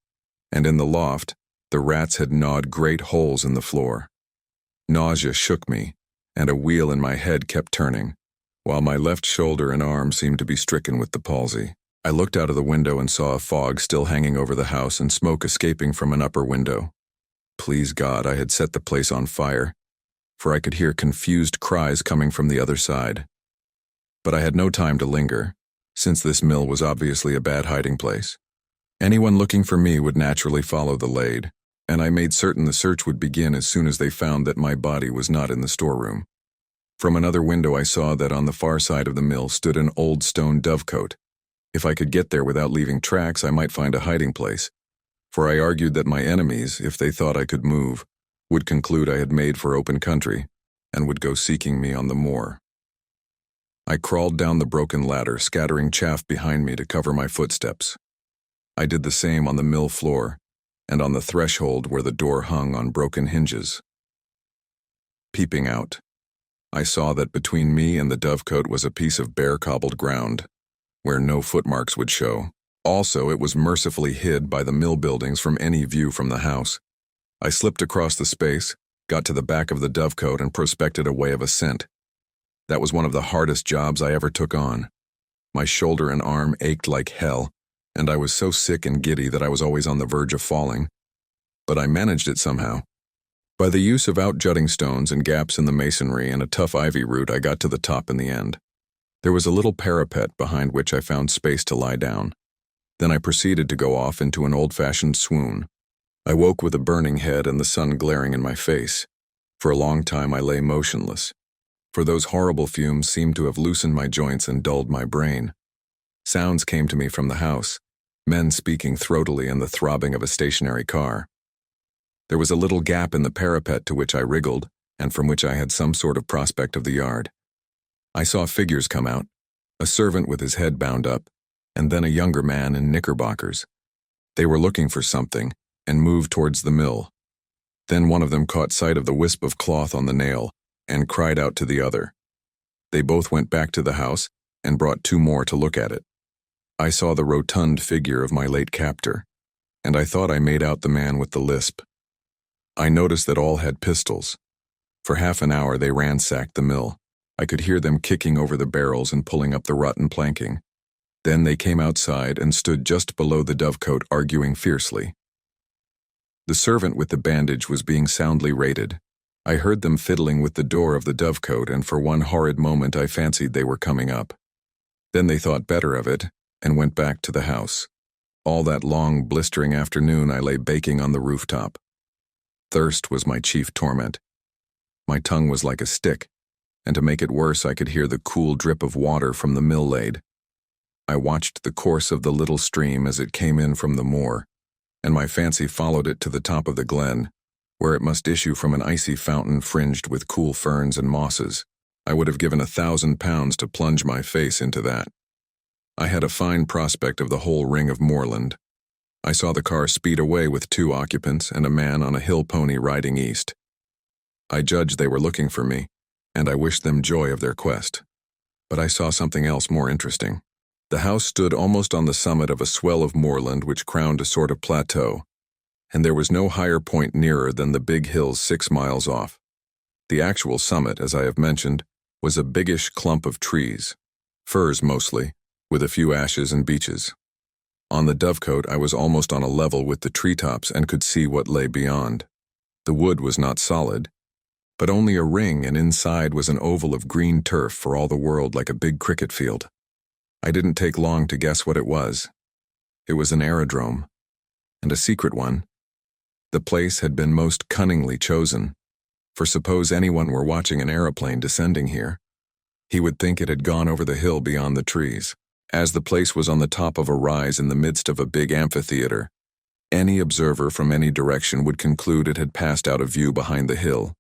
and in the loft, the rats had gnawed great holes in the floor. Nausea shook me, and a wheel in my head kept turning, while my left shoulder and arm seemed to be stricken with the palsy. I looked out of the window and saw a fog still hanging over the house and smoke escaping from an upper window. Please God, I had set the place on fire, for I could hear confused cries coming from the other side. But I had no time to linger, since this mill was obviously a bad hiding place. Anyone looking for me would naturally follow the lade, and I made certain the search would begin as soon as they found that my body was not in the storeroom. From another window I saw that on the far side of the mill stood an old stone dovecote. If I could get there without leaving tracks, I might find a hiding place, for I argued that my enemies, if they thought I could move, would conclude I had made for open country, and would go seeking me on the moor. I crawled down the broken ladder, scattering chaff behind me to cover my footsteps. I did the same on the mill floor, and on the threshold where the door hung on broken hinges. Peeping out, I saw that between me and the dovecote was a piece of bare cobbled ground, where no footmarks would show. Also, it was mercifully hid by the mill buildings from any view from the house. I slipped across the space, got to the back of the dovecote, and prospected a way of ascent. That was one of the hardest jobs I ever took on. My shoulder and arm ached like hell, and I was so sick and giddy that I was always on the verge of falling. But I managed it somehow. By the use of out-jutting stones and gaps in the masonry and a tough ivy root, I got to the top in the end. There was a little parapet behind which I found space to lie down. Then I proceeded to go off into an old-fashioned swoon. I woke with a burning head and the sun glaring in my face. For a long time I lay motionless, for those horrible fumes seemed to have loosened my joints and dulled my brain. Sounds came to me from the house, men speaking throatily and the throbbing of a stationary car. There was a little gap in the parapet to which I wriggled, and from which I had some sort of prospect of the yard. I saw figures come out, a servant with his head bound up, and then a younger man in knickerbockers. They were looking for something, and moved towards the mill. Then one of them caught sight of the wisp of cloth on the nail, and cried out to the other. They both went back to the house, and brought two more to look at it. I saw the rotund figure of my late captor, and I thought I made out the man with the lisp. I noticed that all had pistols. For half an hour they ransacked the mill. I could hear them kicking over the barrels and pulling up the rotten planking. Then they came outside and stood just below the dovecote arguing fiercely. The servant with the bandage was being soundly rated. I heard them fiddling with the door of the dovecote, and for one horrid moment I fancied they were coming up. Then they thought better of it and went back to the house. All that long, blistering afternoon I lay baking on the rooftop. Thirst was my chief torment. My tongue was like a stick, and to make it worse I could hear the cool drip of water from the mill lade. I watched the course of the little stream as it came in from the moor, and my fancy followed it to the top of the glen, where it must issue from an icy fountain fringed with cool ferns and mosses. I would have given £1,000 to plunge my face into that. I had a fine prospect of the whole ring of moorland. I saw the car speed away with 2 occupants and a man on a hill pony riding east. I judged they were looking for me, and I wished them joy of their quest. But I saw something else more interesting. The house stood almost on the summit of a swell of moorland which crowned a sort of plateau, and there was no higher point nearer than the big hills 6 miles off. The actual summit, as I have mentioned, was a biggish clump of trees, firs mostly, with a few ashes and beeches. On the dovecote I was almost on a level with the treetops and could see what lay beyond. The wood was not solid, but only a ring, and inside was an oval of green turf for all the world like a big cricket field. I didn't take long to guess what it was. It was an aerodrome, and a secret one. The place had been most cunningly chosen, for suppose anyone were watching an aeroplane descending here, he would think it had gone over the hill beyond the trees. As the place was on the top of a rise in the midst of a big amphitheater, any observer from any direction would conclude it had passed out of view behind the hill.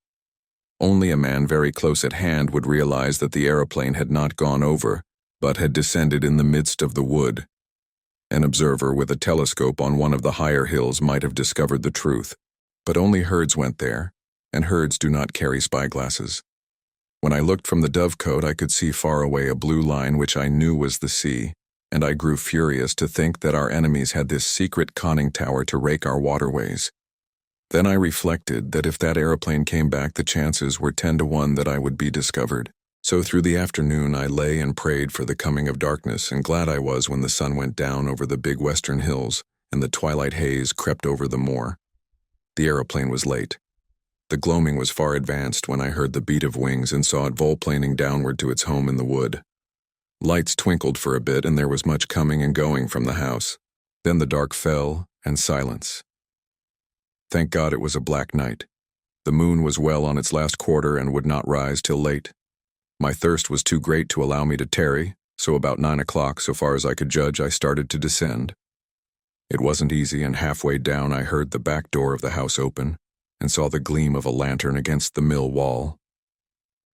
Only a man very close at hand would realize that the aeroplane had not gone over, but had descended in the midst of the wood. An observer with a telescope on one of the higher hills might have discovered the truth, but only herds went there, and herds do not carry spyglasses. When I looked from the dovecote, I could see far away a blue line which I knew was the sea, and I grew furious to think that our enemies had this secret conning tower to rake our waterways. Then I reflected that if that aeroplane came back, the chances were 10 to 1 that I would be discovered. So through the afternoon I lay and prayed for the coming of darkness, and glad I was when the sun went down over the big western hills and the twilight haze crept over the moor. The aeroplane was late. The gloaming was far advanced when I heard the beat of wings and saw it volplaning downward to its home in the wood. Lights twinkled for a bit, and there was much coming and going from the house. Then the dark fell, and silence. Thank God it was a black night. The moon was well on its last quarter and would not rise till late. My thirst was too great to allow me to tarry, so about 9 o'clock, so far as I could judge, I started to descend. It wasn't easy, and halfway down I heard the back door of the house open, and saw the gleam of a lantern against the mill wall.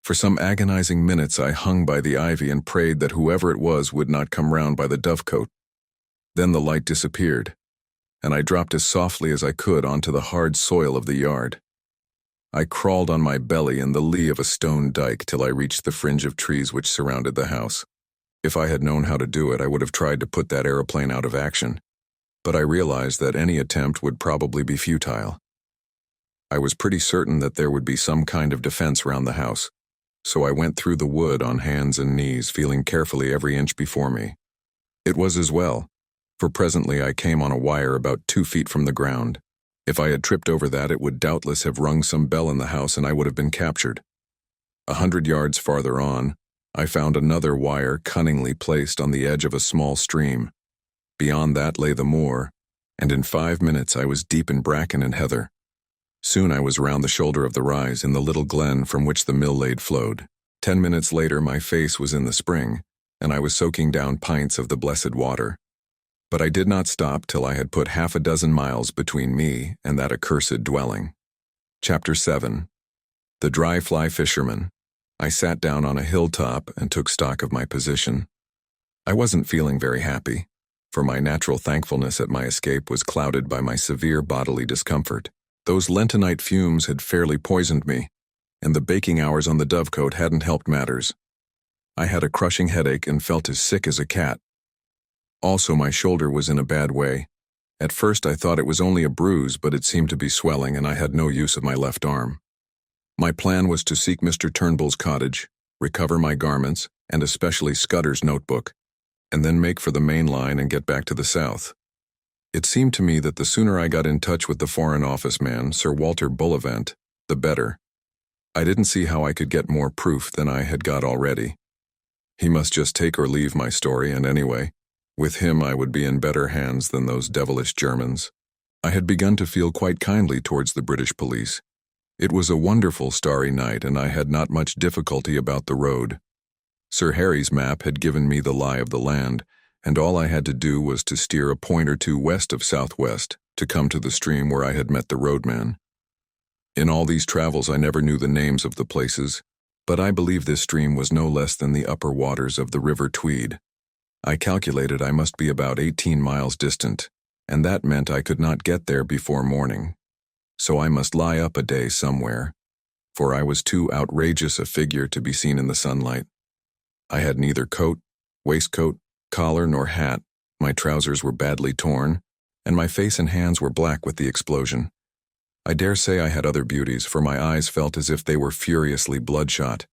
For some agonizing minutes I hung by the ivy and prayed that whoever it was would not come round by the dovecote. Then the light disappeared, and I dropped as softly as I could onto the hard soil of the yard. I crawled on my belly in the lee of a stone dike till I reached the fringe of trees which surrounded the house. If I had known how to do it, I would have tried to put that aeroplane out of action, but I realized that any attempt would probably be futile. I was pretty certain that there would be some kind of defense round the house, so I went through the wood on hands and knees, feeling carefully every inch before me. It was as well, for presently I came on a wire about 2 feet from the ground. If I had tripped over that, it would doubtless have rung some bell in the house and I would have been captured. 100 yards farther on, I found another wire cunningly placed on the edge of a small stream. Beyond that lay the moor, and in 5 minutes I was deep in bracken and heather. Soon I was round the shoulder of the rise in the little glen from which the mill lade flowed. 10 minutes later my face was in the spring, and I was soaking down pints of the blessed water. But I did not stop till I had put 6 miles between me and that accursed dwelling. Chapter 7. The Dry Fly Fisherman. I sat down on a hilltop and took stock of my position. I wasn't feeling very happy, for my natural thankfulness at my escape was clouded by my severe bodily discomfort. Those lentonite fumes had fairly poisoned me, and the baking hours on the dovecote hadn't helped matters. I had a crushing headache and felt as sick as a cat. Also, my shoulder was in a bad way. At first I thought it was only a bruise, but it seemed to be swelling and I had no use of my left arm. My plan was to seek Mr. Turnbull's cottage, recover my garments, and especially Scudder's notebook, and then make for the main line and get back to the south. It seemed to me that the sooner I got in touch with the Foreign Office man, Sir Walter Bullivant, the better. I didn't see how I could get more proof than I had got already. He must just take or leave my story, and anyway, with him I would be in better hands than those devilish Germans. I had begun to feel quite kindly towards the British police. It was a wonderful starry night, and I had not much difficulty about the road. Sir Harry's map had given me the lie of the land, and all I had to do was to steer a point or two west of southwest to come to the stream where I had met the roadman. In all these travels I never knew the names of the places, but I believe this stream was no less than the upper waters of the River Tweed. I calculated I must be about 18 miles distant, and that meant I could not get there before morning. So I must lie up a day somewhere, for I was too outrageous a figure to be seen in the sunlight. I had neither coat, waistcoat, collar, nor hat. My trousers were badly torn, and my face and hands were black with the explosion. I dare say I had other beauties, for my eyes felt as if they were furiously bloodshot.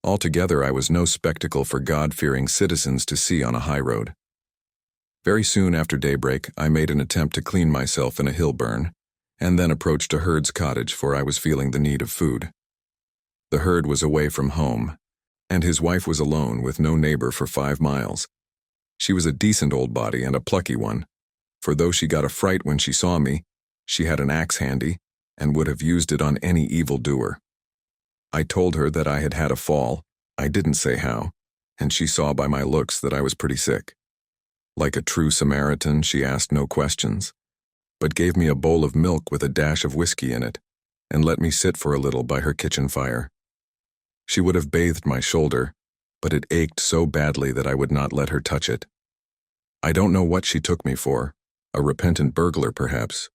Altogether, I was no spectacle for God-fearing citizens to see on a highroad. Very soon after daybreak, I made an attempt to clean myself in a hill burn, and then approached a herd's cottage, for I was feeling the need of food. The herd was away from home, and his wife was alone with no neighbor for 5 miles. She was a decent old body and a plucky one, for though she got a fright when she saw me, she had an axe handy and would have used it on any evildoer. I told her that I had had a fall, I didn't say how, and she saw by my looks that I was pretty sick. Like a true Samaritan, she asked no questions, but gave me a bowl of milk with a dash of whiskey in it, and let me sit for a little by her kitchen fire. She would have bathed my shoulder, but it ached so badly that I would not let her touch it. I don't know what she took me for, a repentant burglar perhaps,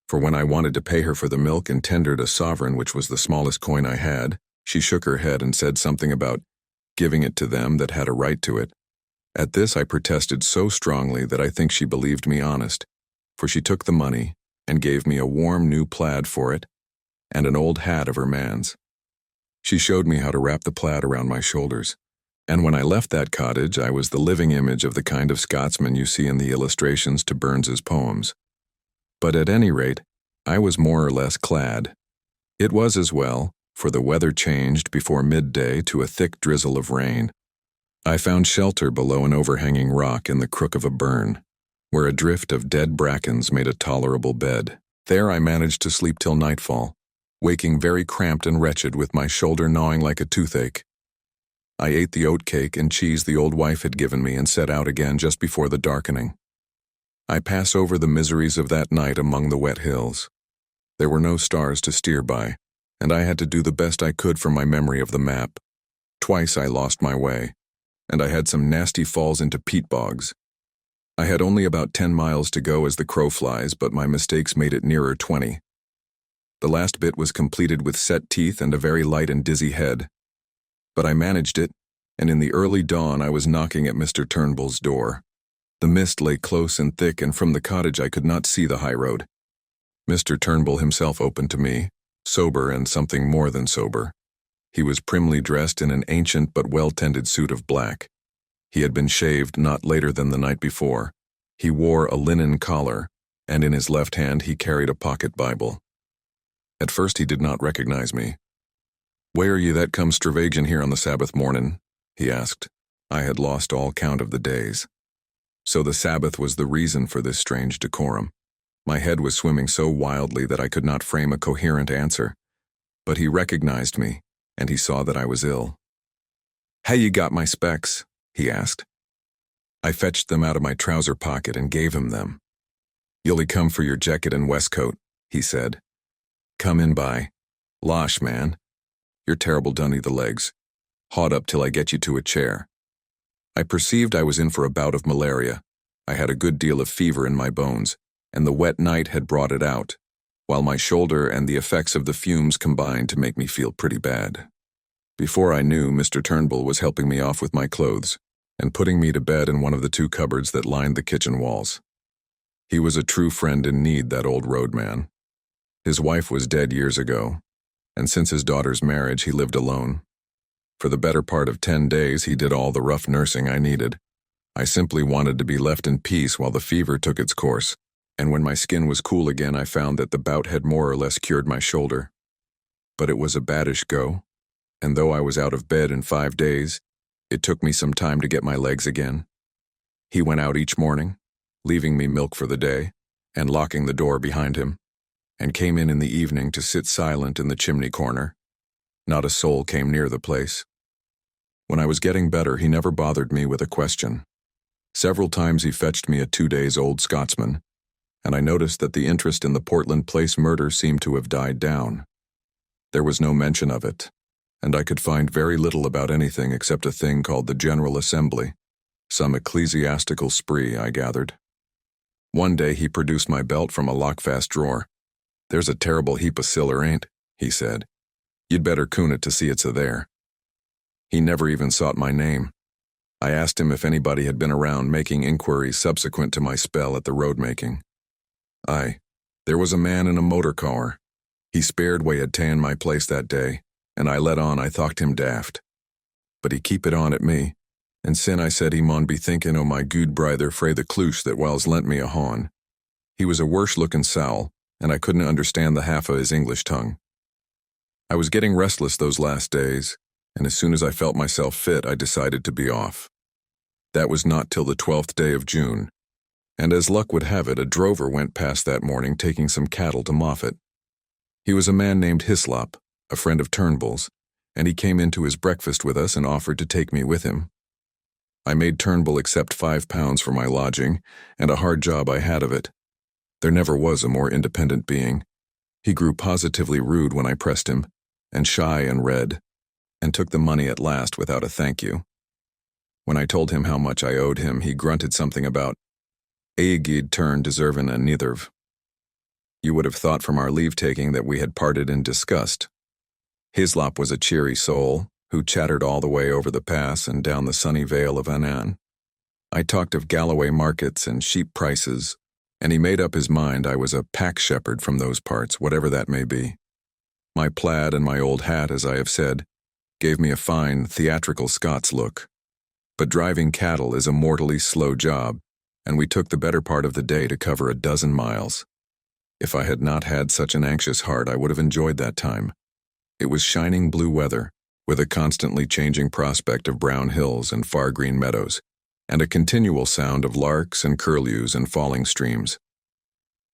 for when I wanted to pay her for the milk and tendered a sovereign, which was the smallest coin I had, she shook her head and said something about giving it to them that had a right to it. At this I protested so strongly that I think she believed me honest, for she took the money and gave me a warm new plaid for it and an old hat of her man's. She showed me how to wrap the plaid around my shoulders, and when I left that cottage I was the living image of the kind of Scotsman you see in the illustrations to Burns's poems. But at any rate, I was more or less clad. It was as well, for the weather changed before midday to a thick drizzle of rain. I found shelter below an overhanging rock in the crook of a burn, where a drift of dead brackens made a tolerable bed. There I managed to sleep till nightfall, waking very cramped and wretched with my shoulder gnawing like a toothache. I ate the oat cake and cheese the old wife had given me and set out again just before the darkening. I pass over the miseries of that night among the wet hills. There were no stars to steer by, and I had to do the best I could from my memory of the map. Twice I lost my way, and I had some nasty falls into peat bogs. I had only about 10 miles to go as the crow flies, but my mistakes made it nearer 20. The last bit was completed with set teeth and a very light and dizzy head. But I managed it, and in the early dawn I was knocking at Mr. Turnbull's door. The mist lay close and thick, and from the cottage I could not see the high road. Mr. Turnbull himself opened to me, sober and something more than sober. He was primly dressed in an ancient but well-tended suit of black. He had been shaved not later than the night before. He wore a linen collar, and in his left hand he carried a pocket Bible. At first he did not recognize me. "Where are you that come stravagin here on the Sabbath mornin'?" he asked. I had lost all count of the days. So the Sabbath was the reason for this strange decorum. My head was swimming so wildly that I could not frame a coherent answer. But he recognized me, and he saw that I was ill. "How you got my specs?" he asked. I fetched them out of my trouser pocket and gave him them. "You'll come for your jacket and waistcoat," he said. "Come in by. Losh, man. You're terrible dunny the legs. Haud up till I get you to a chair." I perceived I was in for a bout of malaria. I had a good deal of fever in my bones, and the wet night had brought it out, while my shoulder and the effects of the fumes combined to make me feel pretty bad. Before I knew, Mr. Turnbull was helping me off with my clothes and putting me to bed in one of the two cupboards that lined the kitchen walls. He was a true friend in need, that old roadman. His wife was dead years ago, and since his daughter's marriage he lived alone. For the better part of 10 days he did all the rough nursing I needed. I simply wanted to be left in peace while the fever took its course, and when my skin was cool again I found that the bout had more or less cured my shoulder. But it was a baddish go, and though I was out of bed in 5 days, it took me some time to get my legs again. He went out each morning, leaving me milk for the day, and locking the door behind him, and came in the evening to sit silent in the chimney corner. Not a soul came near the place. When I was getting better, he never bothered me with a question. Several times he fetched me a 2-days-old Scotsman, and I noticed that the interest in the Portland Place murder seemed to have died down. There was no mention of it, and I could find very little about anything except a thing called the General Assembly, some ecclesiastical spree, I gathered. One day he produced my belt from a lockfast drawer. "There's a terrible heap of siller, ain't?" he said. "You'd better coon it to see it's a-there." He never even sought my name. I asked him if anybody had been around making inquiries subsequent to my spell at the road-making. Aye, there was a man in a motor car. He spared way had ta'en my place that day, and I let on I thocht him daft. But he keep it on at me, and sin I said he maun be thinking o' my good brither frae the cloosh that whiles lent me a hawn. He was a worse-looking sowl, and I couldn't understand the half o' his English tongue. I was getting restless those last days, and as soon as I felt myself fit, I decided to be off. That was not till the 12th day of June, and as luck would have it, a drover went past that morning taking some cattle to Moffat. He was a man named Hislop, a friend of Turnbull's, and he came into his breakfast with us and offered to take me with him. I made Turnbull accept £5 for my lodging, and a hard job I had of it. There never was a more independent being. He grew positively rude when I pressed him, and shy and red, and took the money at last without a thank you. When I told him how much I owed him, he grunted something about "Aegid turn deservin' a neitherv." You would have thought from our leave-taking that we had parted in disgust. Hislop was a cheery soul, who chattered all the way over the pass and down the sunny vale of Annan. I talked of Galloway markets and sheep prices, and he made up his mind I was a pack shepherd from those parts, whatever that may be. My plaid and my old hat, as I have said, gave me a fine, theatrical Scots look. But driving cattle is a mortally slow job, and we took the better part of the day to cover a dozen miles. If I had not had such an anxious heart, I would have enjoyed that time. It was shining blue weather, with a constantly changing prospect of brown hills and far green meadows, and a continual sound of larks and curlews and falling streams.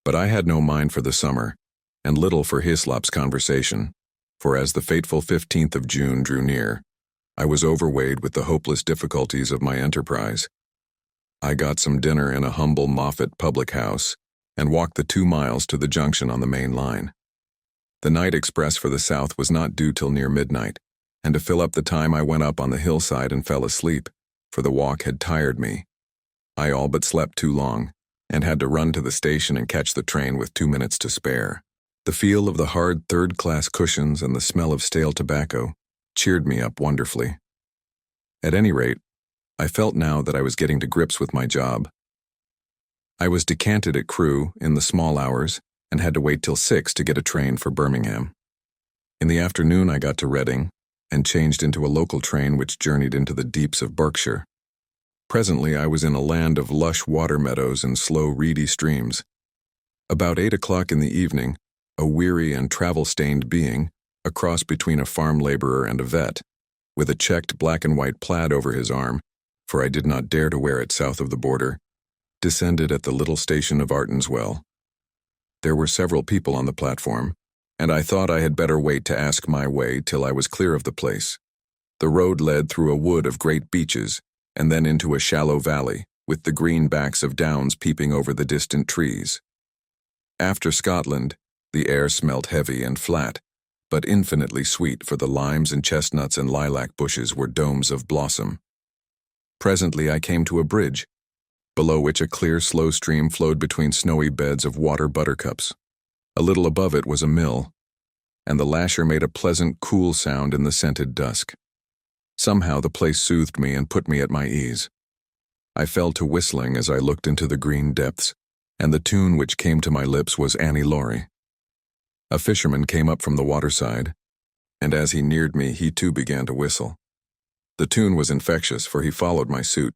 But I had no mind for the summer, and little for Hislop's conversation, for as the fateful 15th of June drew near, I was overweighed with the hopeless difficulties of my enterprise. I got some dinner in a humble Moffat public house and walked the 2 miles to the junction on the main line. The night express for the south was not due till near midnight, and to fill up the time I went up on the hillside and fell asleep, for the walk had tired me. I all but slept too long, and had to run to the station and catch the train with 2 minutes to spare. The feel of the hard third-class cushions and the smell of stale tobacco cheered me up wonderfully. At any rate, I felt now that I was getting to grips with my job. I was decanted at Crewe in the small hours and had to wait till 6 to get a train for Birmingham. In the afternoon I got to Reading and changed into a local train which journeyed into the deeps of Berkshire. Presently I was in a land of lush water meadows and slow, reedy streams. About 8 o'clock in the evening, a weary and travel-stained being, a cross between a farm laborer and a vet, with a checked black and white plaid over his arm, for I did not dare to wear it south of the border, descended at the little station of Artonswell. There were several people on the platform, and I thought I had better wait to ask my way till I was clear of the place. The road led through a wood of great beeches, and then into a shallow valley, with the green backs of downs peeping over the distant trees. After Scotland, the air smelt heavy and flat, but infinitely sweet, for the limes and chestnuts and lilac bushes were domes of blossom. Presently I came to a bridge, below which a clear, slow stream flowed between snowy beds of water buttercups. A little above it was a mill, and the lasher made a pleasant, cool sound in the scented dusk. Somehow the place soothed me and put me at my ease. I fell to whistling as I looked into the green depths, and the tune which came to my lips was Annie Laurie. A fisherman came up from the waterside, and as he neared me, he too began to whistle. The tune was infectious, for he followed my suit.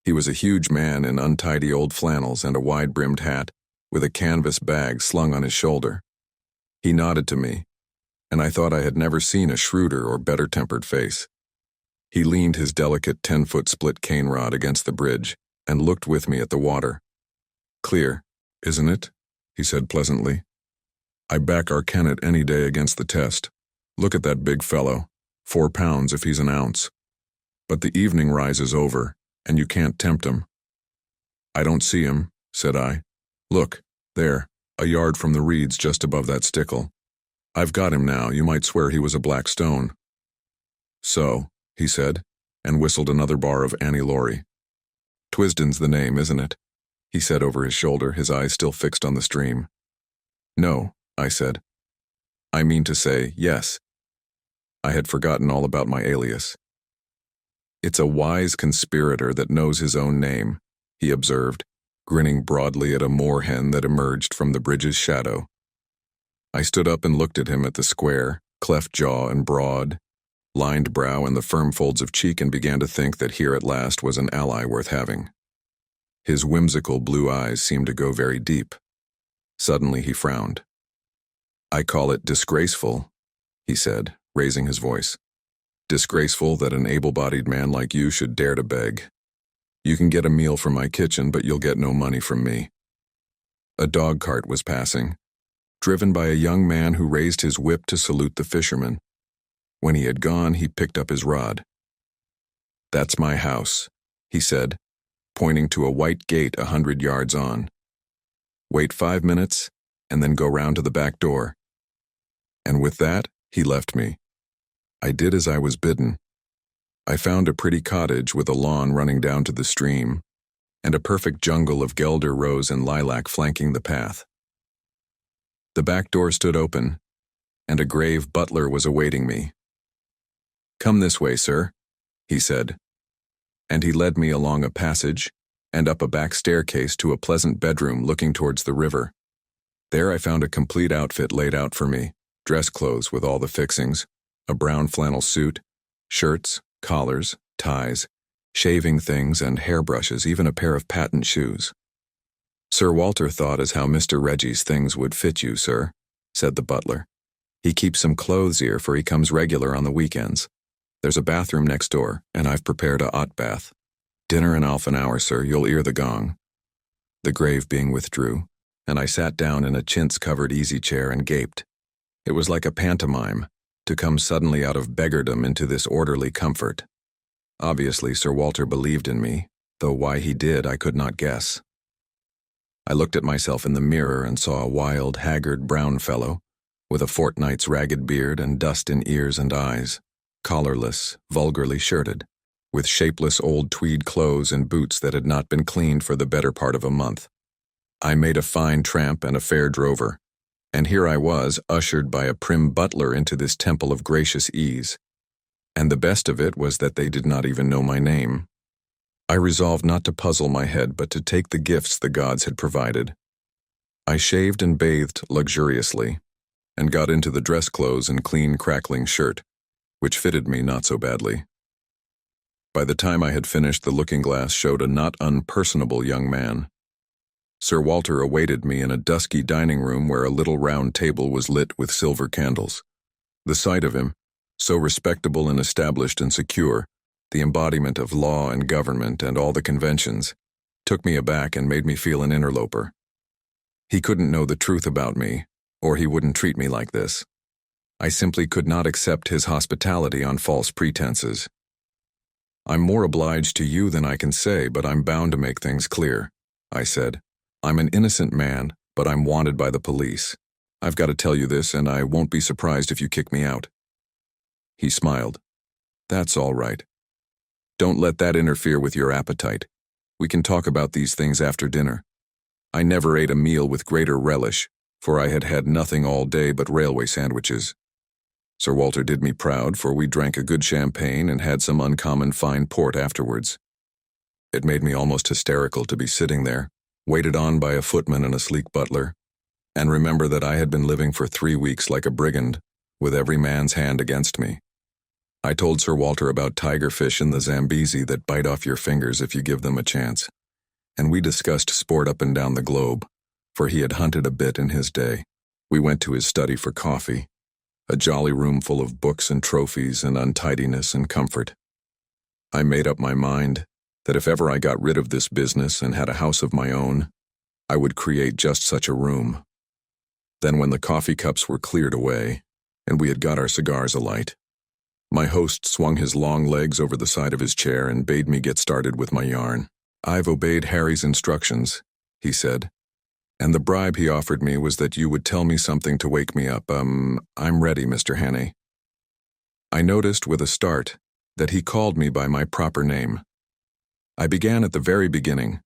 He was a huge man in untidy old flannels and a wide-brimmed hat, with a canvas bag slung on his shoulder. He nodded to me, and I thought I had never seen a shrewder or better-tempered face. He leaned his delicate 10-foot split cane rod against the bridge and looked with me at the water. "Clear, isn't it?" he said pleasantly. "I back our Kennet any day against the test. Look at that big fellow, 4 pounds if he's an ounce. But the evening rise is over, and you can't tempt him." "I don't see him," said I. "Look, there, a yard from the reeds just above that stickle. I've got him now. You might swear he was a black stone." "So," he said, and whistled another bar of Annie Laurie. "Twisden's the name, isn't it?" he said over his shoulder, his eyes still fixed on the stream. "No," I said. "I mean to say, yes." I had forgotten all about my alias. "It's a wise conspirator that knows his own name," he observed, grinning broadly at a moorhen that emerged from the bridge's shadow. I stood up and looked at him, at the square, cleft jaw and broad, lined brow and the firm folds of cheek, and began to think that here at last was an ally worth having. His whimsical blue eyes seemed to go very deep. Suddenly he frowned. "I call it disgraceful," he said, raising his voice. "Disgraceful that an able-bodied man like you should dare to beg. You can get a meal from my kitchen, but you'll get no money from me." A dog cart was passing, driven by a young man who raised his whip to salute the fisherman. When he had gone, he picked up his rod. "That's my house," he said, pointing to a white gate 100 yards on. "Wait 5 minutes, and then go round to the back door." And with that, he left me. I did as I was bidden. I found a pretty cottage with a lawn running down to the stream, and a perfect jungle of guelder rose and lilac flanking the path. The back door stood open, and a grave butler was awaiting me. "Come this way, sir," he said, and he led me along a passage and up a back staircase to a pleasant bedroom looking towards the river. There I found a complete outfit laid out for me, dress clothes with all the fixings, a brown flannel suit, shirts, collars, ties, shaving things and hairbrushes, even a pair of patent shoes. "Sir Walter thought as how Mr. Reggie's things would fit you, sir," said the butler. "He keeps some clothes here, for he comes regular on the weekends. There's a bathroom next door, and I've prepared a 'ot bath. Dinner in half an hour, sir, you'll 'ear the gong." The grave being withdrew, and I sat down in a chintz-covered easy-chair and gaped. It was like a pantomime, to come suddenly out of beggardom into this orderly comfort. Obviously, Sir Walter believed in me, though why he did I could not guess. I looked at myself in the mirror and saw a wild, haggard brown fellow, with a fortnight's ragged beard and dust in ears and eyes, collarless, vulgarly shirted, with shapeless old tweed clothes and boots that had not been cleaned for the better part of a month. I made a fine tramp and a fair drover, and here I was, ushered by a prim butler into this temple of gracious ease. And the best of it was that they did not even know my name. I resolved not to puzzle my head, but to take the gifts the gods had provided. I shaved and bathed luxuriously, and got into the dress clothes and clean, crackling shirt, which fitted me not so badly. By the time I had finished, the looking-glass showed a not unpersonable young man. Sir Walter awaited me in a dusky dining room where a little round table was lit with silver candles. The sight of him, so respectable and established and secure, the embodiment of law and government and all the conventions, took me aback and made me feel an interloper. He couldn't know the truth about me, or he wouldn't treat me like this. I simply could not accept his hospitality on false pretenses. "I'm more obliged to you than I can say, but I'm bound to make things clear," I said. "I'm an innocent man, but I'm wanted by the police. I've got to tell you this, and I won't be surprised if you kick me out." He smiled. "That's all right. Don't let that interfere with your appetite. We can talk about these things after dinner." I never ate a meal with greater relish, for I had had nothing all day but railway sandwiches. Sir Walter did me proud, for we drank a good champagne and had some uncommon fine port afterwards. It made me almost hysterical to be sitting there, waited on by a footman and a sleek butler, and remember that I had been living for 3 weeks like a brigand, with every man's hand against me. I told Sir Walter about tigerfish in the Zambezi that bite off your fingers if you give them a chance, and we discussed sport up and down the globe, for he had hunted a bit in his day. We went to his study for coffee, a jolly room full of books and trophies and untidiness and comfort. I made up my mind that if ever I got rid of this business and had a house of my own, I would create just such a room. Then when the coffee cups were cleared away, and we had got our cigars alight, my host swung his long legs over the side of his chair and bade me get started with my yarn. "I've obeyed Harry's instructions," he said, "and the bribe he offered me was that you would tell me something to wake me up. I'm ready, Mr. Hannay." I noticed with a start that he called me by my proper name. I began at the very beginning.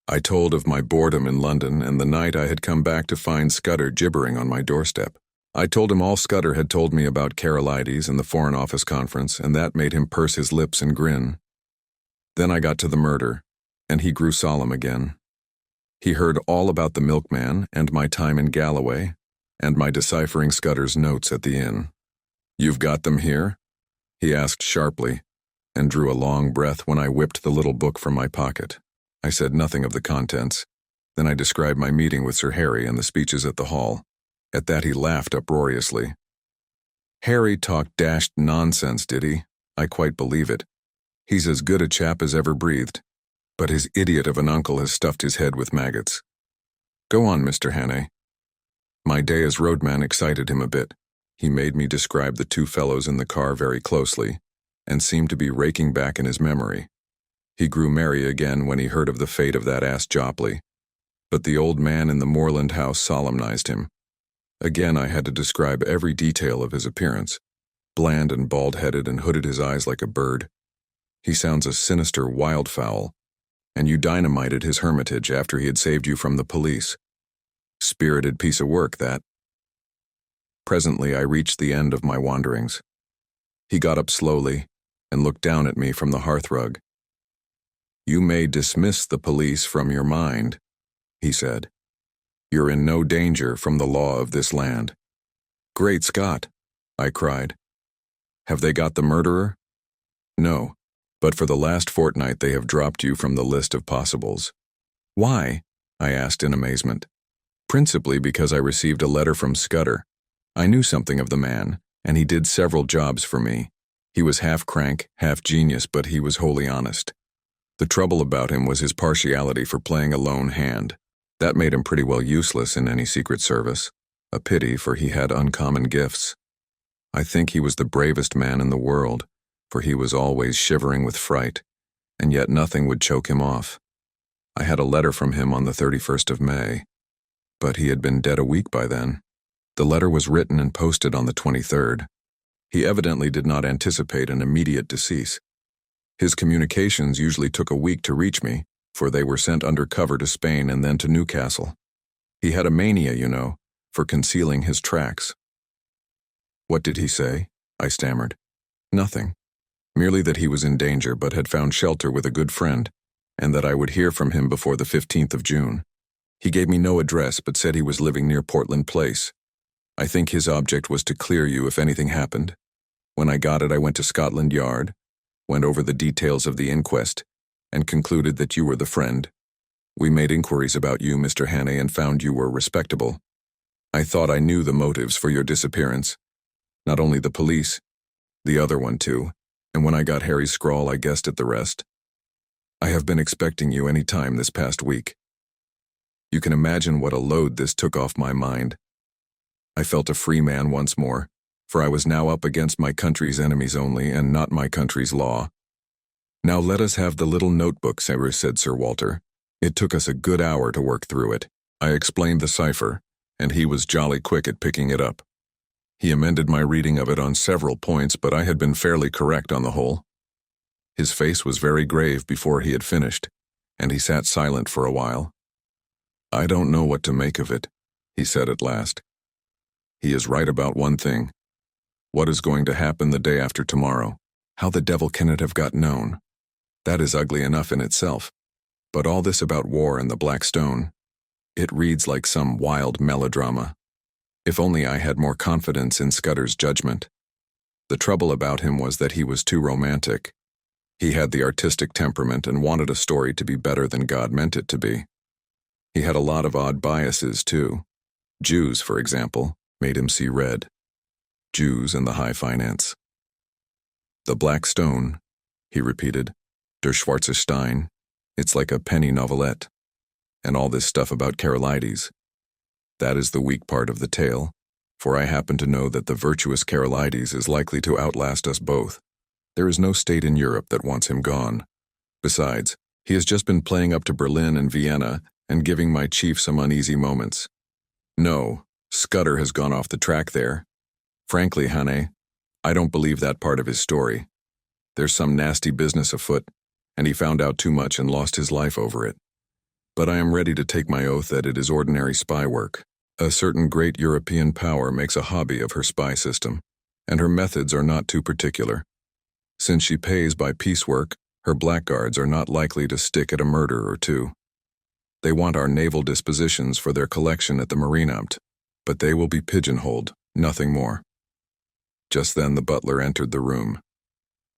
I told of my boredom in London and the night I had come back to find Scudder gibbering on my doorstep. I told him all Scudder had told me about Carolides and the Foreign Office Conference, and that made him purse his lips and grin. Then I got to the murder, and he grew solemn again. He heard all about the milkman and my time in Galloway, and my deciphering Scudder's notes at the inn. "You've got them here?" he asked sharply, and drew a long breath when I whipped the little book from my pocket. I said nothing of the contents. Then I described my meeting with Sir Harry and the speeches at the hall. At that he laughed uproariously. "Harry talked dashed nonsense, did he? I quite believe it. He's as good a chap as ever breathed, but his idiot of an uncle has stuffed his head with maggots. Go on, Mr. Hannay." My day as roadman excited him a bit. He made me describe the 2 fellows in the car very closely, and seemed to be raking back in his memory. He grew merry again when he heard of the fate of that ass Jopley, but the old man in the moorland house solemnized him. Again I had to describe every detail of his appearance, bland and bald-headed and hooded his eyes like a bird. He sounds a sinister wildfowl, and you dynamited his hermitage after he had saved you from the police. Spirited piece of work, that. Presently I reached the end of my wanderings. He got up slowly and looked down at me from the hearthrug. "You may dismiss the police from your mind," he said. "You're in no danger from the law of this land." "Great Scott!" I cried. "Have they got the murderer?" "No, but for the last fortnight they have dropped you from the list of possibles." "Why?" I asked in amazement. "Principally because I received a letter from Scudder. I knew something of the man, and he did several jobs for me. He was half crank, half genius, but he was wholly honest. The trouble about him was his partiality for playing a lone hand. That made him pretty well useless in any secret service. A pity, for he had uncommon gifts. I think he was the bravest man in the world, for he was always shivering with fright, and yet nothing would choke him off. I had a letter from him on the 31st of May, but he had been dead a week by then. The letter was written and posted on the 23rd. He evidently did not anticipate an immediate decease. His communications usually took a week to reach me, for they were sent under cover to Spain and then to Newcastle. He had a mania, you know, for concealing his tracks. "What did he say?" I stammered. "Nothing. Merely that he was in danger but had found shelter with a good friend, and that I would hear from him before the 15th of June. He gave me no address but said he was living near Portland Place. I think his object was to clear you if anything happened. When I got it, I went to Scotland Yard, went over the details of the inquest, and concluded that you were the friend. We made inquiries about you, Mr. Hannay, and found you were respectable. I thought I knew the motives for your disappearance. Not only the police, the other one too, and when I got Harry's scrawl I guessed at the rest. I have been expecting you any time this past week. You can imagine what a load this took off my mind. I felt a free man once more, for I was now up against my country's enemies only and not my country's law. Now let us have the little notebook, said Sir Walter. It took us a good hour to work through it. I explained the cipher, and he was jolly quick at picking it up. He amended my reading of it on several points, but I had been fairly correct on the whole. His face was very grave before he had finished, and he sat silent for a while. I don't know what to make of it, he said at last. He is right about one thing. What is going to happen the day after tomorrow? How the devil can it have got known? That is ugly enough in itself. But all this about war and the Black Stone, it reads like some wild melodrama. If only I had more confidence in Scudder's judgment. The trouble about him was that he was too romantic. He had the artistic temperament and wanted a story to be better than God meant it to be. He had a lot of odd biases, too. Jews, for example, made him see red. Jews and the high finance. The Black Stone, he repeated. Der Schwarze Stein. It's like a penny novelette. And all this stuff about Carolides. That is the weak part of the tale, for I happen to know that the virtuous Carolides is likely to outlast us both. There is no state in Europe that wants him gone. Besides, he has just been playing up to Berlin and Vienna and giving my chief some uneasy moments. No, Scudder has gone off the track there. Frankly, Hannay, I don't believe that part of his story. There's some nasty business afoot, and he found out too much and lost his life over it. But I am ready to take my oath that it is ordinary spy work. A certain great European power makes a hobby of her spy system, and her methods are not too particular. Since she pays by piecework, her blackguards are not likely to stick at a murder or two. They want our naval dispositions for their collection at the Marienamt, but they will be pigeonholed, nothing more. Just then the butler entered the room.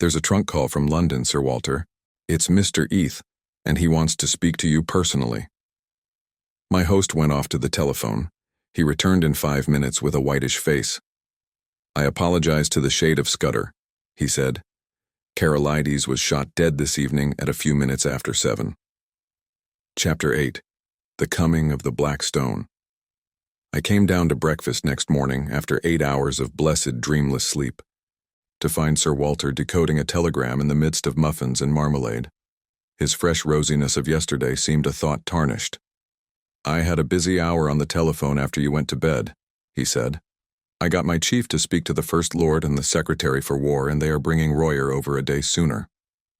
There's a trunk call from London, Sir Walter. It's Mr. Eath, and he wants to speak to you personally. My host went off to the telephone. He returned in 5 minutes with a whitish face. I apologize to the shade of Scudder, he said. Carolides was shot dead this evening at a few minutes after 7. Chapter 8. The Coming of the Black Stone. I came down to breakfast next morning after 8 hours of blessed dreamless sleep, to find Sir Walter decoding a telegram in the midst of muffins and marmalade. His fresh rosiness of yesterday seemed a thought tarnished. I had a busy hour on the telephone after you went to bed, he said. I got my chief to speak to the First Lord and the Secretary for War, and they are bringing Royer over a day sooner.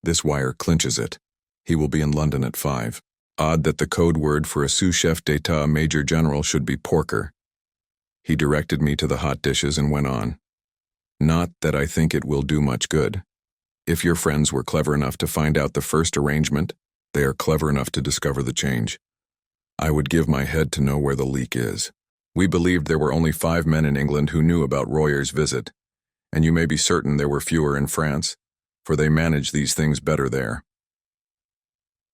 This wire clinches it. He will be in London at 5. Odd that the code word for a sous-chef d'etat major general should be porker. He directed me to the hot dishes and went on. Not that I think it will do much good. If your friends were clever enough to find out the first arrangement, they are clever enough to discover the change. I would give my head to know where the leak is. We believed there were only 5 men in England who knew about Royer's visit, and you may be certain there were fewer in France, for they manage these things better there.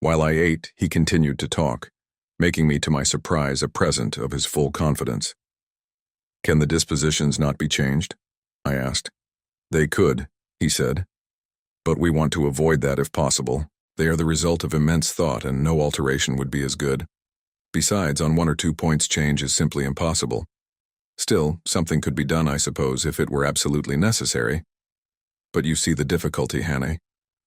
While I ate, he continued to talk, making me to my surprise a present of his full confidence. Can the dispositions not be changed? I asked. They could, he said. But we want to avoid that if possible. They are the result of immense thought, and no alteration would be as good. Besides, on 1 or 2 points change is simply impossible. Still, something could be done, I suppose, if it were absolutely necessary. But you see the difficulty, Hannay.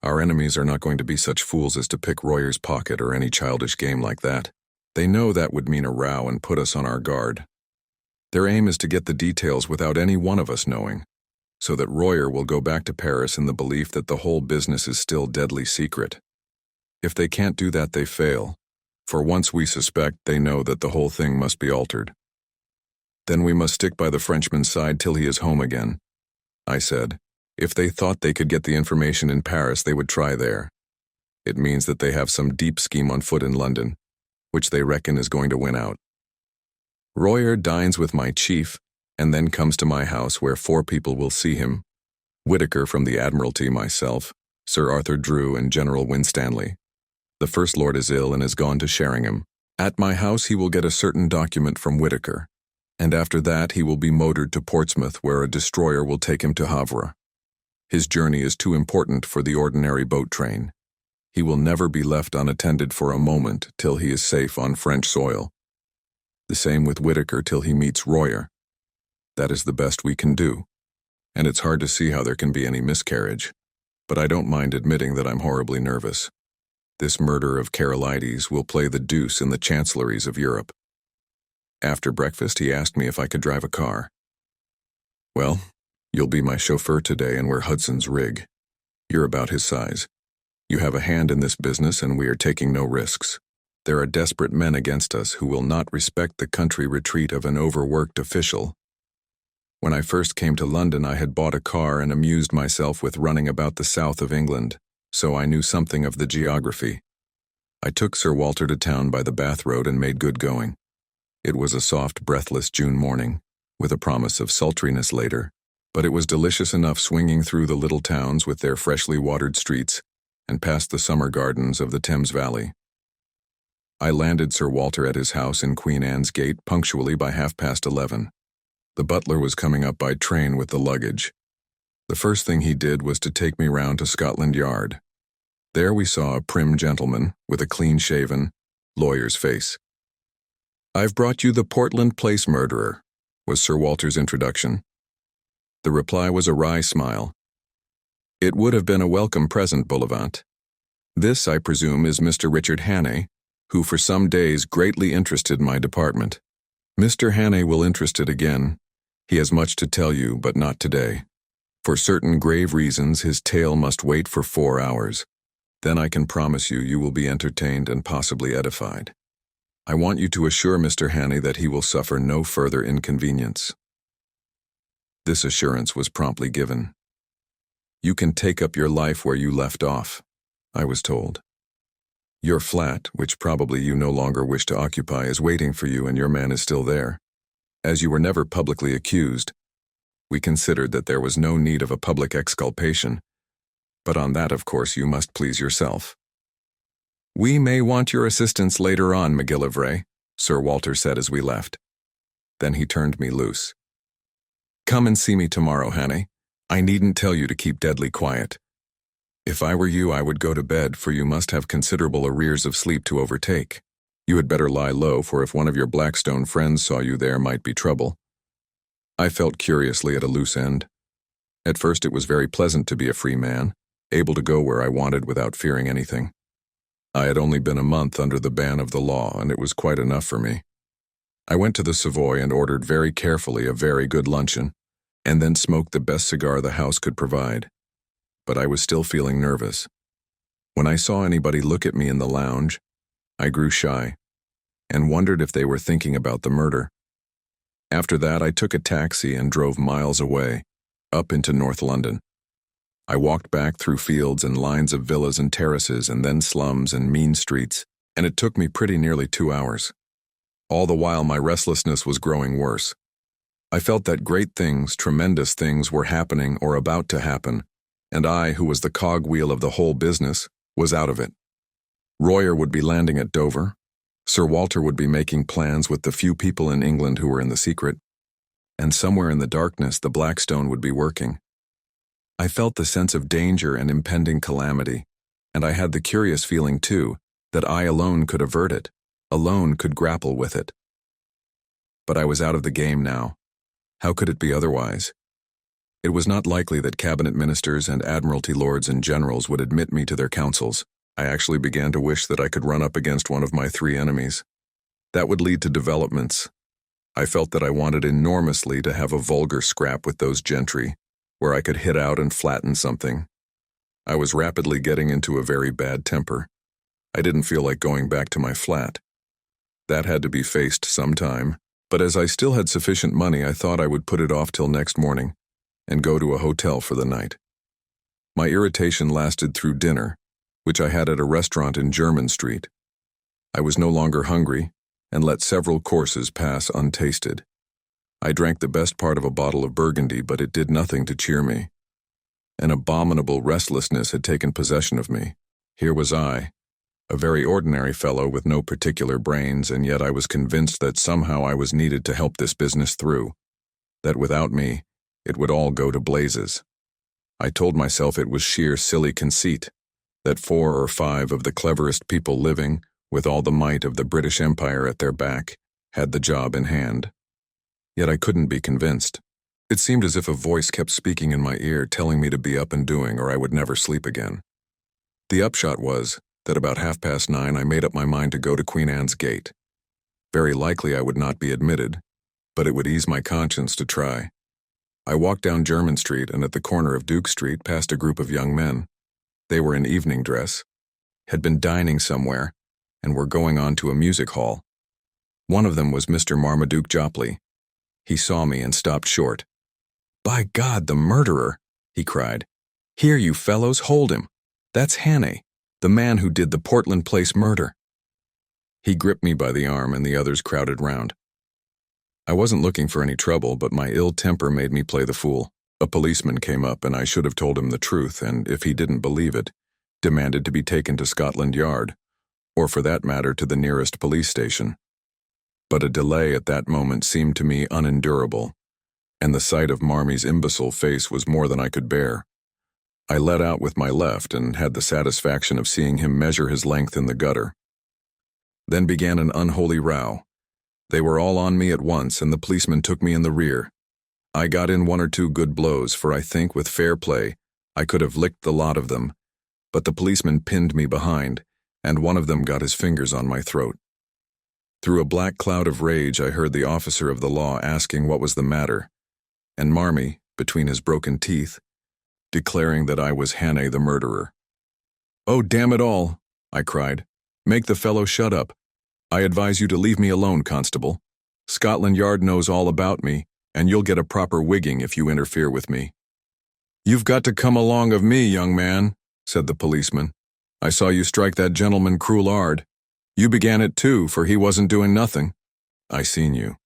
Our enemies are not going to be such fools as to pick Royer's pocket or any childish game like that. They know that would mean a row and put us on our guard. Their aim is to get the details without any one of us knowing, so that Royer will go back to Paris in the belief that the whole business is still deadly secret. If they can't do that, they fail. For once we suspect, they know that the whole thing must be altered. Then we must stick by the Frenchman's side till he is home again, I said. If they thought they could get the information in Paris, they would try there. It means that they have some deep scheme on foot in London, which they reckon is going to win out. Royer dines with my chief, and then comes to my house where 4 people will see him. Whittaker from the Admiralty, myself, Sir Arthur Drew and General Winstanley. The First Lord is ill and is gone to Sheringham. At my house he will get a certain document from Whitaker, and after that he will be motored to Portsmouth, where a destroyer will take him to Havre. His journey is too important for the ordinary boat train. He will never be left unattended for a moment till he is safe on French soil. The same with Whitaker till he meets Royer. That is the best we can do, and it's hard to see how there can be any miscarriage. But I don't mind admitting that I'm horribly nervous. This murder of Carolides will play the deuce in the chancelleries of Europe. After breakfast, he asked me if I could drive a car. Well, you'll be my chauffeur today and wear Hudson's rig. You're about his size. You have a hand in this business and we are taking no risks. There are desperate men against us who will not respect the country retreat of an overworked official. When I first came to London, I had bought a car and amused myself with running about the south of England, so I knew something of the geography. I took Sir Walter to town by the Bath Road and made good going. It was a soft, breathless June morning, with a promise of sultriness later, but it was delicious enough swinging through the little towns with their freshly watered streets and past the summer gardens of the Thames Valley. I landed Sir Walter at his house in Queen Anne's Gate punctually by 11:30. The butler was coming up by train with the luggage. The first thing he did was to take me round to Scotland Yard. There we saw a prim gentleman with a clean-shaven, lawyer's face. "I've brought you the Portland Place murderer," was Sir Walter's introduction. The reply was a wry smile. "It would have been a welcome present, Bullivant. This, I presume, is Mr. Richard Hannay, who for some days greatly interested my department. Mr. Hannay will interest it again. He has much to tell you, but not today. For certain grave reasons, his tale must wait for 4 hours. Then I can promise you, you will be entertained and possibly edified. I want you to assure Mr. Hannay that he will suffer no further inconvenience." This assurance was promptly given. "You can take up your life where you left off," I was told. "Your flat, which probably you no longer wish to occupy, is waiting for you and your man is still there. As you were never publicly accused, we considered that there was no need of a public exculpation, but on that, of course, you must please yourself. We may want your assistance later on, McGillivray," Sir Walter said as we left. Then he turned me loose. "Come and see me tomorrow, Hannay. I needn't tell you to keep deadly quiet. If I were you, I would go to bed, for you must have considerable arrears of sleep to overtake. You had better lie low, for if one of your Blackstone friends saw you there might be trouble." I felt curiously at a loose end. At first it was very pleasant to be a free man, able to go where I wanted without fearing anything. I had only been a month under the ban of the law, and it was quite enough for me. I went to the Savoy and ordered very carefully a very good luncheon, and then smoked the best cigar the house could provide. But I was still feeling nervous. When I saw anybody look at me in the lounge, I grew shy, and wondered if they were thinking about the murder. After that, I took a taxi and drove miles away, up into North London. I walked back through fields and lines of villas and terraces and then slums and mean streets, and it took me pretty nearly 2 hours. All the while my restlessness was growing worse. I felt that great things, tremendous things, were happening or about to happen, and I, who was the cogwheel of the whole business, was out of it. Royer would be landing at Dover. Sir Walter would be making plans with the few people in England who were in the secret, and somewhere in the darkness the Blackstone would be working. I felt the sense of danger and impending calamity, and I had the curious feeling, too, that I alone could avert it, alone could grapple with it. But I was out of the game now. How could it be otherwise? It was not likely that cabinet ministers and admiralty lords and generals would admit me to their councils. I actually began to wish that I could run up against one of my 3 enemies. That would lead to developments. I felt that I wanted enormously to have a vulgar scrap with those gentry, where I could hit out and flatten something. I was rapidly getting into a very bad temper. I didn't feel like going back to my flat. That had to be faced sometime, but as I still had sufficient money, I thought I would put it off till next morning and go to a hotel for the night. My irritation lasted through dinner, which I had at a restaurant in Jermyn Street. I was no longer hungry and let several courses pass untasted. I drank the best part of a bottle of Burgundy, but it did nothing to cheer me. An abominable restlessness had taken possession of me. Here was I, a very ordinary fellow with no particular brains, and yet I was convinced that somehow I was needed to help this business through, that without me, it would all go to blazes. I told myself it was sheer silly conceit, that 4 or 5 of the cleverest people living, with all the might of the British Empire at their back, had the job in hand. Yet I couldn't be convinced. It seemed as if a voice kept speaking in my ear, telling me to be up and doing, or I would never sleep again. The upshot was that about 9:30 I made up my mind to go to Queen Anne's Gate. Very likely I would not be admitted, but it would ease my conscience to try. I walked down Jermyn Street and at the corner of Duke Street past a group of young men. They were in evening dress, had been dining somewhere, and were going on to a music hall. One of them was Mr. Marmaduke Jopley. He saw me and stopped short. "By God, the murderer!" he cried. "Here, you fellows, hold him. That's Hannay, the man who did the Portland Place murder." He gripped me by the arm and the others crowded round. I wasn't looking for any trouble, but my ill temper made me play the fool. A policeman came up and I should have told him the truth, and if he didn't believe it, demanded to be taken to Scotland Yard, or for that matter to the nearest police station. But a delay at that moment seemed to me unendurable, and the sight of Marmy's imbecile face was more than I could bear. I let out with my left and had the satisfaction of seeing him measure his length in the gutter. Then began an unholy row. They were all on me at once, and the policeman took me in the rear. I got in 1 or 2 good blows, for I think, with fair play, I could have licked the lot of them, but the policeman pinned me behind, and one of them got his fingers on my throat. Through a black cloud of rage I heard the officer of the law asking what was the matter, and Marmy, between his broken teeth, declaring that I was Hannay the murderer. "Oh, damn it all," I cried. "Make the fellow shut up. I advise you to leave me alone, Constable. Scotland Yard knows all about me, and you'll get a proper wigging if you interfere with me." "You've got to come along of me, young man," said the policeman. "I saw you strike that gentleman cruel hard. You began it too, for he wasn't doing nothing." "I seen you.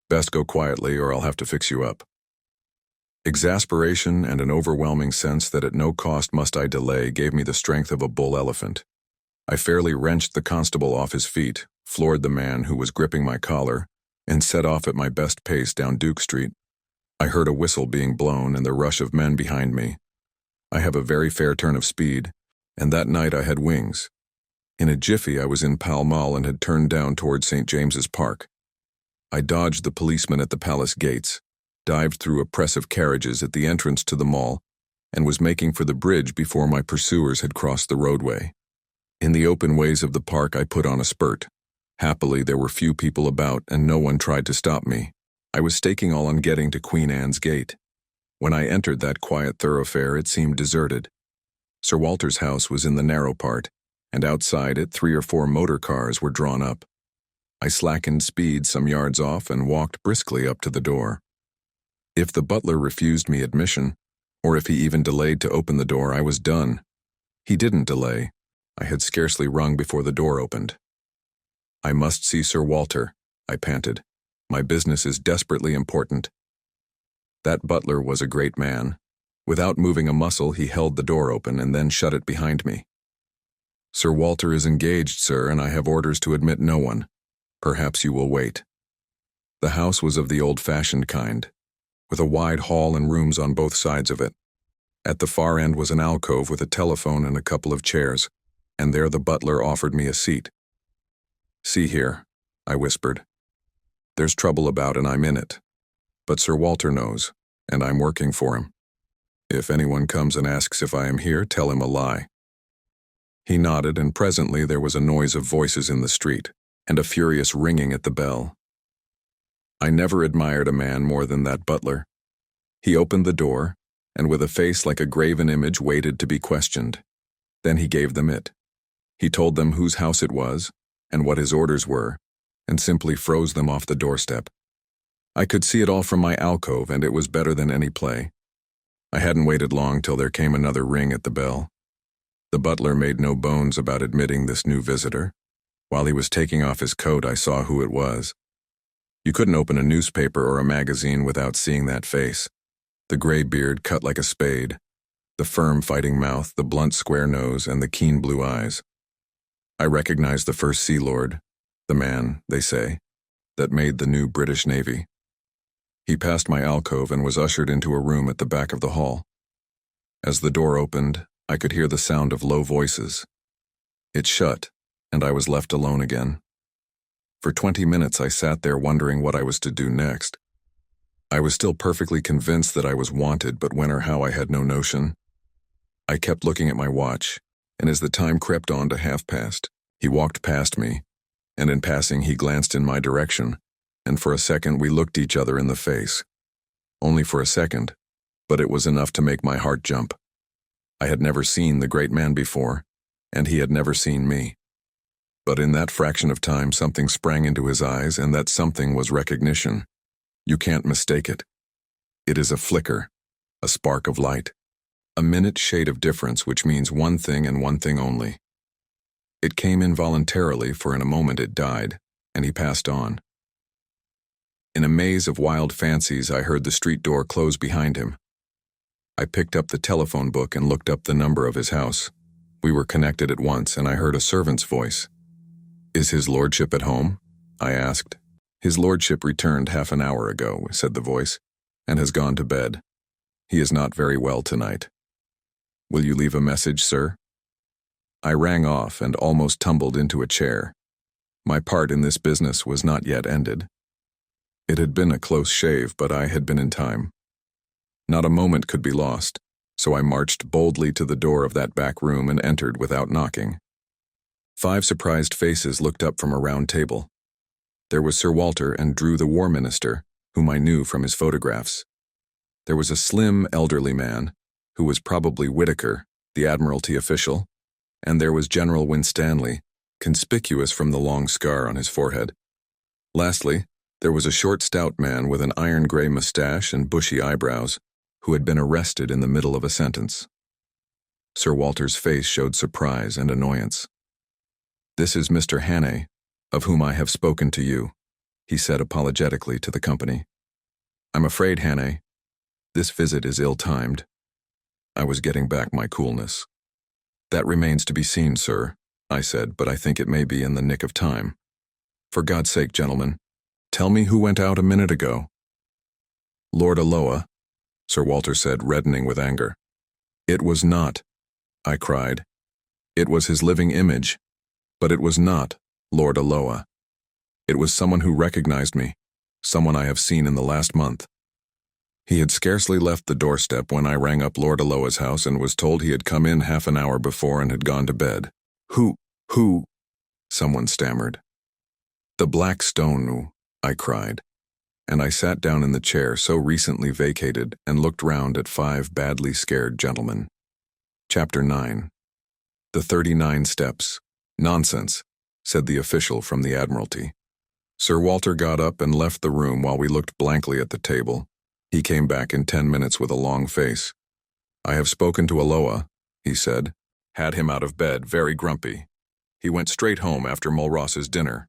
Best go quietly or I'll have to fix you up." Exasperation and an overwhelming sense that at no cost must I delay gave me the strength of a bull elephant. I fairly wrenched the constable off his feet, floored the man who was gripping my collar, and set off at my best pace down Duke Street. I heard a whistle being blown and the rush of men behind me. I have a very fair turn of speed, and that night I had wings. In a jiffy I was in Pall Mall and had turned down toward St. James's Park. I dodged the policeman at the palace gates, dived through a press of carriages at the entrance to the mall, and was making for the bridge before my pursuers had crossed the roadway. In the open ways of the park I put on a spurt. Happily there were few people about and no one tried to stop me. I was staking all on getting to Queen Anne's Gate. When I entered that quiet thoroughfare it seemed deserted. Sir Walter's house was in the narrow part, and outside it 3 or 4 motor cars were drawn up. I slackened speed some yards off and walked briskly up to the door. If the butler refused me admission, or if he even delayed to open the door, I was done. He didn't delay. I had scarcely rung before the door opened. "I must see Sir Walter," I panted. "My business is desperately important." That butler was a great man. Without moving a muscle, he held the door open and then shut it behind me. "Sir Walter is engaged, sir, and I have orders to admit no one. Perhaps you will wait." The house was of the old-fashioned kind, with a wide hall and rooms on both sides of it. At the far end was an alcove with a telephone and a couple of chairs, and there the butler offered me a seat. "See here," I whispered. "There's trouble about and I'm in it. But Sir Walter knows, and I'm working for him. If anyone comes and asks if I am here, tell him a lie." He nodded, and presently there was a noise of voices in the street, and a furious ringing at the bell. I never admired a man more than that butler. He opened the door, and with a face like a graven image waited to be questioned. Then he gave them it. He told them whose house it was, and what his orders were, and simply froze them off the doorstep. I could see it all from my alcove, and it was better than any play. I hadn't waited long till there came another ring at the bell. The butler made no bones about admitting this new visitor. While he was taking off his coat, I saw who it was. You couldn't open a newspaper or a magazine without seeing that face. The gray beard cut like a spade, The firm fighting mouth, the blunt square nose, and the keen blue eyes. I recognized the first Sea Lord, the man, they say, that made the new British Navy. He passed my alcove and was ushered into a room at the back of the hall. As the door opened, I could hear the sound of low voices. It shut, and I was left alone again. For 20 minutes I sat there wondering what I was to do next. I was still perfectly convinced that I was wanted, but when or how I had no notion. I kept looking at my watch, and as the time crept on to past, he walked past me, and in passing he glanced in my direction, and for a second we looked each other in the face. Only for a second, but it was enough to make my heart jump. I had never seen the great man before, and he had never seen me. But in that fraction of time something sprang into his eyes, and that something was recognition. You can't mistake it. It is a flicker, a spark of light, a minute shade of difference which means one thing and one thing only. It came involuntarily, for in a moment it died, and he passed on. In a maze of wild fancies, I heard the street door close behind him. I picked up the telephone book and looked up the number of his house. We were connected at once, and I heard a servant's voice. "Is his lordship at home?" I asked. "His lordship returned half an hour ago," said the voice, "and has gone to bed. He is not very well tonight. Will you leave a message, sir?" I rang off and almost tumbled into a chair. My part in this business was not yet ended. It had been a close shave, but I had been in time. Not a moment could be lost, so I marched boldly to the door of that back room and entered without knocking. 5 surprised faces looked up from a round table. There was Sir Walter and Drew, the War Minister, whom I knew from his photographs. There was a slim, elderly man, who was probably Whitaker, the Admiralty official, and there was General Winstanley, conspicuous from the long scar on his forehead. Lastly, there was a short, stout man with an iron-gray mustache and bushy eyebrows, who had been arrested in the middle of a sentence. Sir Walter's face showed surprise and annoyance. "This is Mr. Hannay, of whom I have spoken to you," he said apologetically to the company. "I'm afraid, Hannay, this visit is ill-timed." I was getting back my coolness. "That remains to be seen, sir," I said, "but I think it may be in the nick of time. For God's sake, gentlemen, tell me who went out a minute ago." "Lord Alloa," Sir Walter said, reddening with anger. "It was not," I cried. "It was his living image, but it was not Lord Alloa. It was someone who recognized me, someone I have seen in the last month." He had scarcely left the doorstep when I rang up Lord Alloa's house and was told he had come in half an hour before and had gone to bed. Who, someone stammered. "The Black Stone," I cried, and I sat down in the chair so recently vacated and looked round at 5 badly scared gentlemen. Chapter 9. The 39 steps. "Nonsense," said the official from the Admiralty. Sir Walter got up and left the room while we looked blankly at the table. He came back in 10 minutes with a long face. "I have spoken to Alloa," he said. "Had him out of bed, very grumpy. He went straight home after Mulross's dinner."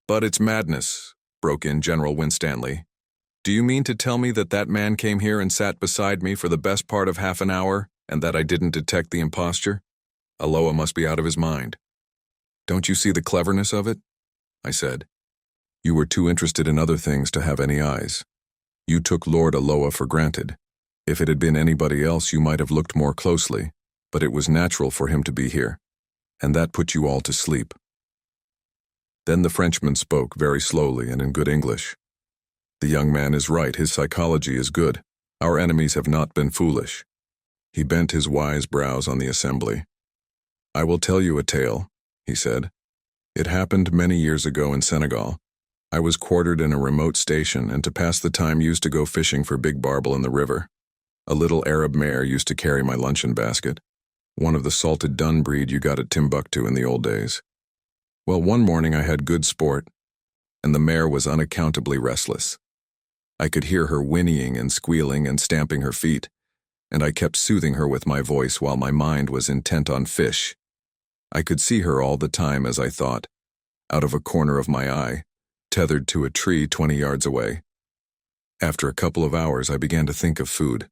"But it's madness," broke in General Winstanley. "Do you mean to tell me that that man came here and sat beside me for the best part of half an hour, and that I didn't detect the imposture? Alloa must be out of his mind." "Don't you see the cleverness of it?" I said. "You were too interested in other things to have any eyes. You took Lord Alloa for granted. If it had been anybody else, you might have looked more closely, but it was natural for him to be here, and that put you all to sleep." Then the Frenchman spoke very slowly and in good English. "The young man is right, his psychology is good. Our enemies have not been foolish." He bent his wise brows on the assembly. "I will tell you a tale," he said. "It happened many years ago in Senegal. I was quartered in a remote station, and to pass the time used to go fishing for big barbel in the river. A little Arab mare used to carry my luncheon basket, one of the salted dun breed you got at Timbuktu in the old days. Well, one morning I had good sport, and the mare was unaccountably restless. I could hear her whinnying and squealing and stamping her feet, and I kept soothing her with my voice while my mind was intent on fish. I could see her all the time as I thought, out of a corner of my eye, tethered to a tree 20 yards away. After a couple of hours, I began to think of food.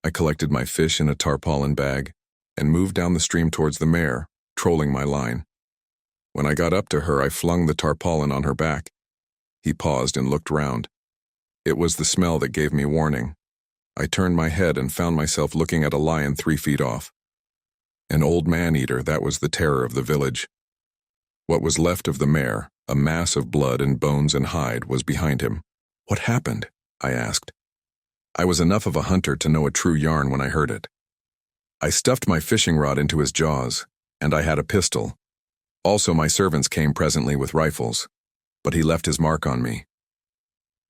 I collected my fish in a tarpaulin bag and moved down the stream towards the mare, trolling my line. When I got up to her, I flung the tarpaulin on her back. He paused and looked round. It was the smell that gave me warning. I turned my head and found myself looking at a lion 3 feet off. An old man-eater, that was the terror of the village. What was left of the mare, a mass of blood and bones and hide, was behind him. What happened? I asked. I was enough of a hunter to know a true yarn when I heard it. I stuffed my fishing rod into his jaws, and I had a pistol. Also, my servants came presently with rifles, but he left his mark on me.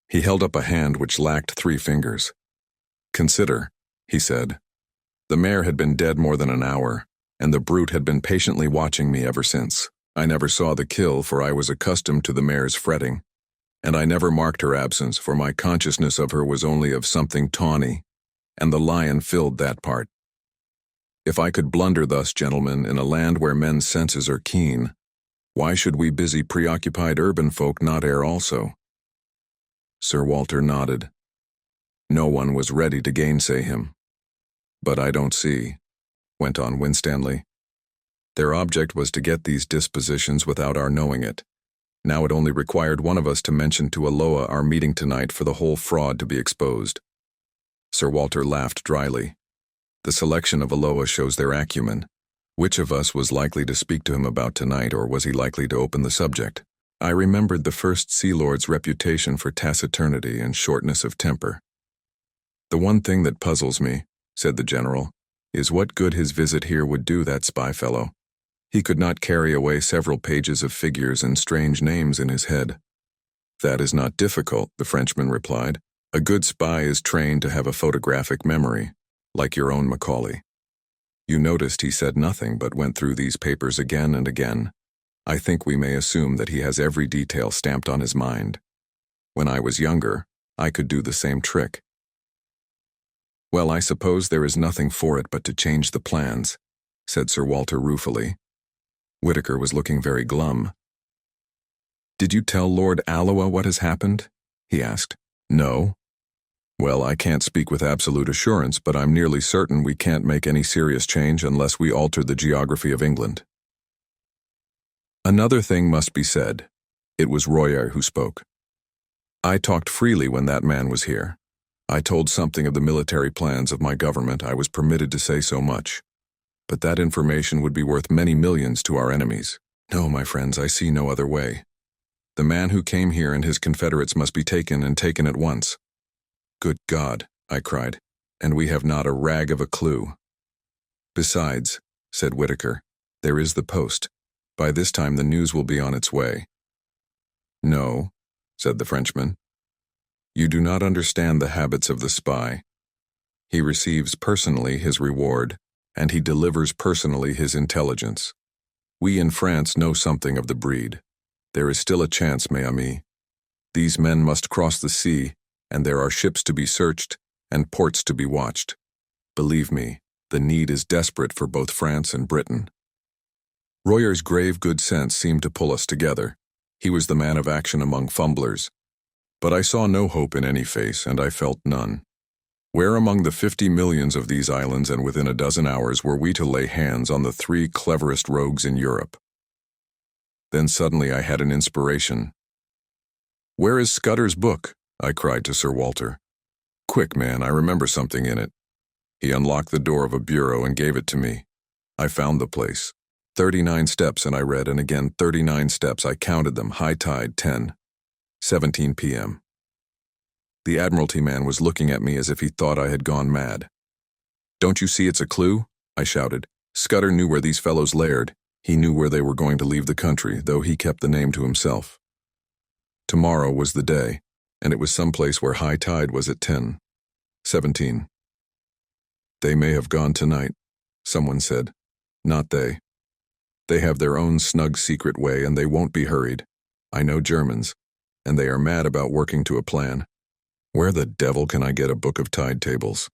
He held up a hand which lacked 3 fingers. Consider, he said. The mare had been dead more than an hour, and the brute had been patiently watching me ever since. I never saw the kill, for I was accustomed to the mare's fretting, and I never marked her absence, for my consciousness of her was only of something tawny, and the lion filled that part. If I could blunder thus, gentlemen, in a land where men's senses are keen, why should we busy, preoccupied urban folk not err also? Sir Walter nodded. No one was ready to gainsay him. But I don't see, went on Winstanley. Their object was to get these dispositions without our knowing it. Now it only required one of us to mention to Aloha our meeting tonight for the whole fraud to be exposed. Sir Walter laughed dryly. The selection of Aloha shows their acumen. Which of us was likely to speak to him about tonight, or was he likely to open the subject? I remembered the First Sea Lord's reputation for taciturnity and shortness of temper. The one thing that puzzles me, said the general, is what good his visit here would do that spy fellow. He could not carry away several pages of figures and strange names in his head. That is not difficult, the Frenchman replied. A good spy is trained to have a photographic memory, like your own Macaulay. You noticed he said nothing but went through these papers again and again. I think we may assume that he has every detail stamped on his mind. When I was younger, I could do the same trick. Well, I suppose there is nothing for it but to change the plans, said Sir Walter ruefully. Whitaker was looking very glum. Did you tell Lord Alloa what has happened? He asked. No. Well, I can't speak with absolute assurance, but I'm nearly certain we can't make any serious change unless we alter the geography of England. Another thing must be said. It was Royer who spoke. I talked freely when that man was here. I told something of the military plans of my government. I was permitted to say so much. But that information would be worth many millions to our enemies. No, my friends, I see no other way. The man who came here and his confederates must be taken, and taken at once. Good God, I cried, and we have not a rag of a clue. Besides, said Whitaker, there is the post. By this time the news will be on its way. No, said the Frenchman. You do not understand the habits of the spy. He receives personally his reward, and he delivers personally his intelligence. We in France know something of the breed. There is still a chance, mes amis. These men must cross the sea, and there are ships to be searched and ports to be watched. Believe me, the need is desperate for both France and Britain. Royer's grave good sense seemed to pull us together. He was the man of action among fumblers. But I saw no hope in any face, and I felt none. Where among the 50 millions of these islands and within a dozen hours were we to lay hands on the 3 cleverest rogues in Europe? Then suddenly I had an inspiration. Where is Scudder's book? I cried to Sir Walter. Quick, man, I remember something in it. He unlocked the door of a bureau and gave it to me. I found the place. 39 steps, and I read, and again 39 steps. I counted them. High tide, 10. 17 p.m. The Admiralty man was looking at me as if he thought I had gone mad. Don't you see it's a clue? I shouted. Scudder knew where these fellows laired. He knew where they were going to leave the country, though he kept the name to himself. Tomorrow was the day, and it was some place where high tide was at 10. 17. They may have gone tonight, someone said. Not they. They have their own snug secret way, and they won't be hurried. I know Germans, and they are mad about working to a plan. Where the devil can I get a book of tide tables?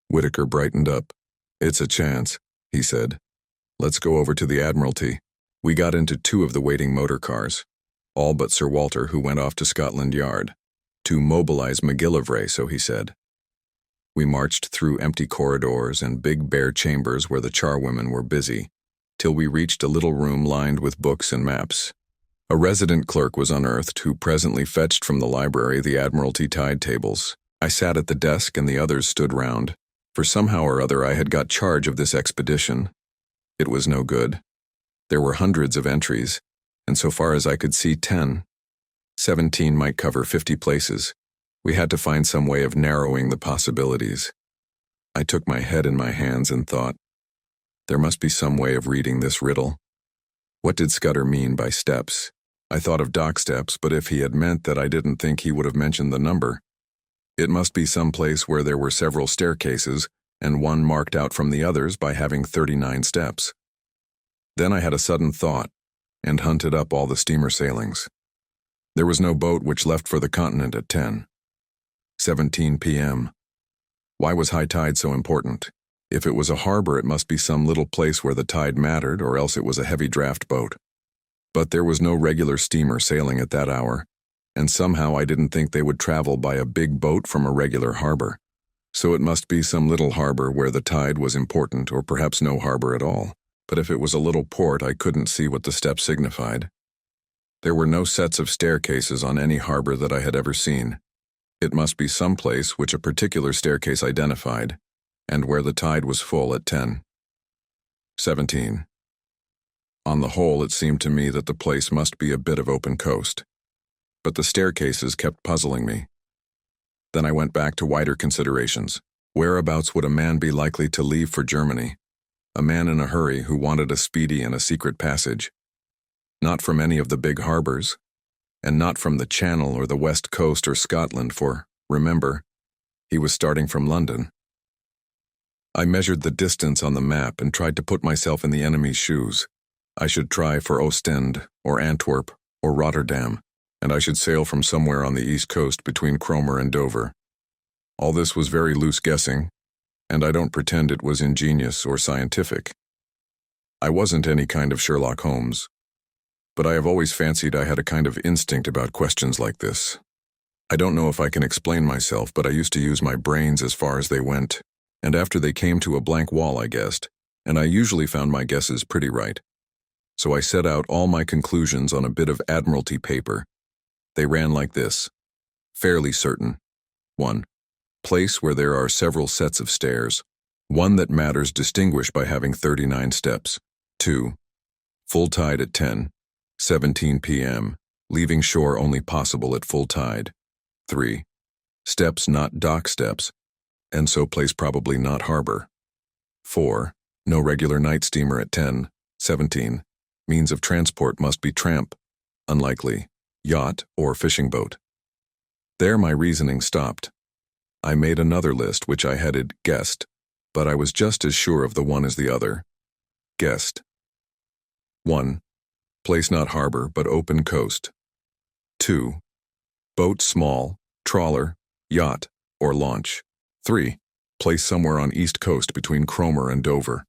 Whitaker brightened up. It's a chance, he said. Let's go over to the Admiralty. We got into 2 of the waiting motor cars, all but Sir Walter, who went off to Scotland Yard, to mobilize MacGillivray, so he said. We marched through empty corridors and big bare chambers where the charwomen were busy, till we reached a little room lined with books and maps. A resident clerk was unearthed who presently fetched from the library the Admiralty tide tables. I sat at the desk and the others stood round, for somehow or other I had got charge of this expedition. It was no good. There were hundreds of entries, and so far as I could see 10. 17 might cover 50 places. We had to find some way of narrowing the possibilities. I took my head in my hands and thought, there must be some way of reading this riddle. What did Scudder mean by steps? I thought of dock steps, but if he had meant that, I didn't think he would have mentioned the number. It must be some place where there were several staircases, and one marked out from the others by having 39 steps. Then I had a sudden thought, and hunted up all the steamer sailings. There was no boat which left for the continent at 10:17 p.m. Why was high tide so important? If it was a harbor, it must be some little place where the tide mattered, or else it was a heavy draft boat. But there was no regular steamer sailing at that hour, and somehow I didn't think they would travel by a big boat from a regular harbor. So it must be some little harbor where the tide was important, or perhaps no harbor at all. But if it was a little port, I couldn't see what the steps signified. There were no sets of staircases on any harbor that I had ever seen. It must be some place which a particular staircase identified, and where the tide was full at 10:17. On the whole, it seemed to me that the place must be a bit of open coast. But the staircases kept puzzling me. Then I went back to wider considerations. Whereabouts would a man be likely to leave for Germany? A man in a hurry who wanted a speedy and a secret passage. Not from any of the big harbors, and not from the Channel or the West Coast or Scotland, for, remember, he was starting from London. I measured the distance on the map and tried to put myself in the enemy's shoes. I should try for Ostend, or Antwerp, or Rotterdam, and I should sail from somewhere on the east coast between Cromer and Dover. All this was very loose guessing, and I don't pretend it was ingenious or scientific. I wasn't any kind of Sherlock Holmes, but I have always fancied I had a kind of instinct about questions like this. I don't know if I can explain myself, but I used to use my brains as far as they went, and after they came to a blank wall I guessed, and I usually found my guesses pretty right. So I set out all my conclusions on a bit of Admiralty paper. They ran like this. Fairly certain. 1. Place where there are several sets of stairs. One that matters distinguished by having 39 steps. 2. Full tide at 10:17 p.m., leaving shore only possible at full tide. 3. Steps not dock steps, and so place probably not harbor. 4. No regular night steamer at 10:17. Means of transport must be tramp, unlikely, yacht or fishing boat. There my reasoning stopped. I made another list which I headed guessed, but I was just as sure of the one as the other. Guessed. 1. Place not harbor but open coast. 2. Boat small, trawler, yacht, or launch. 3. Place somewhere on east coast between Cromer and Dover.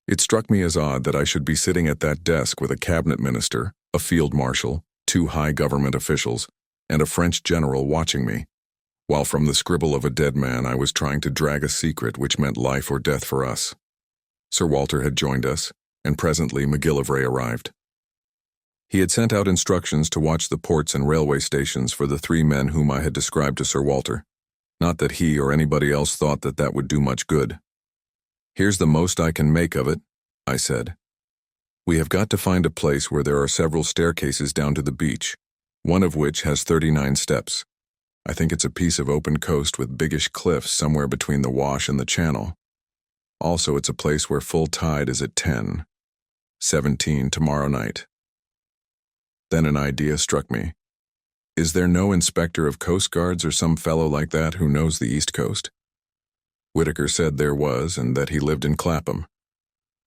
It struck me as odd that I should be sitting at that desk with a cabinet minister, a field marshal, 2 high government officials, and a French general watching me, while from the scribble of a dead man I was trying to drag a secret which meant life or death for us. Sir Walter had joined us, and presently McGillivray arrived. He had sent out instructions to watch the ports and railway stations for the 3 men whom I had described to Sir Walter. Not that he or anybody else thought that that would do much good. "Here's the most I can make of it," I said. "We have got to find a place where there are several staircases down to the beach, one of which has 39 steps. I think it's a piece of open coast with biggish cliffs somewhere between the Wash and the Channel. Also, it's a place where full tide is at 10:17 tomorrow night." Then an idea struck me. Is there no inspector of coast guards or some fellow like that who knows the East Coast? Whitaker said there was, and that he lived in Clapham.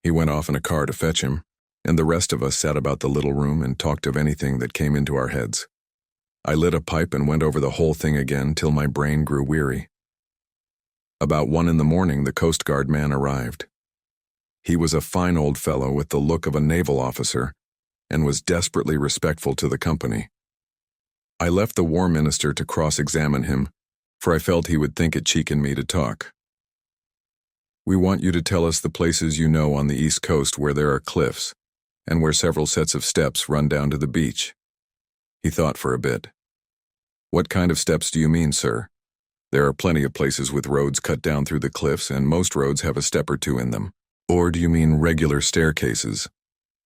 He went off in a car to fetch him, and the rest of us sat about the little room and talked of anything that came into our heads. I lit a pipe and went over the whole thing again till my brain grew weary. About 1 in the morning, the Coast Guard man arrived. He was a fine old fellow with the look of a naval officer, and was desperately respectful to the company. I left the War Minister to cross-examine him, for I felt he would think it cheek in me to talk. "We want you to tell us the places you know on the East Coast where there are cliffs, and where several sets of steps run down to the beach." He thought for a bit. "What kind of steps do you mean, sir? There are plenty of places with roads cut down through the cliffs, and most roads have a step or two in them. Or do you mean regular staircases?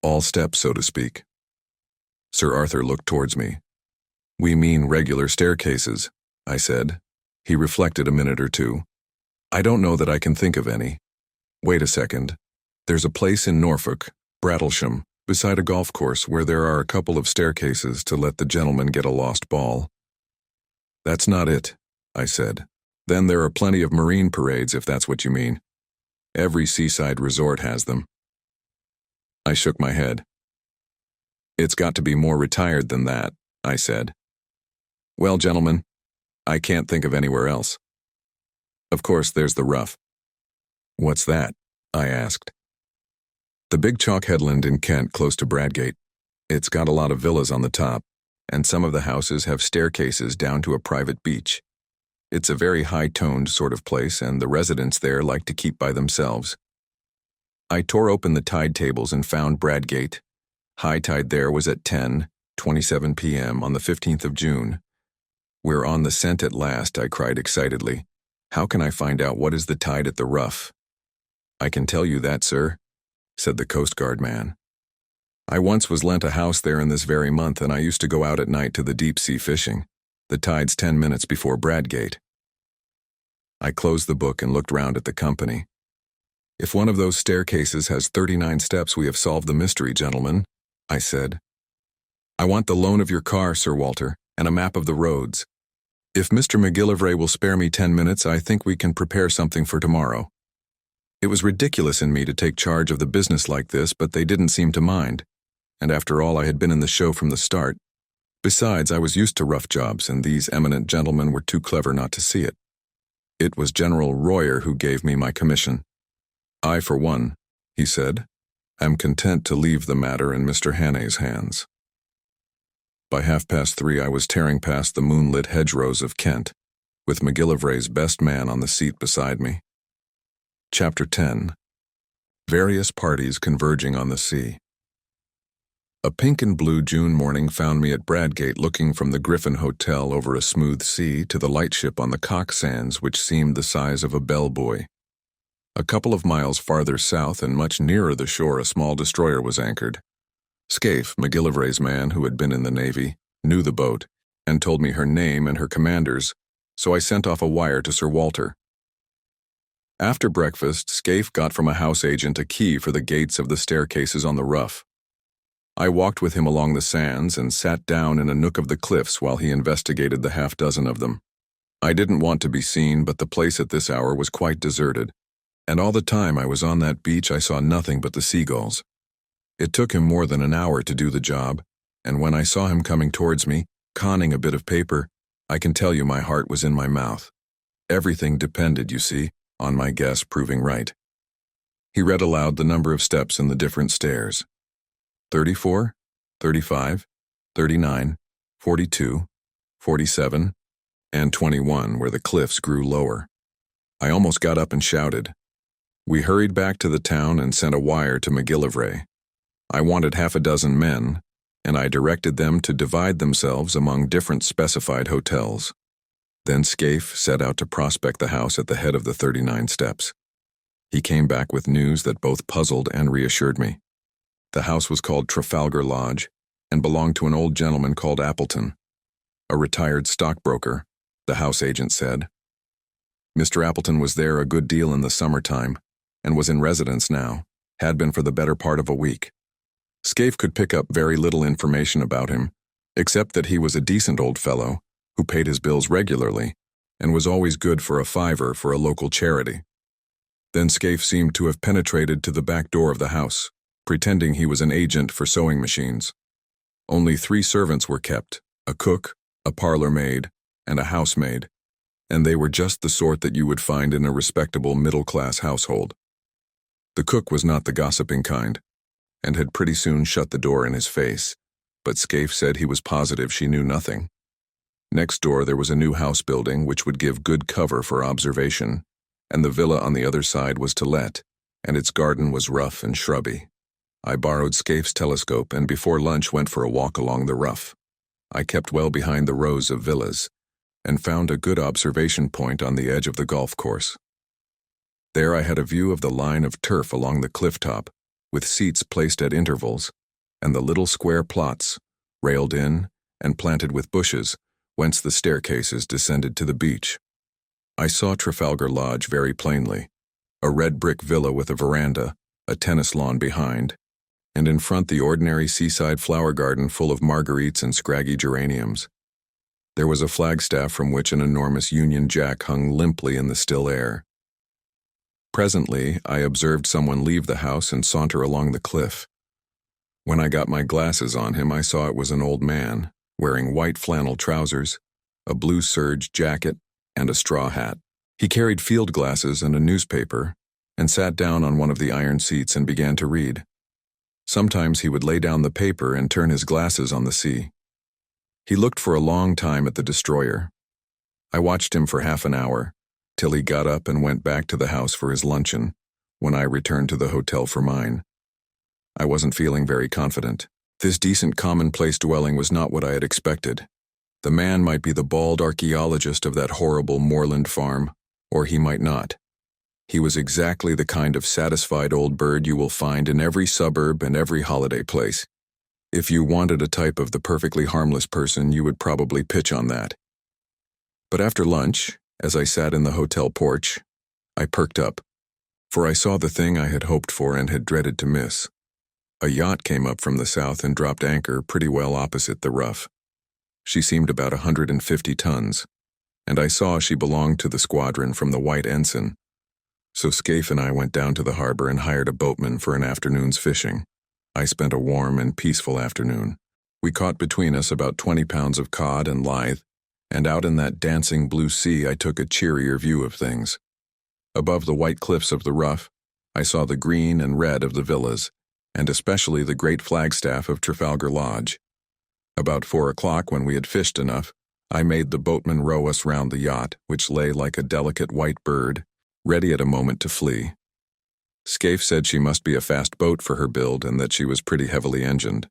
All steps, so to speak?" Sir Arthur looked towards me. "We mean regular staircases," I said. He reflected a minute or two. "I don't know that I can think of any. Wait a second. There's a place in Norfolk, Brattlesham, beside a golf course where there are a couple of staircases to let the gentleman get a lost ball." "That's not it," I said. "Then there are plenty of marine parades, if that's what you mean. Every seaside resort has them." I shook my head. "It's got to be more retired than that," I said. "Well, gentlemen, I can't think of anywhere else. Of course, there's the Rough." "What's that?" I asked. "The big chalk headland in Kent close to Bradgate. It's got a lot of villas on the top, and some of the houses have staircases down to a private beach. It's a very high-toned sort of place, and the residents there like to keep by themselves." I tore open the tide tables and found Bradgate. High tide there was at 10:27 p.m. on the 15th of June. "We're on the scent at last," I cried excitedly. "How can I find out what is the tide at the Rough?" "I can tell you that, sir," said the Coast Guard man. "I once was lent a house there in this very month, and I used to go out at night to the deep-sea fishing. The tide's 10 minutes before Bradgate." I closed the book and looked round at the company. "If one of those staircases has 39 steps, we have solved the mystery, gentlemen," I said. "I want the loan of your car, Sir Walter, and a map of the roads. If Mr. McGillivray will spare me 10 minutes, I think we can prepare something for tomorrow." It was ridiculous in me to take charge of the business like this, but they didn't seem to mind. And after all, I had been in the show from the start. Besides, I was used to rough jobs, and these eminent gentlemen were too clever not to see it. It was General Royer who gave me my commission. "I, for one," he said, "am content to leave the matter in Mr. Hannay's hands." By 3:30, I was tearing past the moonlit hedgerows of Kent, with McGillivray's best man on the seat beside me. Chapter 10. Various Parties Converging on the Sea. A pink and blue June morning found me at Bradgate looking from the Griffin Hotel over a smooth sea to the lightship on the Cock Sands, which seemed the size of a bellbuoy. A couple of miles farther south and much nearer the shore, a small destroyer was anchored. Scaife, McGillivray's man, who had been in the Navy, knew the boat, and told me her name and her commanders, so I sent off a wire to Sir Walter. After breakfast, Scaife got from a house agent a key for the gates of the staircases on the Rough. I walked with him along the sands and sat down in a nook of the cliffs while he investigated the half-dozen of them. I didn't want to be seen, but the place at this hour was quite deserted, and all the time I was on that beach I saw nothing but the seagulls. It took him more than an hour to do the job, and when I saw him coming towards me, conning a bit of paper, I can tell you my heart was in my mouth. Everything depended, you see, on my guess proving right. He read aloud the number of steps in the different stairs. 34, 35, 39, 42, 47, and 21, where the cliffs grew lower. I almost got up and shouted. We hurried back to the town and sent a wire to McGillivray. I wanted 6 men, and I directed them to divide themselves among different specified hotels. Then Scaife set out to prospect the house at the head of the 39 steps. He came back with news that both puzzled and reassured me. The house was called Trafalgar Lodge and belonged to an old gentleman called Appleton, a retired stockbroker, the house agent said. Mr. Appleton was there a good deal in the summertime and was in residence now, had been for the better part of a week. Scaife could pick up very little information about him, except that he was a decent old fellow who paid his bills regularly and was always good for a fiver for a local charity. Then Scaife seemed to have penetrated to the back door of the house, pretending he was an agent for sewing machines. Only 3 servants were kept, a cook, a parlor maid, and a housemaid, and they were just the sort that you would find in a respectable middle-class household. The cook was not the gossiping kind, and had pretty soon shut the door in his face, but Scaife said he was positive she knew nothing. Next door there was a new house building which would give good cover for observation, and the villa on the other side was to let, and its garden was rough and shrubby. I borrowed Scaife's telescope and before lunch went for a walk along the rough. I kept well behind the rows of villas, and found a good observation point on the edge of the golf course. There I had a view of the line of turf along the cliff top, with seats placed at intervals, and the little square plots, railed in and planted with bushes, whence the staircases descended to the beach. I saw Trafalgar Lodge very plainly, a red brick villa with a veranda, a tennis lawn behind, and in front the ordinary seaside flower garden full of marguerites and scraggy geraniums. There was a flagstaff from which an enormous Union Jack hung limply in the still air. Presently, I observed someone leave the house and saunter along the cliff. When I got my glasses on him, I saw it was an old man, wearing white flannel trousers, a blue serge jacket, and a straw hat. He carried field glasses and a newspaper, and sat down on one of the iron seats and began to read. Sometimes he would lay down the paper and turn his glasses on the sea. He looked for a long time at the destroyer. I watched him for half an hour, till he got up and went back to the house for his luncheon, when I returned to the hotel for mine. I wasn't feeling very confident. This decent commonplace dwelling was not what I had expected. The man might be the bald archaeologist of that horrible moorland farm, or he might not. He was exactly the kind of satisfied old bird you will find in every suburb and every holiday place. If you wanted a type of the perfectly harmless person, you would probably pitch on that. But after lunch, as I sat in the hotel porch, I perked up, for I saw the thing I had hoped for and had dreaded to miss. A yacht came up from the south and dropped anchor pretty well opposite the rough. She seemed about 150 tons, and I saw she belonged to the squadron from the White Ensign. So Scaife and I went down to the harbor and hired a boatman for an afternoon's fishing. I spent a warm and peaceful afternoon. We caught between us about 20 pounds of cod and lithe, and out in that dancing blue sea I took a cheerier view of things. Above the white cliffs of the rough, I saw the green and red of the villas, and especially the great flagstaff of Trafalgar Lodge. About 4 o'clock, when we had fished enough, I made the boatman row us round the yacht, which lay like a delicate white bird, ready at a moment to flee. Scaife said she must be a fast boat for her build and that she was pretty heavily engined.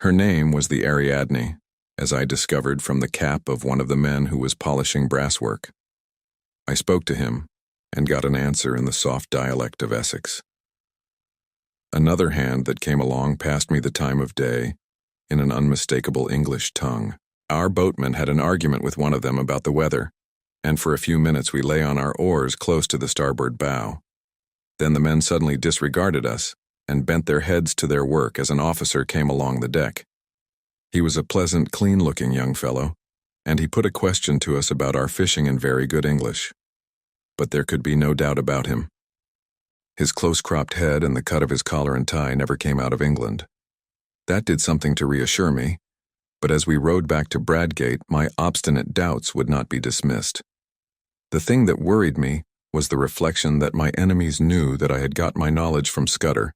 Her name was the Ariadne, as I discovered from the cap of one of the men who was polishing brasswork. I spoke to him and got an answer in the soft dialect of Essex. Another hand that came along passed me the time of day in an unmistakable English tongue. Our boatman had an argument with one of them about the weather, and for a few minutes we lay on our oars close to the starboard bow. Then the men suddenly disregarded us and bent their heads to their work as an officer came along the deck. He was a pleasant, clean-looking young fellow, and he put a question to us about our fishing in very good English. But there could be no doubt about him. His close-cropped head and the cut of his collar and tie never came out of England. That did something to reassure me, but as we rowed back to Bradgate, my obstinate doubts would not be dismissed. The thing that worried me was the reflection that my enemies knew that I had got my knowledge from Scudder,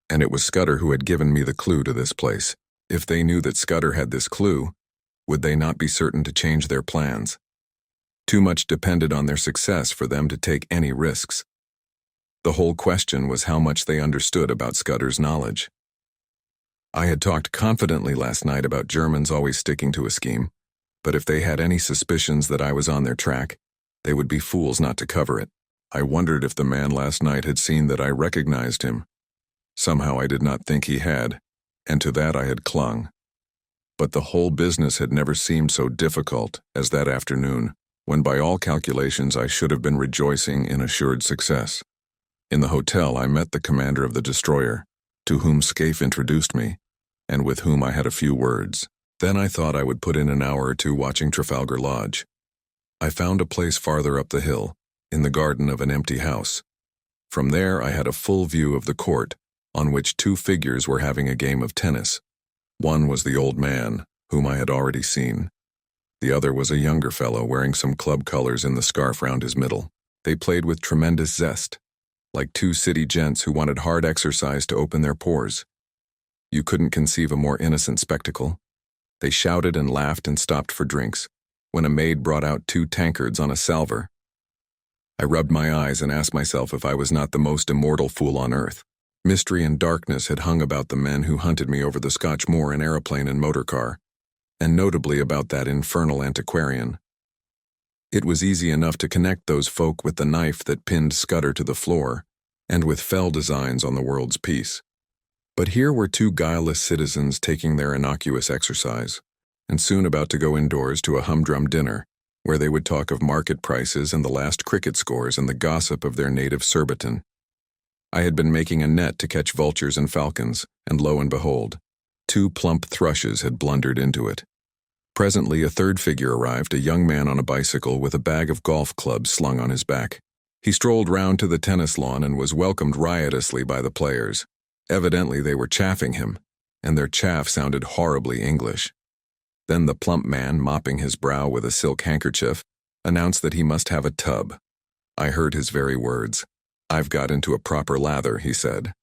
and it was Scudder who had given me the clue to this place. If they knew that Scudder had this clue, would they not be certain to change their plans? Too much depended on their success for them to take any risks. The whole question was how much they understood about Scudder's knowledge. I had talked confidently last night about Germans always sticking to a scheme, but if they had any suspicions that I was on their track, they would be fools not to cover it. I wondered if the man last night had seen that I recognized him. Somehow I did not think he had, and to that I had clung. But the whole business had never seemed so difficult as that afternoon, when by all calculations I should have been rejoicing in assured success. In the hotel I met the commander of the destroyer, to whom Scaife introduced me, and with whom I had a few words. Then I thought I would put in an hour or two watching Trafalgar Lodge. I found a place farther up the hill, in the garden of an empty house. From there I had a full view of the court, on which two figures were having a game of tennis. One was the old man, whom I had already seen. The other was a younger fellow wearing some club colors in the scarf round his middle. They played with tremendous zest, like two city gents who wanted hard exercise to open their pores. You couldn't conceive a more innocent spectacle. They shouted and laughed and stopped for drinks, when a maid brought out 2 tankards on a salver. I rubbed my eyes and asked myself if I was not the most immortal fool on earth. Mystery and darkness had hung about the men who hunted me over the Scotch moor in aeroplane and motor car, and notably about that infernal antiquarian. It was easy enough to connect those folk with the knife that pinned Scudder to the floor, and with fell designs on the world's peace. But here were 2 guileless citizens taking their innocuous exercise, and soon about to go indoors to a humdrum dinner, where they would talk of market prices and the last cricket scores and the gossip of their native Surbiton. I had been making a net to catch vultures and falcons, and lo and behold, 2 plump thrushes had blundered into it. Presently a 3rd figure arrived, a young man on a bicycle with a bag of golf clubs slung on his back. He strolled round to the tennis lawn and was welcomed riotously by the players. Evidently they were chaffing him, and their chaff sounded horribly English. Then the plump man, mopping his brow with a silk handkerchief, announced that he must have a tub. I heard his very words. "I've got into a proper lather," he said.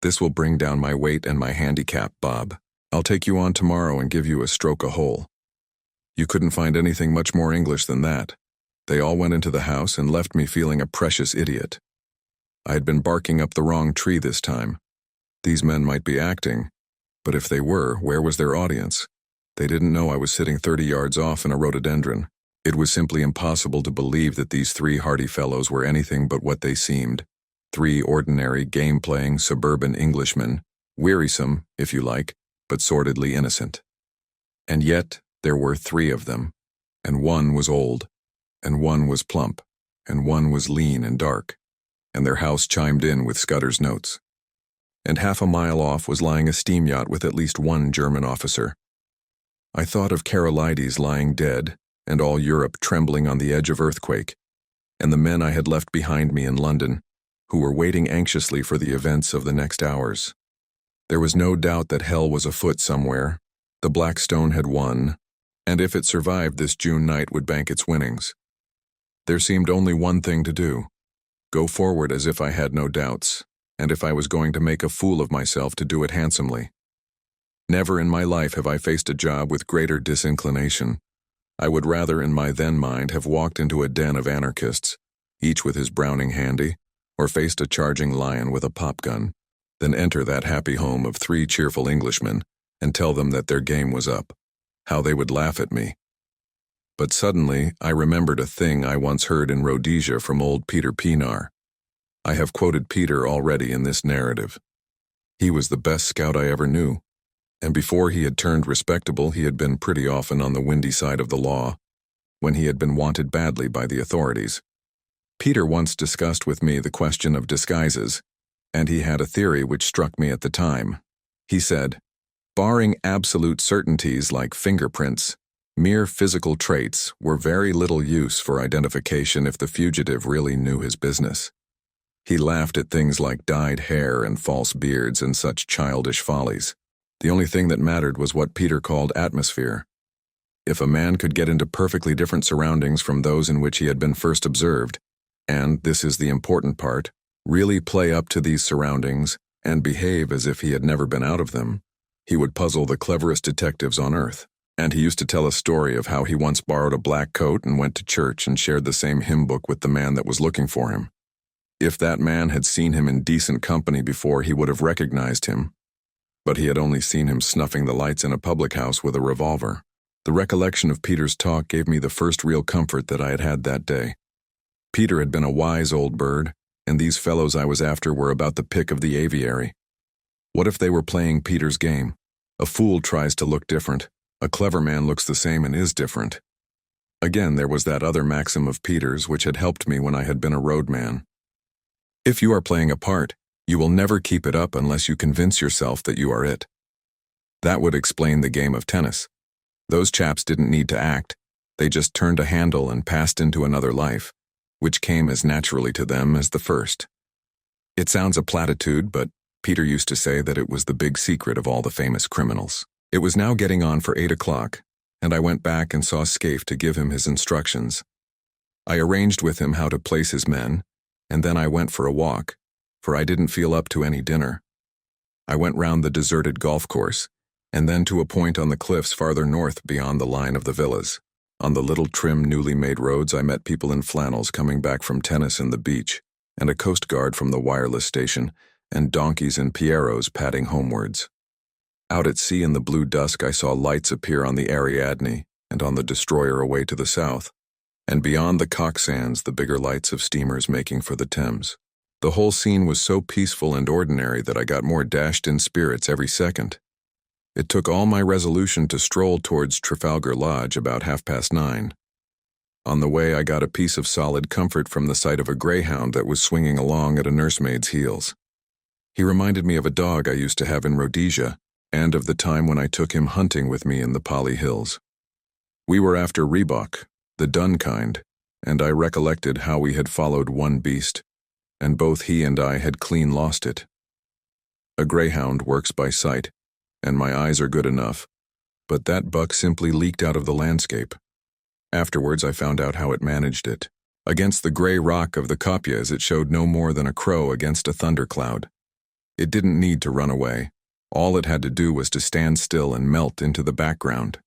"This will bring down my weight and my handicap, Bob. I'll take you on tomorrow and give you a stroke a hole." You couldn't find anything much more English than that. They all went into the house and left me feeling a precious idiot. I had been barking up the wrong tree this time. These men might be acting, but if they were, where was their audience? They didn't know I was sitting 30 yards off in a rhododendron. It was simply impossible to believe that these 3 hardy fellows were anything but what they seemed. 3 ordinary, game-playing, suburban Englishmen, wearisome, if you like, but sordidly innocent. And yet, there were 3 of them, and one was old, and one was plump, and one was lean and dark, and their house chimed in with Scudder's notes. And half a mile off was lying a steam yacht with at least 1 German officer. I thought of Carolides lying dead, and all Europe trembling on the edge of earthquake, and the men I had left behind me in London, who were waiting anxiously for the events of the next hours. There was no doubt that hell was afoot somewhere. The Black Stone had won, and if it survived this June night would bank its winnings. There seemed only one thing to do: go forward as if I had no doubts, and if I was going to make a fool of myself, to do it handsomely. Never in my life have I faced a job with greater disinclination. I would rather in my then mind have walked into a den of anarchists, each with his Browning handy, or faced a charging lion with a pop gun, than enter that happy home of 3 cheerful Englishmen and tell them that their game was up. How they would laugh at me. But suddenly I remembered a thing I once heard in Rhodesia from old Peter Pienaar. I have quoted Peter already in this narrative. He was the best scout I ever knew, and before he had turned respectable he had been pretty often on the windy side of the law, when he had been wanted badly by the authorities. Peter once discussed with me the question of disguises, and he had a theory which struck me at the time. He said, barring absolute certainties like fingerprints, mere physical traits were very little use for identification if the fugitive really knew his business. He laughed at things like dyed hair and false beards and such childish follies. The only thing that mattered was what Peter called atmosphere. If a man could get into perfectly different surroundings from those in which he had been first observed, and, this is the important part, really play up to these surroundings and behave as if he had never been out of them, he would puzzle the cleverest detectives on earth. And he used to tell a story of how he once borrowed a black coat and went to church and shared the same hymn book with the man that was looking for him. If that man had seen him in decent company before, he would have recognized him. But he had only seen him snuffing the lights in a public house with a revolver. The recollection of Peter's talk gave me the first real comfort that I had had that day. Peter had been a wise old bird, and these fellows I was after were about the pick of the aviary. What if they were playing Peter's game? A fool tries to look different. A clever man looks the same and is different. Again, there was that other maxim of Peter's which had helped me when I had been a roadman. If you are playing a part, you will never keep it up unless you convince yourself that you are it. That would explain the game of tennis. Those chaps didn't need to act. They just turned a handle and passed into another life, which came as naturally to them as the first. It sounds a platitude, but Peter used to say that it was the big secret of all the famous criminals. It was now getting on for 8 o'clock, and I went back and saw Scaife to give him his instructions. I arranged with him how to place his men, and then I went for a walk, for I didn't feel up to any dinner. I went round the deserted golf course, and then to a point on the cliffs farther north beyond the line of the villas. On the little trim newly made roads I met people in flannels coming back from tennis and the beach, and a coast guard from the wireless station, and donkeys and pierrots padding homewards. Out at sea in the blue dusk I saw lights appear on the Ariadne and on the destroyer away to the south, and beyond the Cock Sands the bigger lights of steamers making for the Thames. The whole scene was so peaceful and ordinary that I got more dashed in spirits every second. It took all my resolution to stroll towards Trafalgar Lodge about 9:30. On the way I got a piece of solid comfort from the sight of a greyhound that was swinging along at a nursemaid's heels. He reminded me of a dog I used to have in Rhodesia, and of the time when I took him hunting with me in the Pali Hills. We were after Reebok, the dun kind, and I recollected how we had followed one beast, and both he and I had clean lost it. A greyhound works by sight, and my eyes are good enough, but that buck simply leaked out of the landscape. Afterwards I found out how it managed it. Against the grey rock of the kopjes it showed no more than a crow against a thundercloud. It didn't need to run away. All it had to do was to stand still and melt into the background.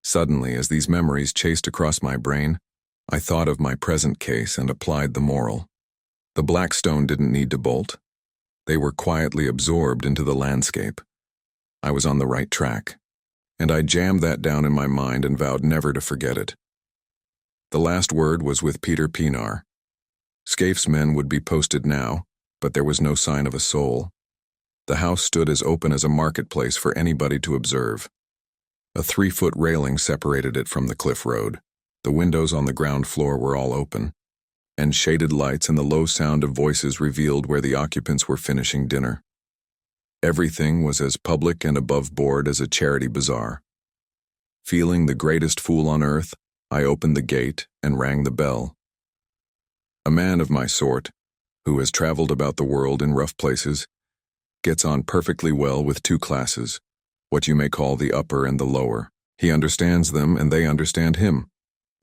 Suddenly, as these memories chased across my brain, I thought of my present case and applied the moral. The Blackstone didn't need to bolt. They were quietly absorbed into the landscape. I was on the right track, and I jammed that down in my mind and vowed never to forget it. The last word was with Peter Pienaar. Scaife's men would be posted now, but there was no sign of a soul. The house stood as open as a marketplace for anybody to observe. A 3-foot railing separated it from the cliff road. The windows on the ground floor were all open, and shaded lights and the low sound of voices revealed where the occupants were finishing dinner. Everything was as public and above board as a charity bazaar. Feeling the greatest fool on earth, I opened the gate and rang the bell. A man of my sort, who has traveled about the world in rough places, gets on perfectly well with two classes, what you may call the upper and the lower. He understands them and they understand him.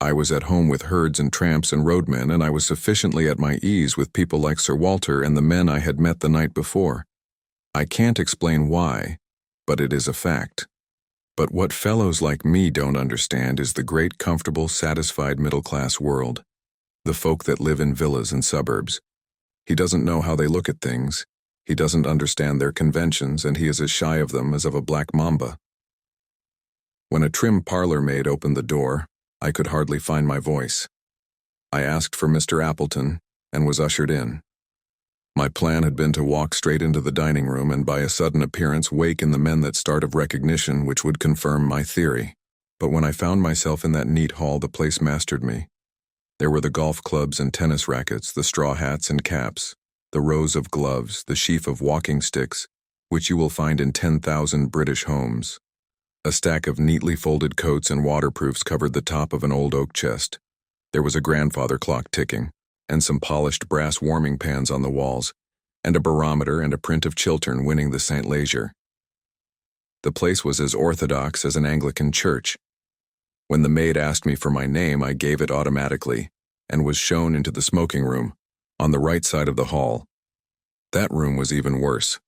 I was at home with herds and tramps and roadmen, and I was sufficiently at my ease with people like Sir Walter and the men I had met the night before. I can't explain why, but it is a fact. But what fellows like me don't understand is the great, comfortable, satisfied middle-class world, the folk that live in villas and suburbs. He doesn't know how they look at things. He doesn't understand their conventions, and he is as shy of them as of a black mamba. When a trim parlor maid opened the door, I could hardly find my voice. I asked for Mr. Appleton and was ushered in. My plan had been to walk straight into the dining room and by a sudden appearance waken the men that start of recognition which would confirm my theory. But when I found myself in that neat hall, the place mastered me. There were the golf clubs and tennis rackets, the straw hats and caps, the rows of gloves, the sheaf of walking sticks, which you will find in 10,000 British homes. A stack of neatly folded coats and waterproofs covered the top of an old oak chest. There was a grandfather clock ticking, and some polished brass warming pans on the walls, and a barometer and a print of Chiltern winning the St. Leger. The place was as orthodox as an Anglican church. When the maid asked me for my name, I gave it automatically, and was shown into the smoking room, on the right side of the hall. That room was even worse.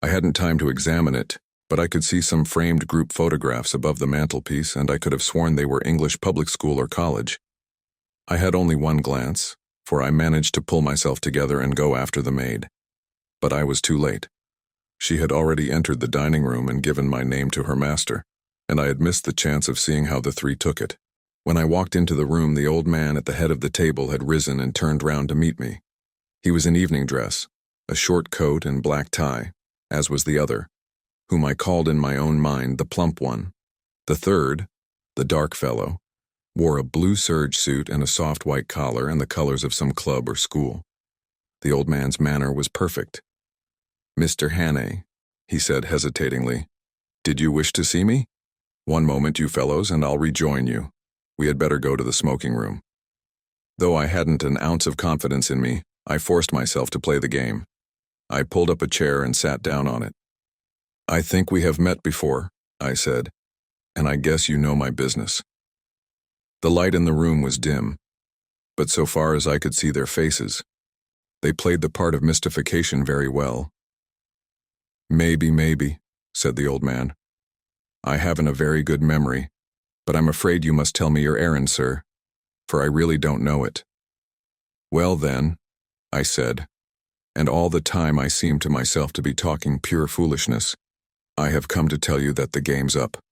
I hadn't time to examine it, but I could see some framed group photographs above the mantelpiece, and I could have sworn they were English public school or college. I had only one glance, for I managed to pull myself together and go after the maid. But I was too late. She had already entered the dining room and given my name to her master, and I had missed the chance of seeing how the three took it. When I walked into the room, the old man at the head of the table had risen and turned round to meet me. He was in evening dress, a short coat and black tie, as was the other, whom I called in my own mind the plump one. The third, the dark fellow, wore a blue serge suit and a soft white collar and the colors of some club or school. The old man's manner was perfect. "Mr. Hannay," he said hesitatingly, "did you wish to see me? One moment, you fellows, and I'll rejoin you. We had better go to the smoking room." Though I hadn't an ounce of confidence in me, I forced myself to play the game. I pulled up a chair and sat down on it. "I think we have met before," I said, "and I guess you know my business." The light in the room was dim, but so far as I could see their faces, they played the part of mystification very well. Maybe," said the old man. I haven't a very good memory, but I'm afraid you must tell me your errand, sir, for I really don't know it." "Well then," I said, and all the time I seemed to myself to be talking pure foolishness, "I have come to tell you that the game's up.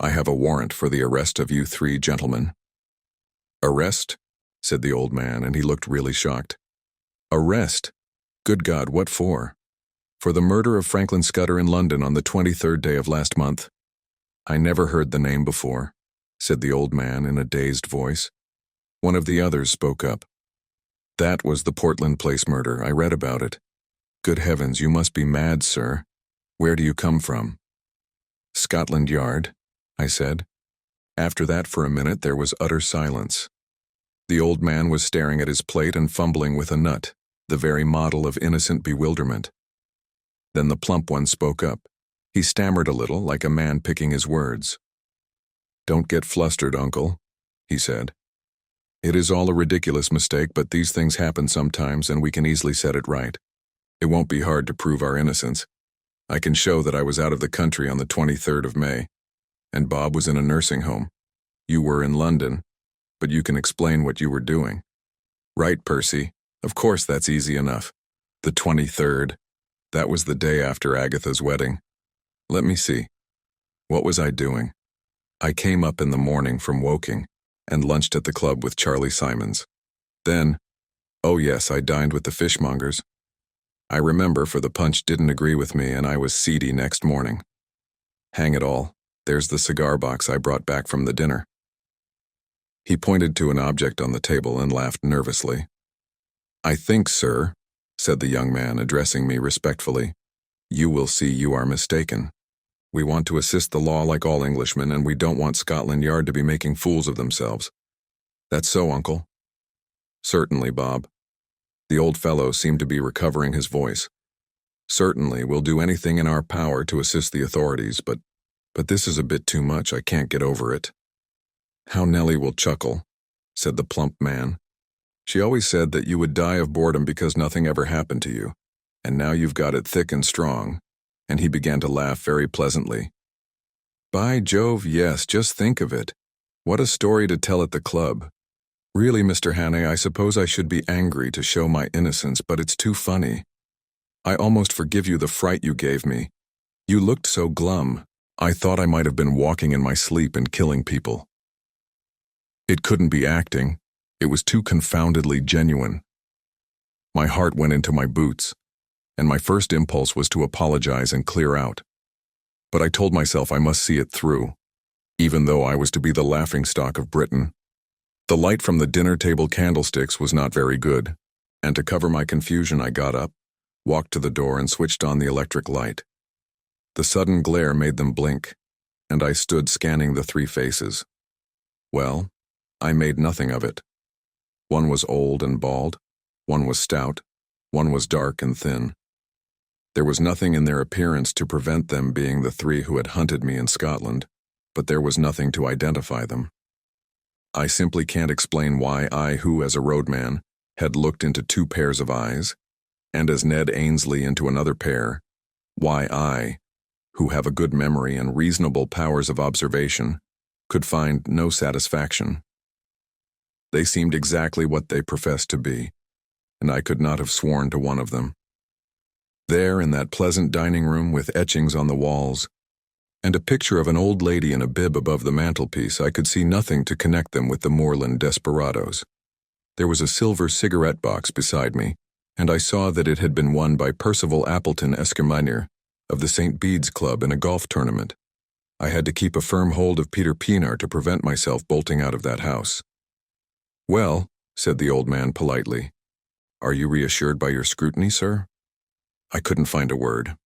I have a warrant for the arrest of you 3 gentlemen." "Arrest?" said the old man, and he looked really shocked. "Arrest? Good God, what for?" "For the murder of Franklin Scudder in London on the 23rd day of last month." "I never heard the name before," said the old man in a dazed voice. One of the others spoke up. "That was the Portland Place murder. I read about it." "Good heavens, you must be mad, sir. Where do you come from?" "Scotland Yard," I said. After that, for a minute, there was utter silence. The old man was staring at his plate and fumbling with a nut, the very model of innocent bewilderment. Then the plump one spoke up. He stammered a little, like a man picking his words. "Don't get flustered, uncle," he said. "It is all a ridiculous mistake, but these things happen sometimes and we can easily set it right. It won't be hard to prove our innocence. I can show that I was out of the country on the 23rd of May, and Bob was in a nursing home. You were in London, but you can explain what you were doing." "Right, Percy. Of course that's easy enough. The 23rd. That was the day after Agatha's wedding. Let me see. What was I doing? I came up in the morning from Woking and lunched at the club with Charlie Simons. Then, oh yes, I dined with the fishmongers. I remember, for the punch didn't agree with me and I was seedy next morning. Hang it all, there's the cigar box I brought back from the dinner." He pointed to an object on the table and laughed nervously. "I think, sir," said the young man, addressing me respectfully, "you will see you are mistaken. We want to assist the law like all Englishmen, and we don't want Scotland Yard to be making fools of themselves." "That's so, uncle." "Certainly, Bob." The old fellow seemed to be recovering his voice. "Certainly, we'll do anything in our power to assist the authorities, but this is a bit too much. I can't get over it." "How Nellie will chuckle," said the plump man. "She always said that you would die of boredom because nothing ever happened to you, and now you've got it thick and strong," and he began to laugh very pleasantly. "By Jove, yes, just think of it. What a story to tell at the club. Really, Mr. Hannay, I suppose I should be angry to show my innocence, but it's too funny. I almost forgive you the fright you gave me. You looked so glum. I thought I might have been walking in my sleep and killing people. It couldn't be acting. It was too confoundedly genuine. My heart went into my boots, and my first impulse was to apologize and clear out. But I told myself I must see it through, even though I was to be the laughingstock of Britain. The light from the dinner table candlesticks was not very good, and to cover my confusion I got up, walked to the door and switched on the electric light. The sudden glare made them blink, and I stood scanning the 3 faces. Well, I made nothing of it. One was old and bald, one was stout, one was dark and thin. There was nothing in their appearance to prevent them being the 3 who had hunted me in Scotland, but there was nothing to identify them. I simply can't explain why I, who as a roadman, had looked into 2 pairs of eyes, and as Ned Ainsley into another pair, why I, who have a good memory and reasonable powers of observation, could find no satisfaction. They seemed exactly what they professed to be, and I could not have sworn to one of them. There, in that pleasant dining room with etchings on the walls, and a picture of an old lady in a bib above the mantelpiece, I could see nothing to connect them with the moorland desperadoes. There was a silver cigarette box beside me, and I saw that it had been won by Percival Appleton Esquiminer of the St. Bede's Club in a golf tournament. I had to keep a firm hold of Peter Pienaar to prevent myself bolting out of that house. "Well," said the old man politely, "are you reassured by your scrutiny, sir?" I couldn't find a word.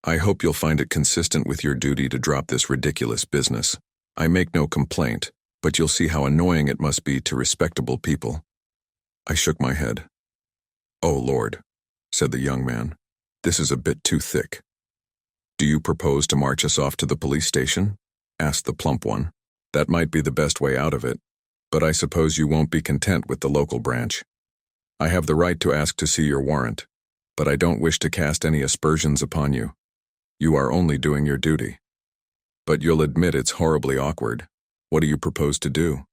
"I hope you'll find it consistent with your duty to drop this ridiculous business. I make no complaint, but you'll see how annoying it must be to respectable people." I shook my head. "Oh, Lord," said the young man, "this is a bit too thick." "Do you propose to march us off to the police station?" asked the plump one. "That might be the best way out of it, but I suppose you won't be content with the local branch. I have the right to ask to see your warrant, but I don't wish to cast any aspersions upon you. You are only doing your duty." But you'll admit it's horribly awkward. What do you propose to do?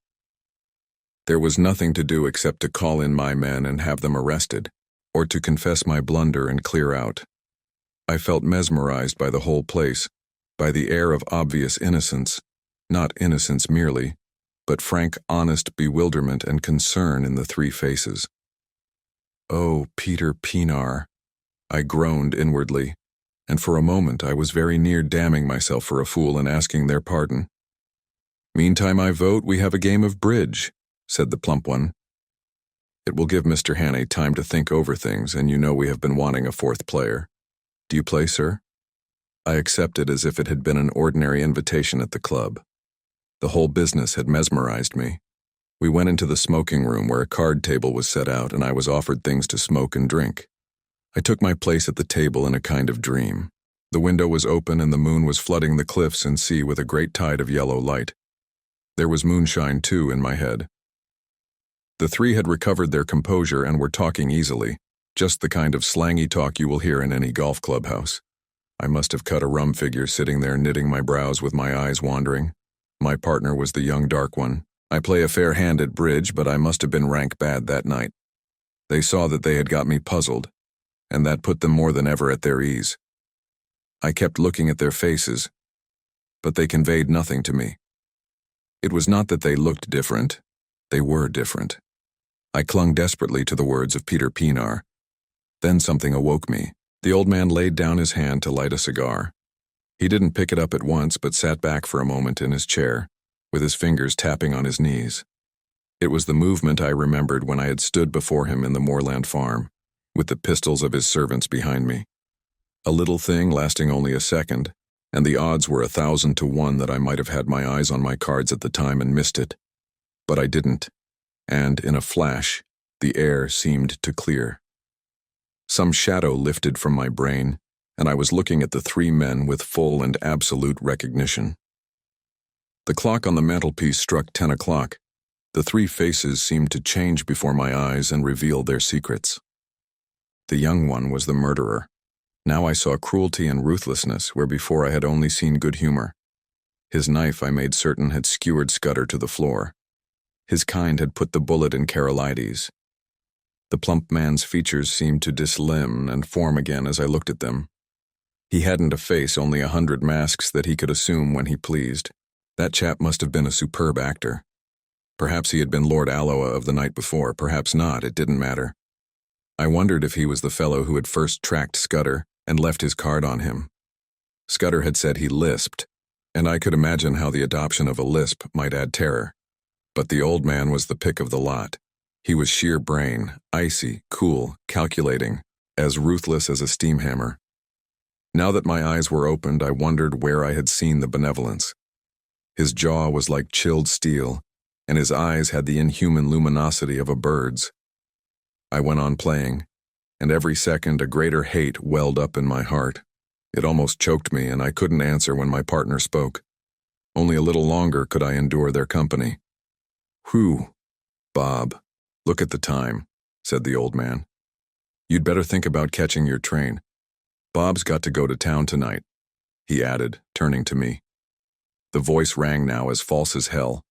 There was nothing to do except to call in my men and have them arrested, or to confess my blunder and clear out. I felt mesmerized by the whole place, by the air of obvious innocence, not innocence merely, but frank, honest bewilderment and concern in the three faces. Oh, Peter Pienaar, I groaned inwardly, and for a moment I was very near damning myself for a fool and asking their pardon. Meantime I vote we have a game of bridge, said the plump one. It will give Mr. Hannay time to think over things, and you know we have been wanting a fourth player. Do you play, sir? I accepted as if it had been an ordinary invitation at the club. The whole business had mesmerized me. We went into the smoking room where a card table was set out, and I was offered things to smoke and drink. I took my place at the table in a kind of dream. The window was open and the moon was flooding the cliffs and sea with a great tide of yellow light. There was moonshine, too, in my head. The three had recovered their composure and were talking easily, just the kind of slangy talk you will hear in any golf clubhouse. I must have cut a rum figure sitting there knitting my brows with my eyes wandering. My partner was the young dark one. I play a fair hand at bridge, but I must have been rank bad that night. They saw that they had got me puzzled, and that put them more than ever at their ease. I kept looking at their faces, but they conveyed nothing to me. It was not that they looked different. They were different. I clung desperately to the words of Peter Pienaar. Then something awoke me. The old man laid down his hand to light a cigar. He didn't pick it up at once, but sat back for a moment in his chair, with his fingers tapping on his knees. It was the movement I remembered when I had stood before him in the moorland farm, with the pistols of his servants behind me. A little thing lasting only a second, and the odds were 1,000 to 1 that I might have had my eyes on my cards at the time and missed it. But I didn't, and in a flash, the air seemed to clear. Some shadow lifted from my brain, and I was looking at the three men with full and absolute recognition. The clock on the mantelpiece struck 10 o'clock. The three faces seemed to change before my eyes and reveal their secrets. The young one was the murderer. Now I saw cruelty and ruthlessness where before I had only seen good humor. His knife, I made certain, had skewered Scudder to the floor. His kind had put the bullet in Carolides. The plump man's features seemed to dislimn and form again as I looked at them. He hadn't a face, only 100 masks that he could assume when he pleased. That chap must have been a superb actor. Perhaps he had been Lord Alloa of the night before, perhaps not, it didn't matter. I wondered if he was the fellow who had first tracked Scudder and left his card on him. Scudder had said he lisped, and I could imagine how the adoption of a lisp might add terror. But the old man was the pick of the lot. He was sheer brain, icy, cool, calculating, as ruthless as a steam hammer. Now that my eyes were opened, I wondered where I had seen the benevolence. His jaw was like chilled steel, and his eyes had the inhuman luminosity of a bird's. I went on playing, and every second a greater hate welled up in my heart. It almost choked me, and I couldn't answer when my partner spoke. Only a little longer could I endure their company. "Whew, Bob, look at the time," said the old man. "You'd better think about catching your train. Bob's got to go to town tonight," he added, turning to me. The voice rang now as false as hell.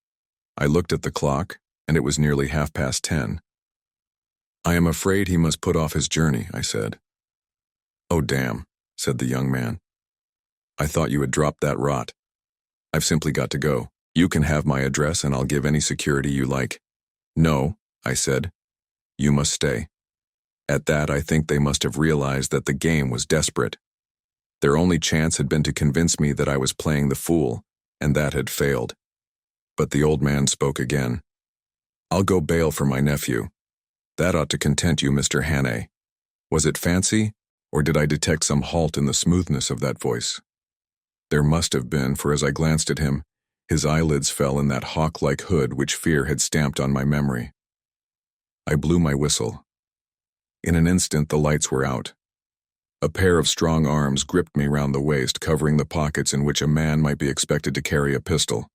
I looked at the clock, and it was nearly 10:30. "I am afraid he must put off his journey," I said. "Oh, damn," said the young man. "I thought you had dropped that rot. I've simply got to go. You can have my address and I'll give any security you like." "No," I said. "You must stay." At that, I think they must have realized that the game was desperate. Their only chance had been to convince me that I was playing the fool, and that had failed. But the old man spoke again. "I'll go bail for my nephew. That ought to content you, Mr. Hannay. Was it fancy, or did I detect some halt in the smoothness of that voice? There must have been, for as I glanced at him, his eyelids fell in that hawk-like hood which fear had stamped on my memory. I blew my whistle. In an instant the lights were out. A pair of strong arms gripped me round the waist, covering the pockets in which a man might be expected to carry a pistol.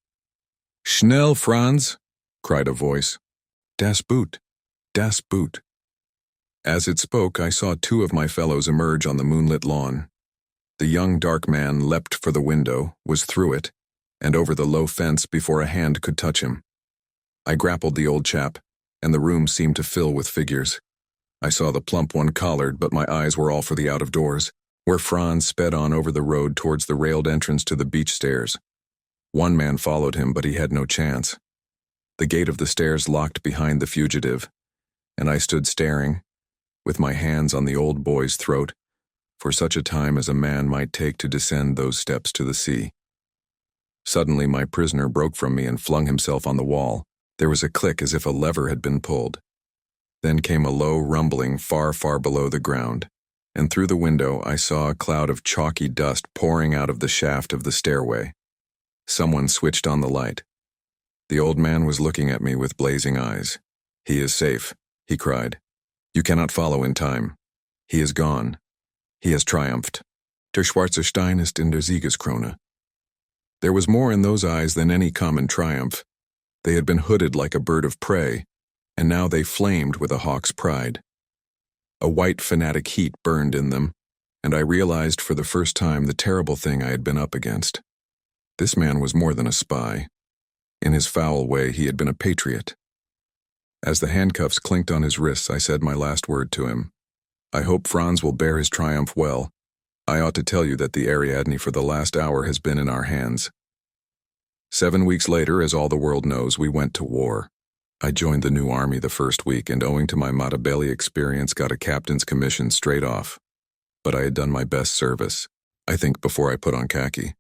"Schnell, Franz!" cried a voice. "Das Boot! Das Boot!" As it spoke, I saw two of my fellows emerge on the moonlit lawn. The young dark man leapt for the window, was through it, and over the low fence before a hand could touch him. I grappled the old chap, and the room seemed to fill with figures. I saw the plump one collared, but my eyes were all for the out-of-doors, where Franz sped on over the road towards the railed entrance to the beach stairs. One man followed him, but he had no chance. The gate of the stairs locked behind the fugitive, and I stood staring, with my hands on the old boy's throat, for such a time as a man might take to descend those steps to the sea. Suddenly my prisoner broke from me and flung himself on the wall. There was a click as if a lever had been pulled. Then came a low rumbling far, far below the ground, and through the window I saw a cloud of chalky dust pouring out of the shaft of the stairway. Someone switched on the light. The old man was looking at me with blazing eyes. "He is safe," he cried. "You cannot follow in time. He is gone. He has triumphed. Der schwarze Stein ist in der Siegeskrone." There was more in those eyes than any common triumph. They had been hooded like a bird of prey, and now they flamed with a hawk's pride. A white fanatic heat burned in them, and I realized for the first time the terrible thing I had been up against. This man was more than a spy. In his foul way, he had been a patriot. As the handcuffs clinked on his wrists, I said my last word to him. "I hope Franz will bear his triumph well. I ought to tell you that the Ariadne for the last hour has been in our hands." 7 weeks later, as all the world knows, we went to war. I joined the new army the first week, and owing to my Matabele experience, got a captain's commission straight off. But I had done my best service, I think, before I put on khaki.